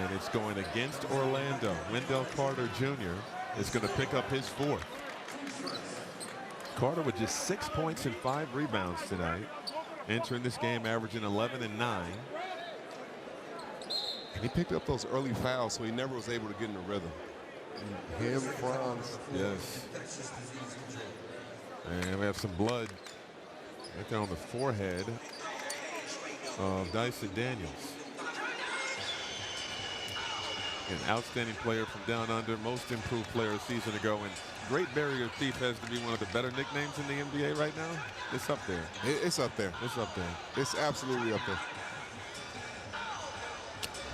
And it's going against Orlando. Wendell Carter Jr. is going to pick up his 4th. Carter with just 6 points and 5 rebounds tonight. Entering this game averaging 11 and 9. And he picked up those early fouls, so he never was able to get in the rhythm. Him, Franz. Yes. And we have some blood right there on the forehead of Dyson Daniels. An outstanding player from down under, most improved player a season ago, and Great Barrier Thief has to be one of the better nicknames in the NBA right now. It's up there. It's up there. It's up there. It's absolutely up there.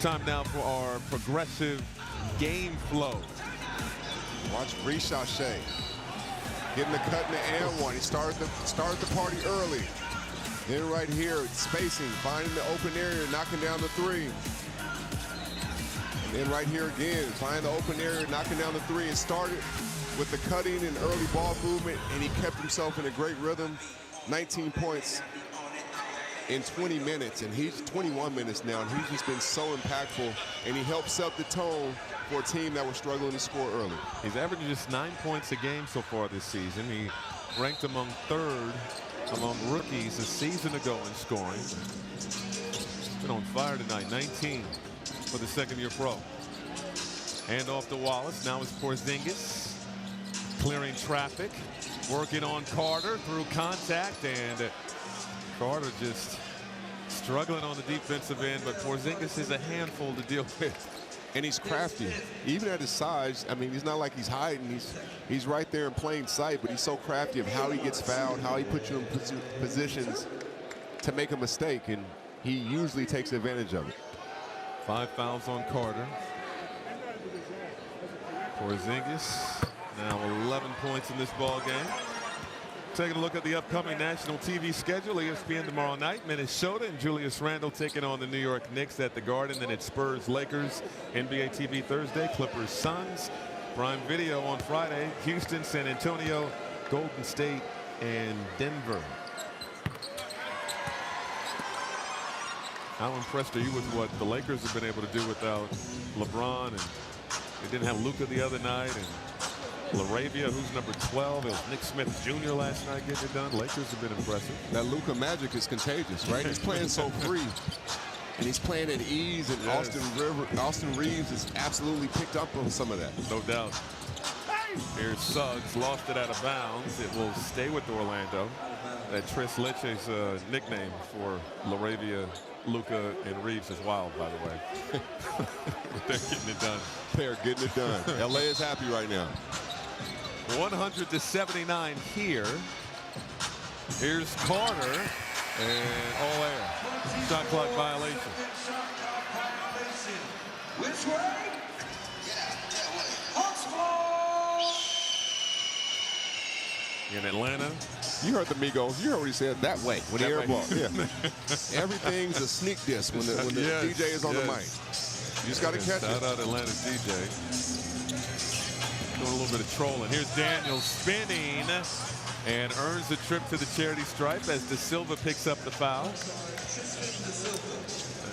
Time now for our progressive game flow. Watch Reece Shea getting the cut in the and one. He started the party early. Then right here, spacing, finding the open area, knocking down the 3. And then right here again, finding the open area, knocking down the 3. It started with the cutting and early ball movement, and he kept himself in a great rhythm. 19 points in 20 minutes, and he's 21 minutes now, and he's just been so impactful, and he helped set the tone for a team that was struggling to score early. He's averaging just 9 points a game so far this season. He ranked among 3rd among rookies a season ago in scoring. He's been on fire tonight, 19 for the second-year pro. Hand off to Wallace. Now it's Porzingis clearing traffic, working on Carter through contact, and Carter just struggling on the defensive end, but Porzingis is a handful to deal with. And he's crafty. Even at his size, I mean, he's not like he's hiding. He's right there in plain sight, but he's so crafty of how he gets fouled, how he puts you in positions to make a mistake, and he usually takes advantage of it. 5 fouls on Carter. Porzingis now 11 points in this ball game. Taking a look at the upcoming national TV schedule. ESPN tomorrow night, Minnesota and Julius Randle taking on the New York Knicks at the Garden. Then it's Spurs Lakers. NBA TV Thursday, Clippers Suns. Prime Video on Friday, Houston, San Antonio, Golden State, and Denver. How impressed are you with what the Lakers have been able to do without LeBron? And they didn't have Luka the other night, and LaRavia, who's number 12. It was Nick Smith Jr. last night getting it done. Lakers have been impressive. That Luka magic is contagious, right? He's playing so free, and he's playing at ease, and Yes. Austin Reeves has absolutely picked up on some of that. No doubt. Here's Suggs, lost it out of bounds. It will stay with Orlando. That Tris Leche's nickname for LaRavia Luka and Reeves is wild, by the way. They're getting it done. They're getting it done. LA is happy right now. 100-79 here. Here's Carter, and all air. Shot clock violation. Which way? In Atlanta. You heard the Migos. You heard what he said. That way. When the air ball. Yeah. Everything's a sneak diss when the DJ is on the mic. You just got to catch it. Shout out Atlanta's DJ. Doing a little bit of trolling. Here's Daniels spinning and earns the trip to the charity stripe as De Silva picks up the foul.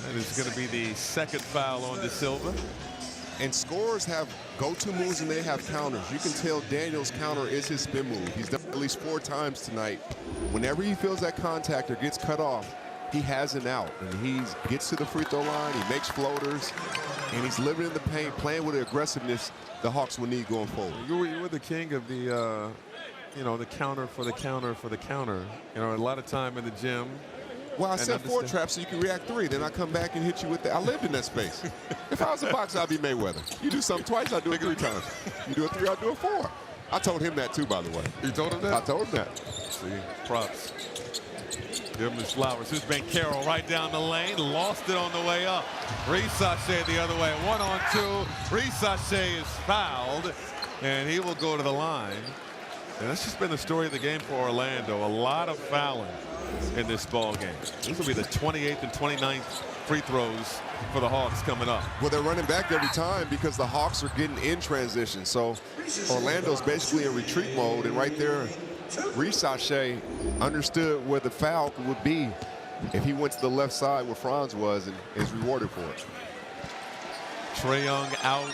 That is going to be the second foul on De Silva. And scorers have go-to moves and they have counters. You can tell Daniels' counter is his spin move. He's done at least 4 times tonight. Whenever he feels that contact or gets cut off, he has an out. And he gets to the free throw line, he makes floaters, and he's living in the paint, playing with the aggressiveness the Hawks will need going forward. You were the king of the, the counter for the counter for the counter. You know, a lot of time in the gym. Well, I set 4 traps so you can react 3. Then I come back and hit you with the. I lived in that space. If I was a boxer, I'd be Mayweather. You do something twice, I do it 3 times. You do it 3, I do it 4. I told him that too, by the way. You told him that? I told him that. See, props. Give him his flowers. Here's Banchero right down the lane. Lost it on the way up. Reese Sachet the other way. 1-on-2. Reese Sachet is fouled, and he will go to the line. And that's just been the story of the game for Orlando. A lot of fouling in this ball game. This will be the 28th and 29th free throws for the Hawks coming up. Well, they're running back every time because the Hawks are getting in transition. So Orlando's basically in retreat mode, and right there, Reese Sachet understood where the foul would be if he went to the left side where Franz was and is rewarded for it. Trae Young out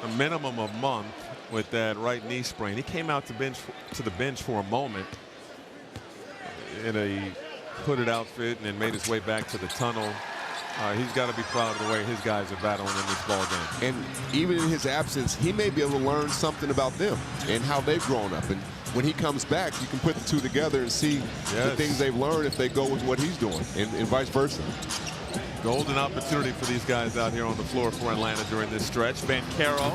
a minimum of a month with that right knee sprain. He came out to the bench for a moment in a hooded outfit and then made his way back to the tunnel. He's got to be proud of the way his guys are battling in this ball game. And even in his absence, he may be able to learn something about them and how they've grown up. And when he comes back, you can put the 2 together and see the things they've learned if they go with what he's doing, and vice versa. Golden opportunity for these guys out here on the floor for Atlanta during this stretch. Banchero,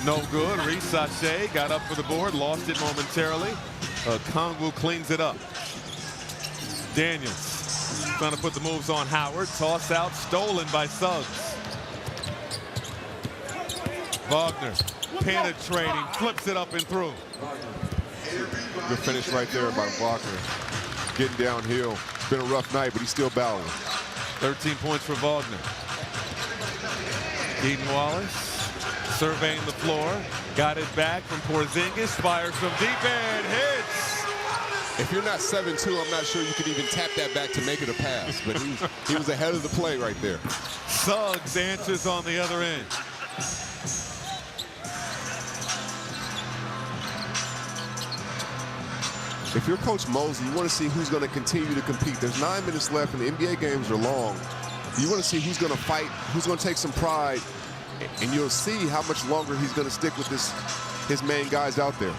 no good. Reese Sachet got up for the board, lost it momentarily. Kongwu cleans it up. Daniels trying to put the moves on Howard. Toss out, stolen by Suggs. Wagner penetrating, flips it up and through. Good finish right there by Wagner. Getting downhill. It's been a rough night, but he's still battling. 13 points for Wagner. Keaton Wallace surveying the floor. Got it back from Porzingis. Fires from deep end. Hits. If you're not 7-2, I'm not sure you can even tap that back to make it a pass. But he was ahead of the play right there. Suggs answers on the other end. If you're Coach Mosley, you want to see who's going to continue to compete. There's 9 minutes left, and the NBA games are long. You want to see who's going to fight, who's going to take some pride, and you'll see how much longer he's going to stick with his main guys out there.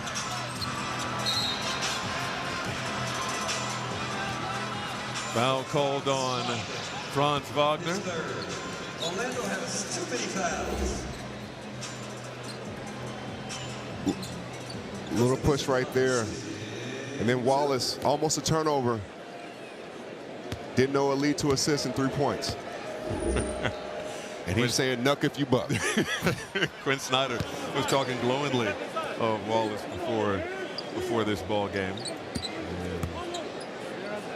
Foul called on Franz Wagner. Orlando has too many fouls. Little push right there. And then Wallace, almost a turnover. Didn't know it lead to assist and 3 points. And he's saying, "Nuck if you buck." Quinn Snyder was talking glowingly of Wallace before this ball game.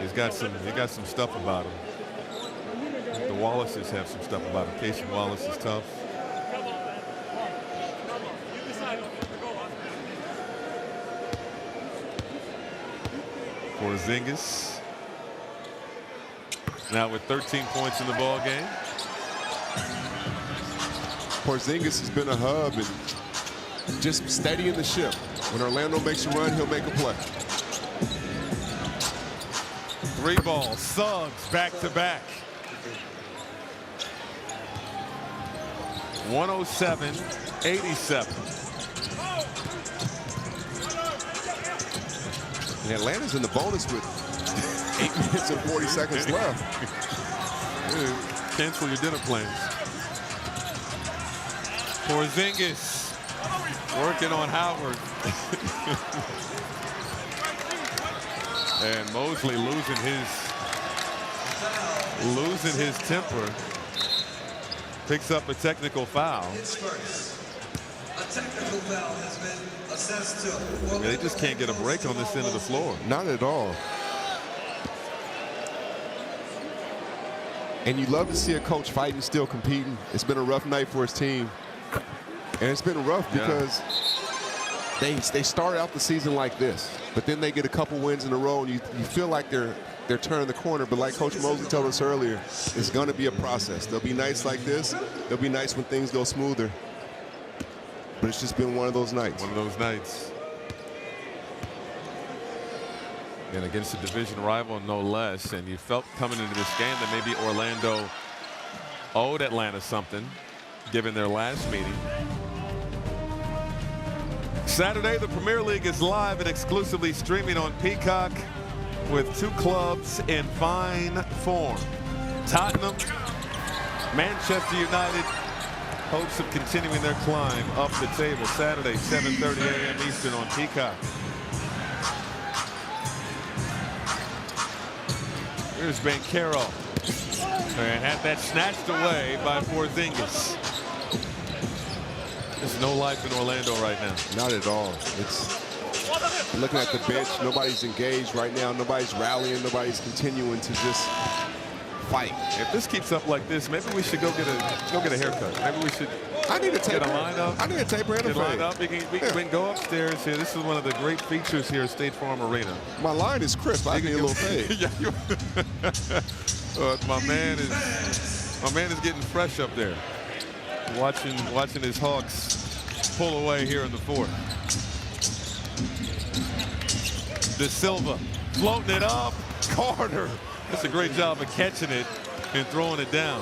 And he's got some stuff about him. The Wallaces have some stuff about him. Casey Wallace is tough. Porzingis now with 13 points in the ball game. Porzingis has been a hub and just steadying the ship. When Orlando makes a run, he'll make a play. 3 balls, Suggs back to back. 107-87. And Atlanta's in the bonus with 8 minutes and 40 seconds left. Cancel your dinner plans. Porzingis working on Howard. And Mosley losing his temper. Picks up a technical foul. A technical foul has been assessed to. They just can't get a break on this end of the floor. Not at all. And you love to see a coach fighting, still competing. It's been a rough night for his team. And it's been rough because they start out the season like this, but then they get a couple wins in a row, and you feel like they're turning the corner. But like Coach Mosley told us earlier, it's going to be a process. There'll be nights like this. There'll be nights when things go smoother. But it's just been one of those nights. One of those nights. And against a division rival, no less. And you felt coming into this game that maybe Orlando owed Atlanta something, given their last meeting. Saturday, the Premier League is live and exclusively streaming on Peacock with two clubs in fine form. Tottenham, Manchester United, hopes of continuing their climb up the table. Saturday, 7:30 a.m. Eastern on Peacock. Here's Banchero, and had that snatched away by Porzingis. There's no life in Orlando right now. Not at all. It's looking at the bench. Nobody's engaged right now. Nobody's rallying. Nobody's continuing to just fight. If this keeps up like this, maybe we should go get a haircut. Maybe we should. I need a taper. Get a lineup. I need a taper and a fade. We can go upstairs here. This is one of the great features here at State Farm Arena. My line is crisp. I need a little fade. My man is getting fresh up there. Watching his Hawks pull away here in the fourth. De Silva floating it up. Carter. That's a great job of catching it and throwing it down.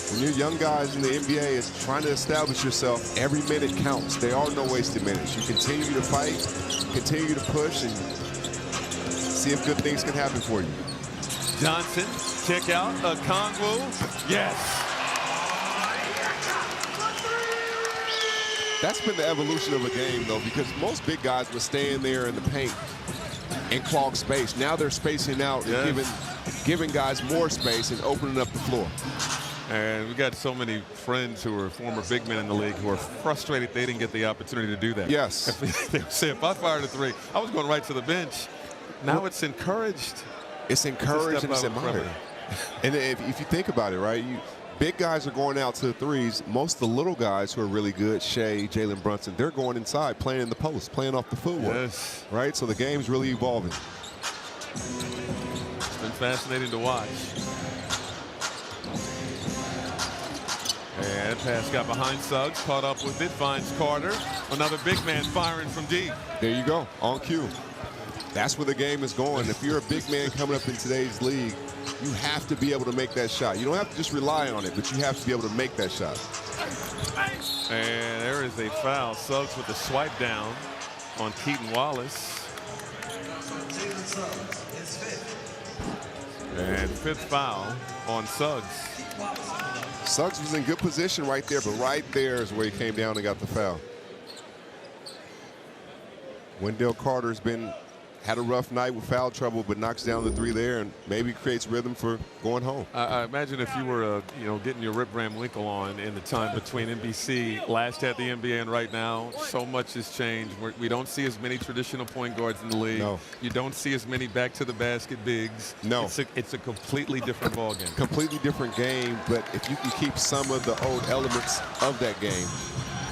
When you're young guys in the NBA, it's trying to establish yourself. Every minute counts. There are no wasted minutes. You continue to fight, continue to push, and see if good things can happen for you. Johnson, check out Okongwu. Yes. That's been the evolution of a game, though, because most big guys would stay in there in the paint and clog space. Now they're spacing out and giving guys more space and opening up the floor. And we got so many friends who are former big men in the league who are frustrated they didn't get the opportunity to do that. Yes. They say, if I fired a three, I was going right to the bench. Now it's encouraged. It's encouraged and it's admired. And if you think about it, right, big guys are going out to the threes. Most of the little guys who are really good, Shea, Jalen Brunson, they're going inside, playing in the post, playing off the footwork. Yes. Right? So the game's really evolving. It's been fascinating to watch. And pass got behind Suggs, caught up with it, finds Carter. Another big man firing from deep. There you go, on cue. That's where the game is going. If you're a big man coming up in today's league, you have to be able to make that shot. You don't have to just rely on it, but you have to be able to make that shot. And there is a foul. Suggs with the swipe down on Keaton Wallace. And fifth foul on Suggs. Suggs was in good position right there, but right there is where he came down and got the foul. Wendell Carter's had a rough night with foul trouble, but knocks down the three there and maybe creates rhythm for going home. I imagine if you were, getting your Rip Van Winkle on in the time between NBC last had the NBA and right now, so much has changed. We don't see as many traditional point guards in the league. No. You don't see as many back-to-the-basket bigs. No. It's a completely different ballgame. Completely different game, but if you can keep some of the old elements of that game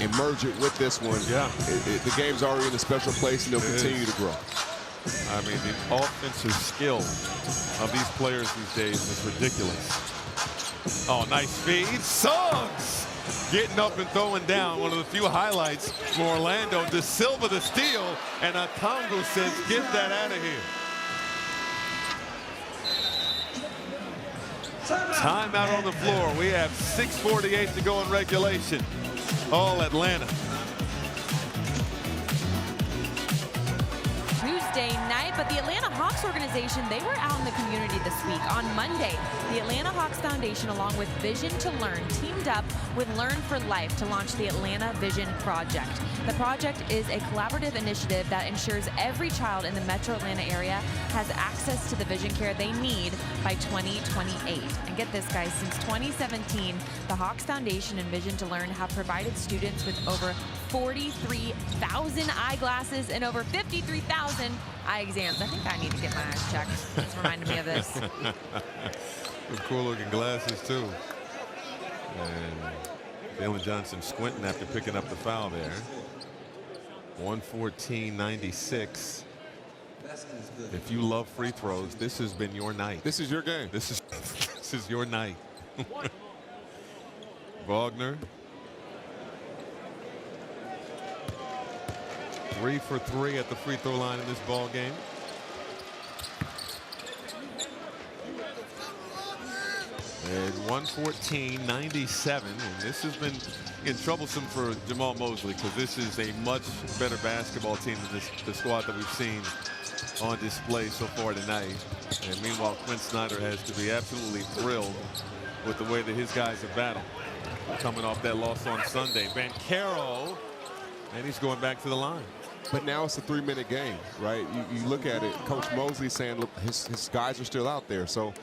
and merge it with this one, the game's already in a special place and it'll continue to grow. I mean, the offensive skill of these players these days is ridiculous. Oh, nice feed. Suggs getting up and throwing down. One of the few highlights for Orlando. De Silva the steal, and Okongwu says, get that out of here. Timeout on the floor. We have 6:48 to go in regulation. All Atlanta. Tuesday night, but But the Atlanta Hawks organization, they were out in the community this week. On Monday, the Atlanta Hawks Foundation, along with Vision to Learn, teamed up with Learn for Life to launch the Atlanta Vision Project. The project is a collaborative initiative that ensures every child in the metro Atlanta area has access to the vision care they need by 2028. And get this, guys, since 2017, the Hawks Foundation and Vision to Learn have provided students with over 43,000 eyeglasses and over 53,000 eye exams. I think I need to get my eyes checked. It's reminding me of this. With cool-looking glasses, too. And Jalen Johnson squinting after picking up the foul there. 114-96. If you love free throws, this has been your night. This is your game. This is your night. Wagner. 3 for 3 at the free throw line in this ball game. And 114-97, and this has been troublesome for Jamal Mosley because this is a much better basketball team than the squad that we've seen on display so far tonight. And meanwhile, Quinn Snyder has to be absolutely thrilled with the way that his guys have battled. Coming off that loss on Sunday. Banchero, and he's going back to the line. But now it's a 3-minute game, right? You look at it, Coach Mosley saying, look, his guys are still out there. So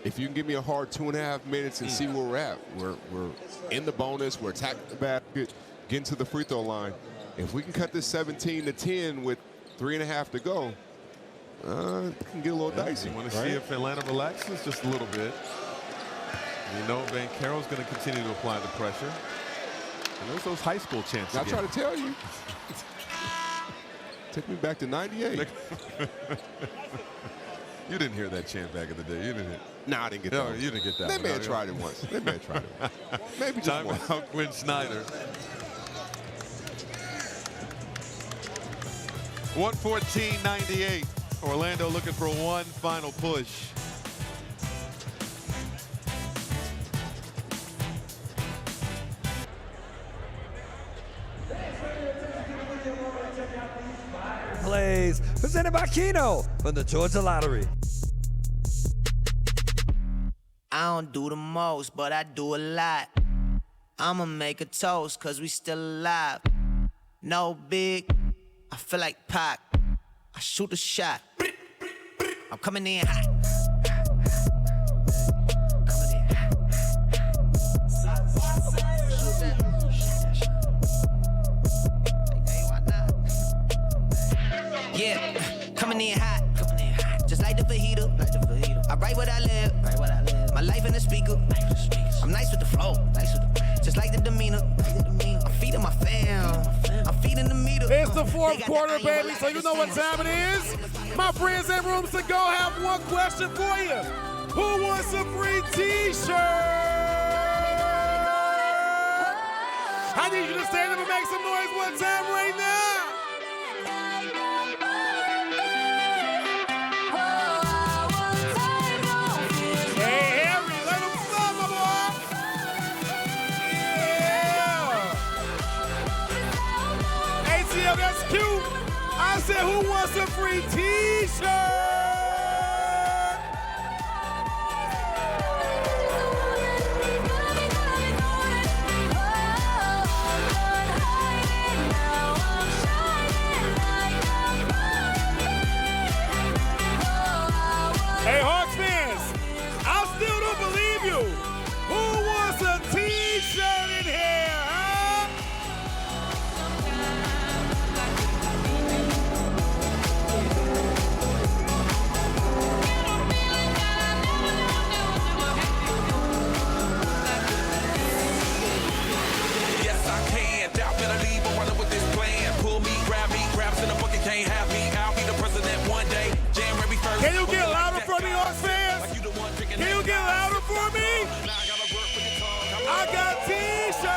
if you can give me a hard 2.5 minutes and see where we're at, we're in the bonus, we're attacking the basket, getting to the free throw line. If we can cut this 17-10 with 3.5 to go, it can get a little dicey. You want to see if Atlanta relaxes just a little bit. You know, Banchero's going to continue to apply the pressure. And there's those high school chants I try to tell you. Take me back to 98. You didn't hear that chant back in the day, you didn't? Nah, I didn't get that. No, you didn't get that. They may have tried it once. They may have tried it once. Maybe just once. Timeout, Quinn Snyder. 114-98. Orlando looking for one final push. Plays presented by Keno from the Georgia Lottery. I don't do the most, but I do a lot. I'ma make a toast, cause we still alive. No big, I feel like Pac. I shoot a shot. I'm coming in hot. Yeah, coming in hot. Just like the fajita. I write what I live. My life in the speaker. I'm nice with the flow. Just like the demeanor. I'm feeding my fam. I'm feeding the meter. It's the fourth quarter, baby, so you know what time it is. My friends and rooms to go have one question for you. Who wants a free t-shirt? I need you to stand up and make some noise one time right now. That's cute. I said, who wants a free t-shirt? Hey, Hawks fans, I still don't believe you. Who wants a t-shirt in here, huh? Can't have me, I'll be the president one day. January 1st. Can you get louder for me, Hawks fans? Can you get louder for me? I got t-shirts.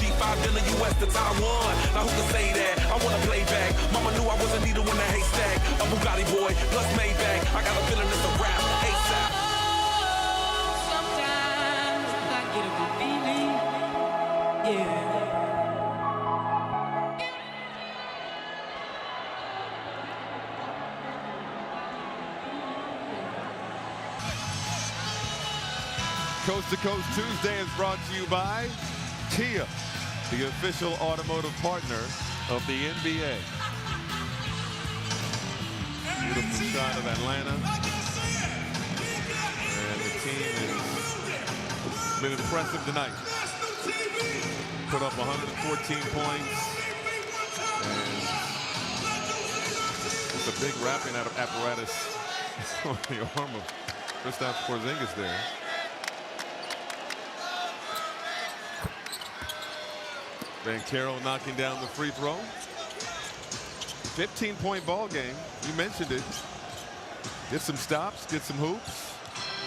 G5 in the US to Taiwan. Now who can say that? I wanna play back. Mama knew I wasn't needed in the haystack. A Bugatti boy plus Maybach. I got a feeling it's a rap. ASAP. Coast to Coast Tuesday is brought to you by Kia, the official automotive partner of the NBA. Beautiful shot of Atlanta. And the team has been impressive tonight. Put up 114 points. And it's a big wrapping apparatus on the arm of Kristaps Porzingis there. Banchero knocking down the free throw. 15-point ball game. You mentioned it. Get some stops, get some hoops.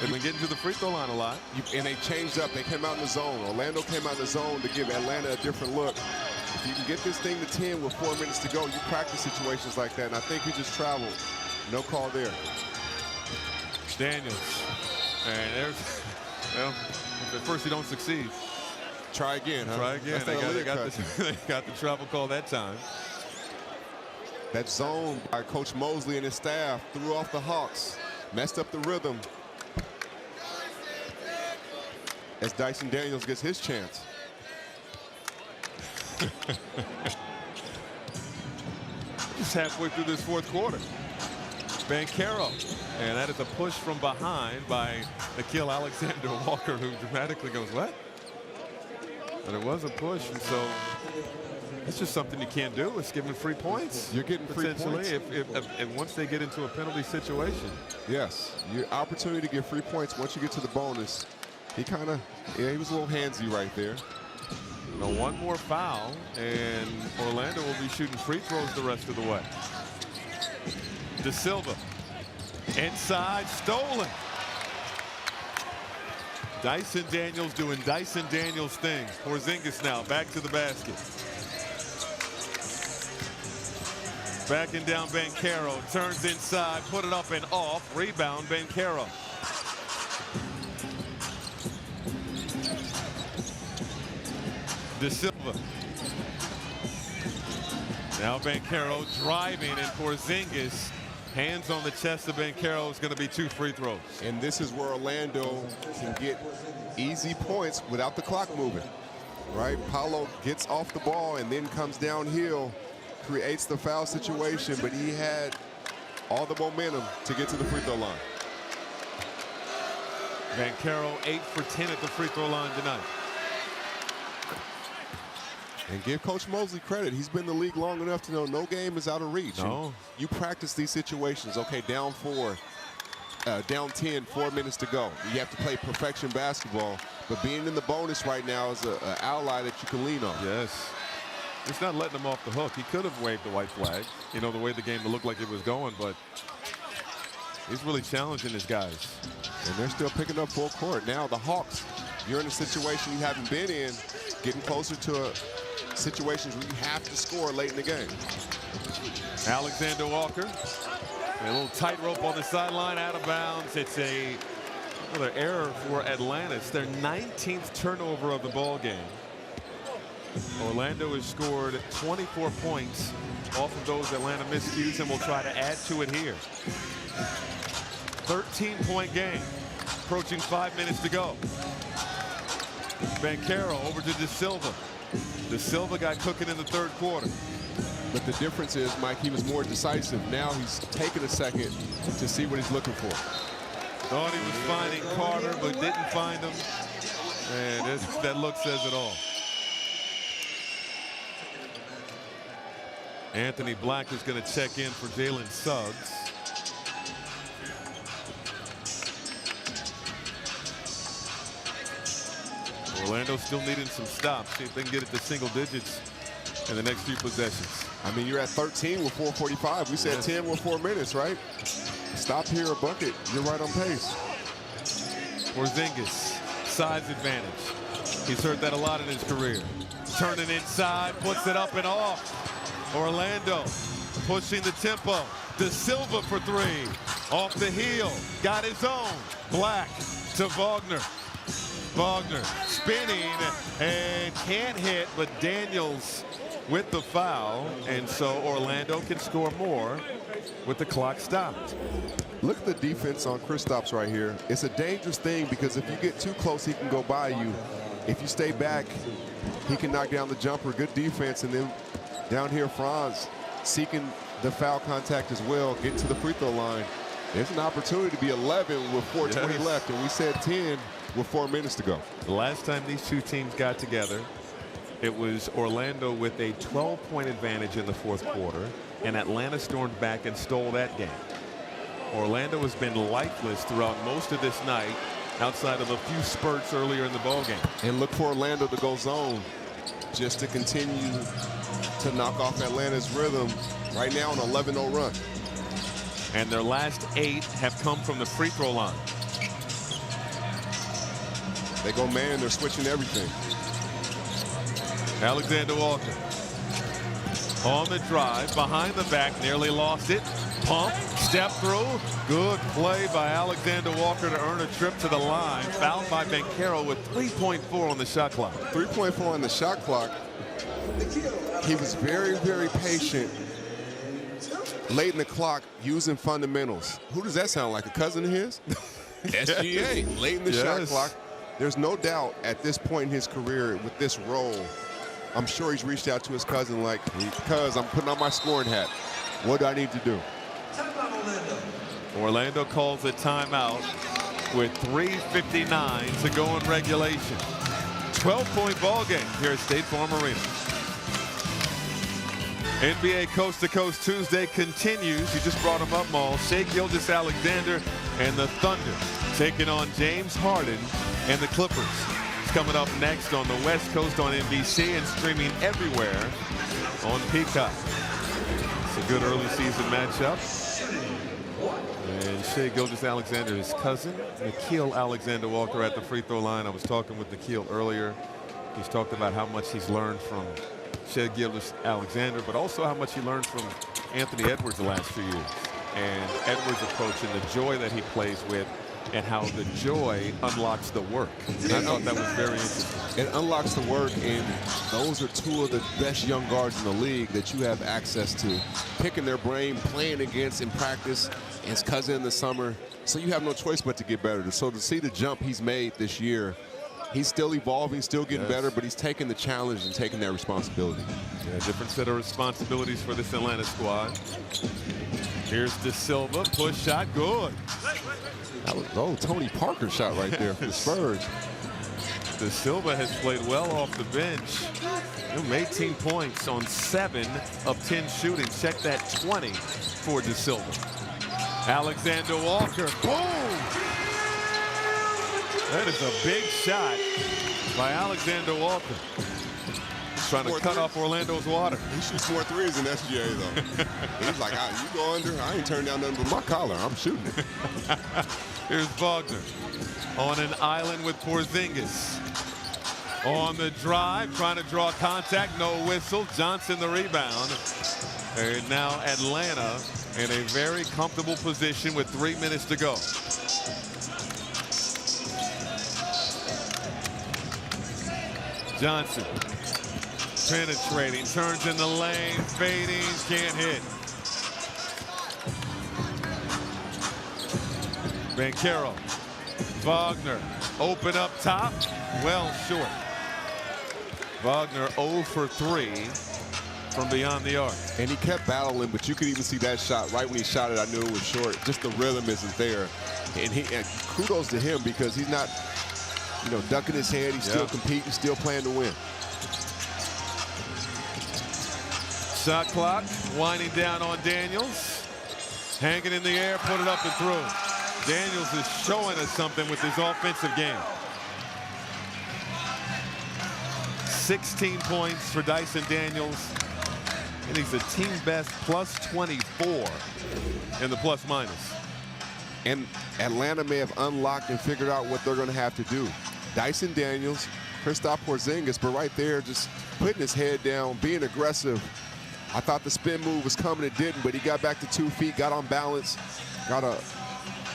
They've been getting to the free throw line a lot. And they changed up. They came out in the zone. Orlando came out in the zone to give Atlanta a different look. If you can get this thing to 10 with 4 minutes to go, you practice situations like that. And I think he just traveled. No call there. Daniels. And there's, well, at first you don't succeed. Try again, huh? Try again. They got the travel call that time. That zone by Coach Mosley and his staff threw off the Hawks, messed up the rhythm. As Dyson Daniels gets his chance. Just halfway through this fourth quarter. Banchero. And that is a push from behind by Nickeil Alexander-Walker, who dramatically goes, what? But it was a push, and so it's just something you can't do. It's giving free points. You're getting free points. If once they get into a penalty situation. Yes, your opportunity to get free points once you get to the bonus. He kind of, yeah, he was a little handsy right there. Now one more foul, and Orlando will be shooting free throws the rest of the way. De Silva, inside, stolen. Dyson Daniels doing Dyson Daniels things. Porzingis now back to the basket. Backing down Banchero, turns inside, put it up and off. Rebound Banchero. De Silva. Now Banchero driving, and Porzingis, hands on the chest of Banchero, is going to be 2 free throws. And this is where Orlando can get easy points without the clock moving, right? Paolo gets off the ball and then comes downhill, creates the foul situation, but he had all the momentum to get to the free throw line. Banchero 8 for 10 at the free throw line tonight. And give Coach Mosley credit. He's been in the league long enough to know no game is out of reach. No. And you practice these situations. Okay, down 4, down 10, 4 minutes to go. You have to play perfection basketball. But being in the bonus right now is an ally that you can lean on. Yes. He's not letting him off the hook. He could have waved the white flag, you know, the way the game looked like it was going, but he's really challenging his guys. And they're still picking up full court. Now the Hawks, you're in a situation you haven't been in, getting closer to situations where you have to score late in the game. Alexander Walker, a little tightrope on the sideline, out of bounds. It's another error for Atlanta. It's their 19th turnover of the ball game. Orlando has scored 24 points off of those Atlanta miscues, and will try to add to it here. 13-point game, approaching 5 minutes to go. Banchero over to De Silva. De Silva got cooking in the third quarter. But the difference is, Mike, he was more decisive. Now he's taken a second to see what he's looking for. Thought he was finding Carter, but didn't find him. And that look says it all. Anthony Black is going to check in for Jalen Suggs. Orlando still needing some stops. See if they can get it to single digits in the next few possessions. I mean, you're at 13 with 4:45. We said 10 with 4 minutes, right? Stop here, a bucket. You're right on pace. Porzingis, size advantage. He's heard that a lot in his career. Turning inside, puts it up and off. Orlando pushing the tempo. De Silva for 3. Off the heel. Got his own. Black to Wagner. Wagner spinning and can't hit, but Daniels with the foul, and so Orlando can score more with the clock stopped. Look at the defense on Kristaps right here. It's a dangerous thing because if you get too close, he can go by you. If you stay back, he can knock down the jumper. Good defense. And then down here, Franz seeking the foul contact as well, getting to the free throw line. There's an opportunity to be 11 with 4:20 left, and we said 10 with 4 minutes to go. The last time these two teams got together, it was Orlando with a 12-point advantage in the fourth quarter, and Atlanta stormed back and stole that game. Orlando has been lifeless throughout most of this night, outside of a few spurts earlier in the ballgame. And look for Orlando to go zone just to continue to knock off Atlanta's rhythm. Right now an 11-0 run. And their last 8 have come from the free throw line. They go man, they're switching everything. Alexander Walker on the drive, behind the back, nearly lost it. Pump, step through. Good play by Alexander Walker to earn a trip to the line. Fouled by Banchero with 3.4 on the shot clock. 3.4 on the shot clock. He was very, very patient late in the clock using fundamentals. Who does that sound like? A cousin of his? SGA. Late in the shot clock. There's no doubt at this point in his career with this role, I'm sure he's reached out to his cousin like, cuz I'm putting on my scoring hat. What do I need to do? Orlando calls a timeout with 3:59 to go in regulation. 12-point ball game here at State Farm Arena. NBA Coast to Coast Tuesday continues. You just brought him up, Maul. Shai Gilgeous-Alexander and the Thunder taking on James Harden and the Clippers. It's coming up next on the West Coast on NBC and streaming everywhere on Peacock. It's a good early season matchup. And Shai Gilgeous-Alexander, his cousin, Nickeil Alexander-Walker at the free throw line. I was talking with Nickeil earlier. He's talked about how much he's learned from Shai Gilgeous-Alexander, but also how much he learned from Anthony Edwards the last few years. And Edwards' approach and the joy that he plays with, and how the joy unlocks the work. And I thought that was very interesting. It unlocks the work, and those are two of the best young guards in the league that you have access to. Picking their brain, playing against in practice, and his cousin in the summer. So you have no choice but to get better. So to see the jump he's made this year, he's still evolving, still getting better, but he's taking the challenge and taking that responsibility. Yeah, different set of responsibilities for this Atlanta squad. Here's De Silva, push shot, good. That was, Tony Parker shot right there for the Spurs. De Silva has played well off the bench. 18 points on 7 of 10 shooting. Check that 20 for De Silva. Alexander Walker, boom! That is a big shot by Alexander Walker. Trying to cut off Orlando's water. He shoots more threes than SGA, though. He's like, you go under, I ain't turning down nothing but my collar. I'm shooting it. Here's Wagner on an island with Porzingis. On the drive, trying to draw contact, no whistle. Johnson the rebound. And now Atlanta in a very comfortable position with 3 minutes to go. Johnson penetrating, turns in the lane, fading, can't hit. Banchero, Wagner, open up top, well short. Wagner 0 for 3 from beyond the arc. And he kept battling, but you could even see that shot. Right when he shot it, I knew it was short. Just the rhythm isn't there. And kudos to him because he's not, ducking his head. He's still competing, still playing to win. Shot clock winding down on Daniels. Hanging in the air, put it up and through. Daniels is showing us something with his offensive game. 16 points for Dyson Daniels. And he's a team best plus 24 in the plus minus. And Atlanta may have unlocked and figured out what they're going to have to do. Dyson Daniels, Kristaps Porzingis, but right there just putting his head down, being aggressive. I thought the spin move was coming, it didn't, but he got back to 2 feet, got on balance, got a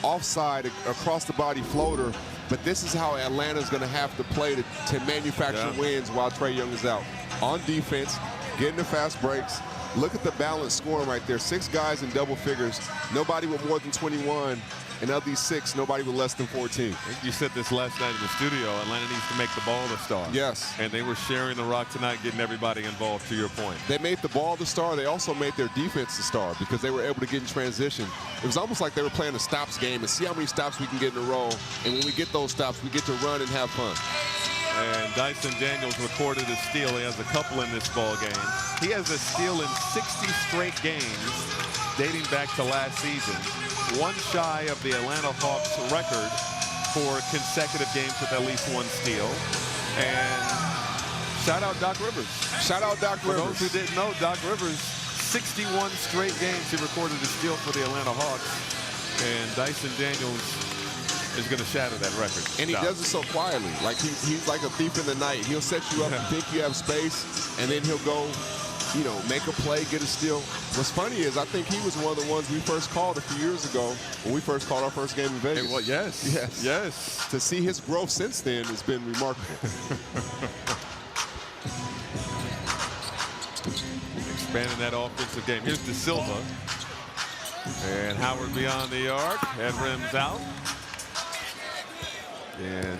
offside across the body floater. But this is how Atlanta's going to have to play to manufacture wins while Trae Young is out. On defense, getting the fast breaks, Look at the balance scoring right there. 6 guys in double figures. Nobody with more than 21. And of these 6, nobody with less than 14. You said this last night in the studio. Atlanta needs to make the ball the star. Yes. And they were sharing the rock tonight, getting everybody involved, to your point. They made the ball the star. They also made their defense the star because they were able to get in transition. It was almost like they were playing a stops game and see how many stops we can get in a row. And when we get those stops, we get to run and have fun. And Dyson Daniels recorded a steal. He has a couple in this ball game. He has a steal in 60 straight games dating back to last season. One shy of the Atlanta Hawks record for consecutive games with at least 1 steal. And shout out Doc Rivers. Shout out Doc Rivers. For those who didn't know, Doc Rivers, 61 straight games he recorded a steal for the Atlanta Hawks. And Dyson Daniels is going to shatter that record. And he does it so quietly. Like he's like a thief in the night. He'll set you up and think you have space, and then he'll go, you know, make a play, get a steal. What's funny is I think he was one of the ones we first called a few years ago when we first called our first game in Vegas. Well, yes. To see his growth since then has been remarkable. Expanding that offensive game. Here's De Silva. And Howard beyond the arc. Head rims out. And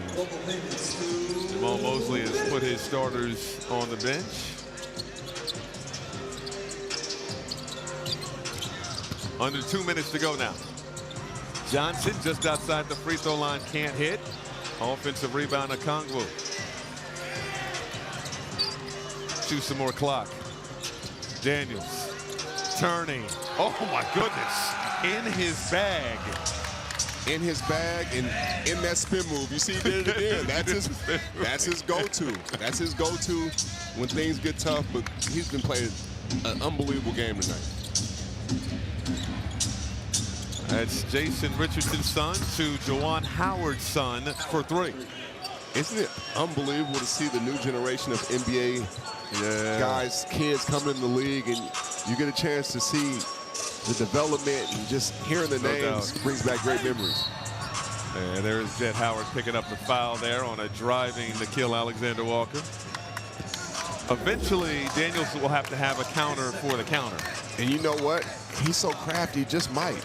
Jamal Mosley has put his starters on the bench. Under 2 minutes to go now. Johnson just outside the free throw line, can't hit. Offensive rebound, Okongwu. Choose some more clock. Daniels turning. Oh my goodness. In his bag. In his bag and in that spin move. You see, he did it again. That's his go-to. That's his go-to when things get tough, but he's been playing an unbelievable game tonight. That's Jason Richardson's son to Juwan Howard's son for 3. Isn't it unbelievable to see the new generation of NBA guys, kids coming in the league, and you get a chance to see the development and just hearing the names brings back great memories. And there's Jet Howard picking up the foul there on a driving Nickeil Alexander-Walker. Eventually, Daniels will have to have a counter for the counter. And you know what? He's so crafty, he just might.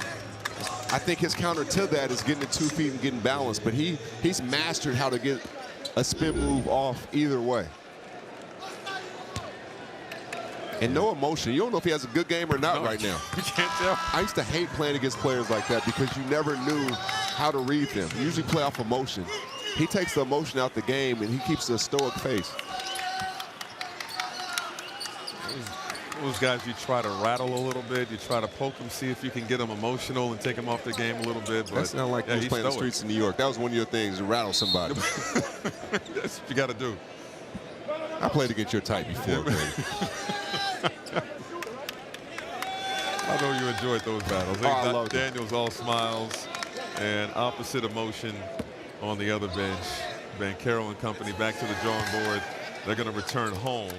I think his counter to that is getting to 2 feet and getting balanced, but he's mastered how to get a spin move off either way. And no emotion. You don't know if he has a good game or not right now. You can't tell. I used to hate playing against players like that because you never knew how to read them. You usually play off emotion. He takes the emotion out the game and he keeps a stoic face. Those guys, you try to rattle a little bit. You try to poke them, see if you can get them emotional and take them off the game a little bit. But that's not like he's playing the streets in New York. That was one of your things, to rattle somebody. That's what you got to do. I played against your type before, baby. I know you enjoyed those battles. I love Daniels all smiles and opposite emotion on the other bench. Banchero and company back to the drawing board. They're going to return home.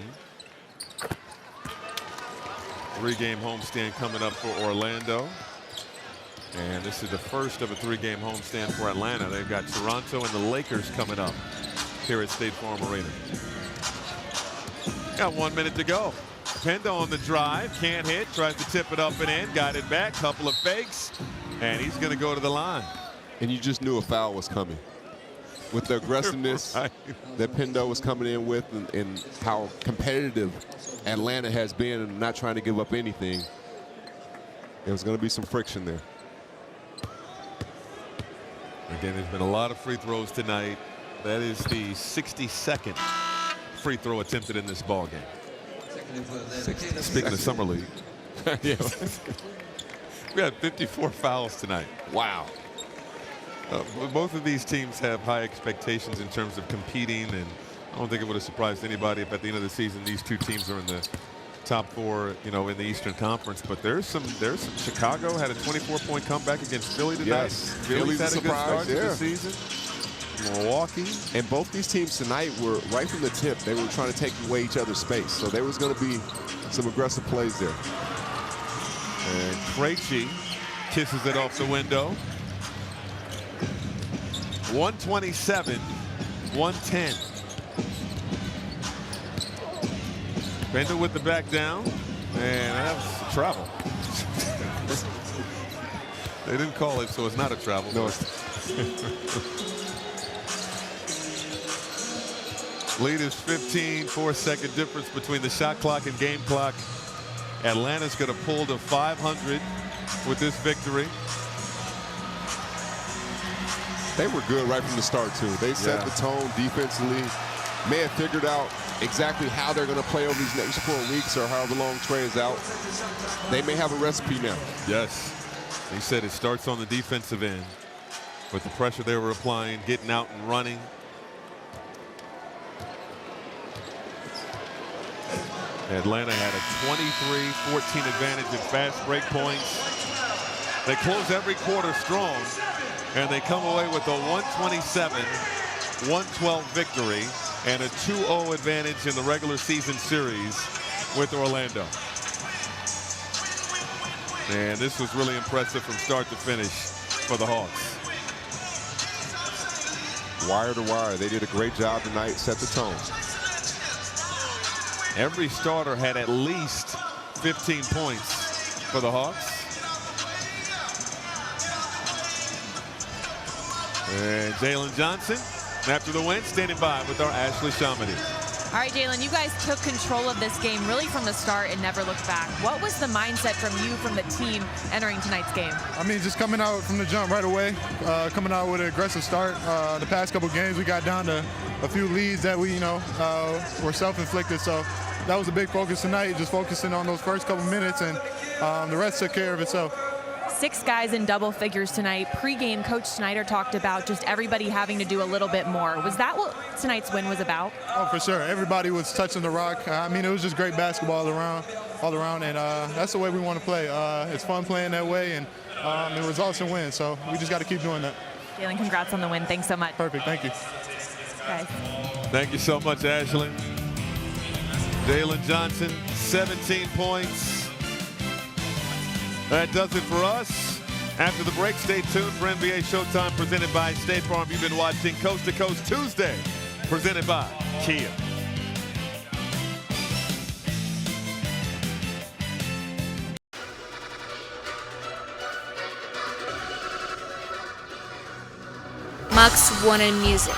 3-game homestand coming up for Orlando. And this is the first of a 3-game homestand for Atlanta. They've got Toronto and the Lakers coming up here at State Farm Arena. Got 1 minute to go. Pendo on the drive, can't hit, tries to tip it up and in, got it back, couple of fakes, and he's going to go to the line. And you just knew a foul was coming. With the aggressiveness that Pendo was coming in with and how competitive Atlanta has been and not trying to give up anything, there was going to be some friction there. Again, there's been a lot of free throws tonight. That is the 62nd free throw attempted in this ball game. Speaking of Summer League, we had 54 fouls tonight. Wow. Both of these teams have high expectations in terms of competing, and I don't think it would have surprised anybody if at the end of the season these two teams are in the top 4, you know, in the Eastern Conference. But there's some. Chicago had a 24-point comeback against Philly tonight. Yes, Philly's had a good start to the yeah. season. Milwaukee. And both these teams tonight were right from the tip. They were trying to take away each other's space. So there was going to be some aggressive plays there. And Krejci kisses it off the window. 127, 110. Pendo with the back down. And that's travel. They didn't call it, so it's not a travel. No. Lead is 15, 4-second difference between the shot clock and game clock. Atlanta's going to pull to 500 with this victory. They were good right from the start, too. They set the tone defensively. May have figured out exactly how they're going to play over these next 4 weeks or however long Trey is out. They may have a recipe now. Yes. He said it starts on the defensive end with the pressure they were applying, getting out and running. Atlanta had a 23-14 advantage in fast break points. They close every quarter strong, and they come away with a 127-112 victory and a 2-0 advantage in the regular season series with Orlando. And this was really impressive from start to finish for the Hawks. Wire to wire. They did a great job tonight, set the tone. Every starter had at least 15 points for the Hawks. And Jalen Johnson, after the win, standing by with our Ashley Shamady. All right, Jalen, you guys took control of this game really from the start and never looked back. What was the mindset from you, from the team, entering tonight's game? I mean, just coming out from the jump right away, coming out with an aggressive start. The past couple games, we got down to a few leads that we, were self-inflicted. So that was a big focus tonight, just focusing on those first couple minutes, and the rest took care of itself. 6 guys in double figures tonight. Pre-game, Coach Snyder talked about just everybody having to do a little bit more. Was that what tonight's win was about? Oh, for sure. Everybody was touching the rock. I mean, it was just great basketball all around, and that's the way we want to play. It's fun playing that way, and the results and wins. So we just got to keep doing that. Jalen, congrats on the win. Thanks so much. Perfect. Thank you. Guys. Thank you so much, Ashley. Jalen Johnson, 17 points. That does it for us. After the break, stay tuned for NBA Showtime presented by State Farm. You've been watching Coast to Coast Tuesday presented by Kia. Max One and Music.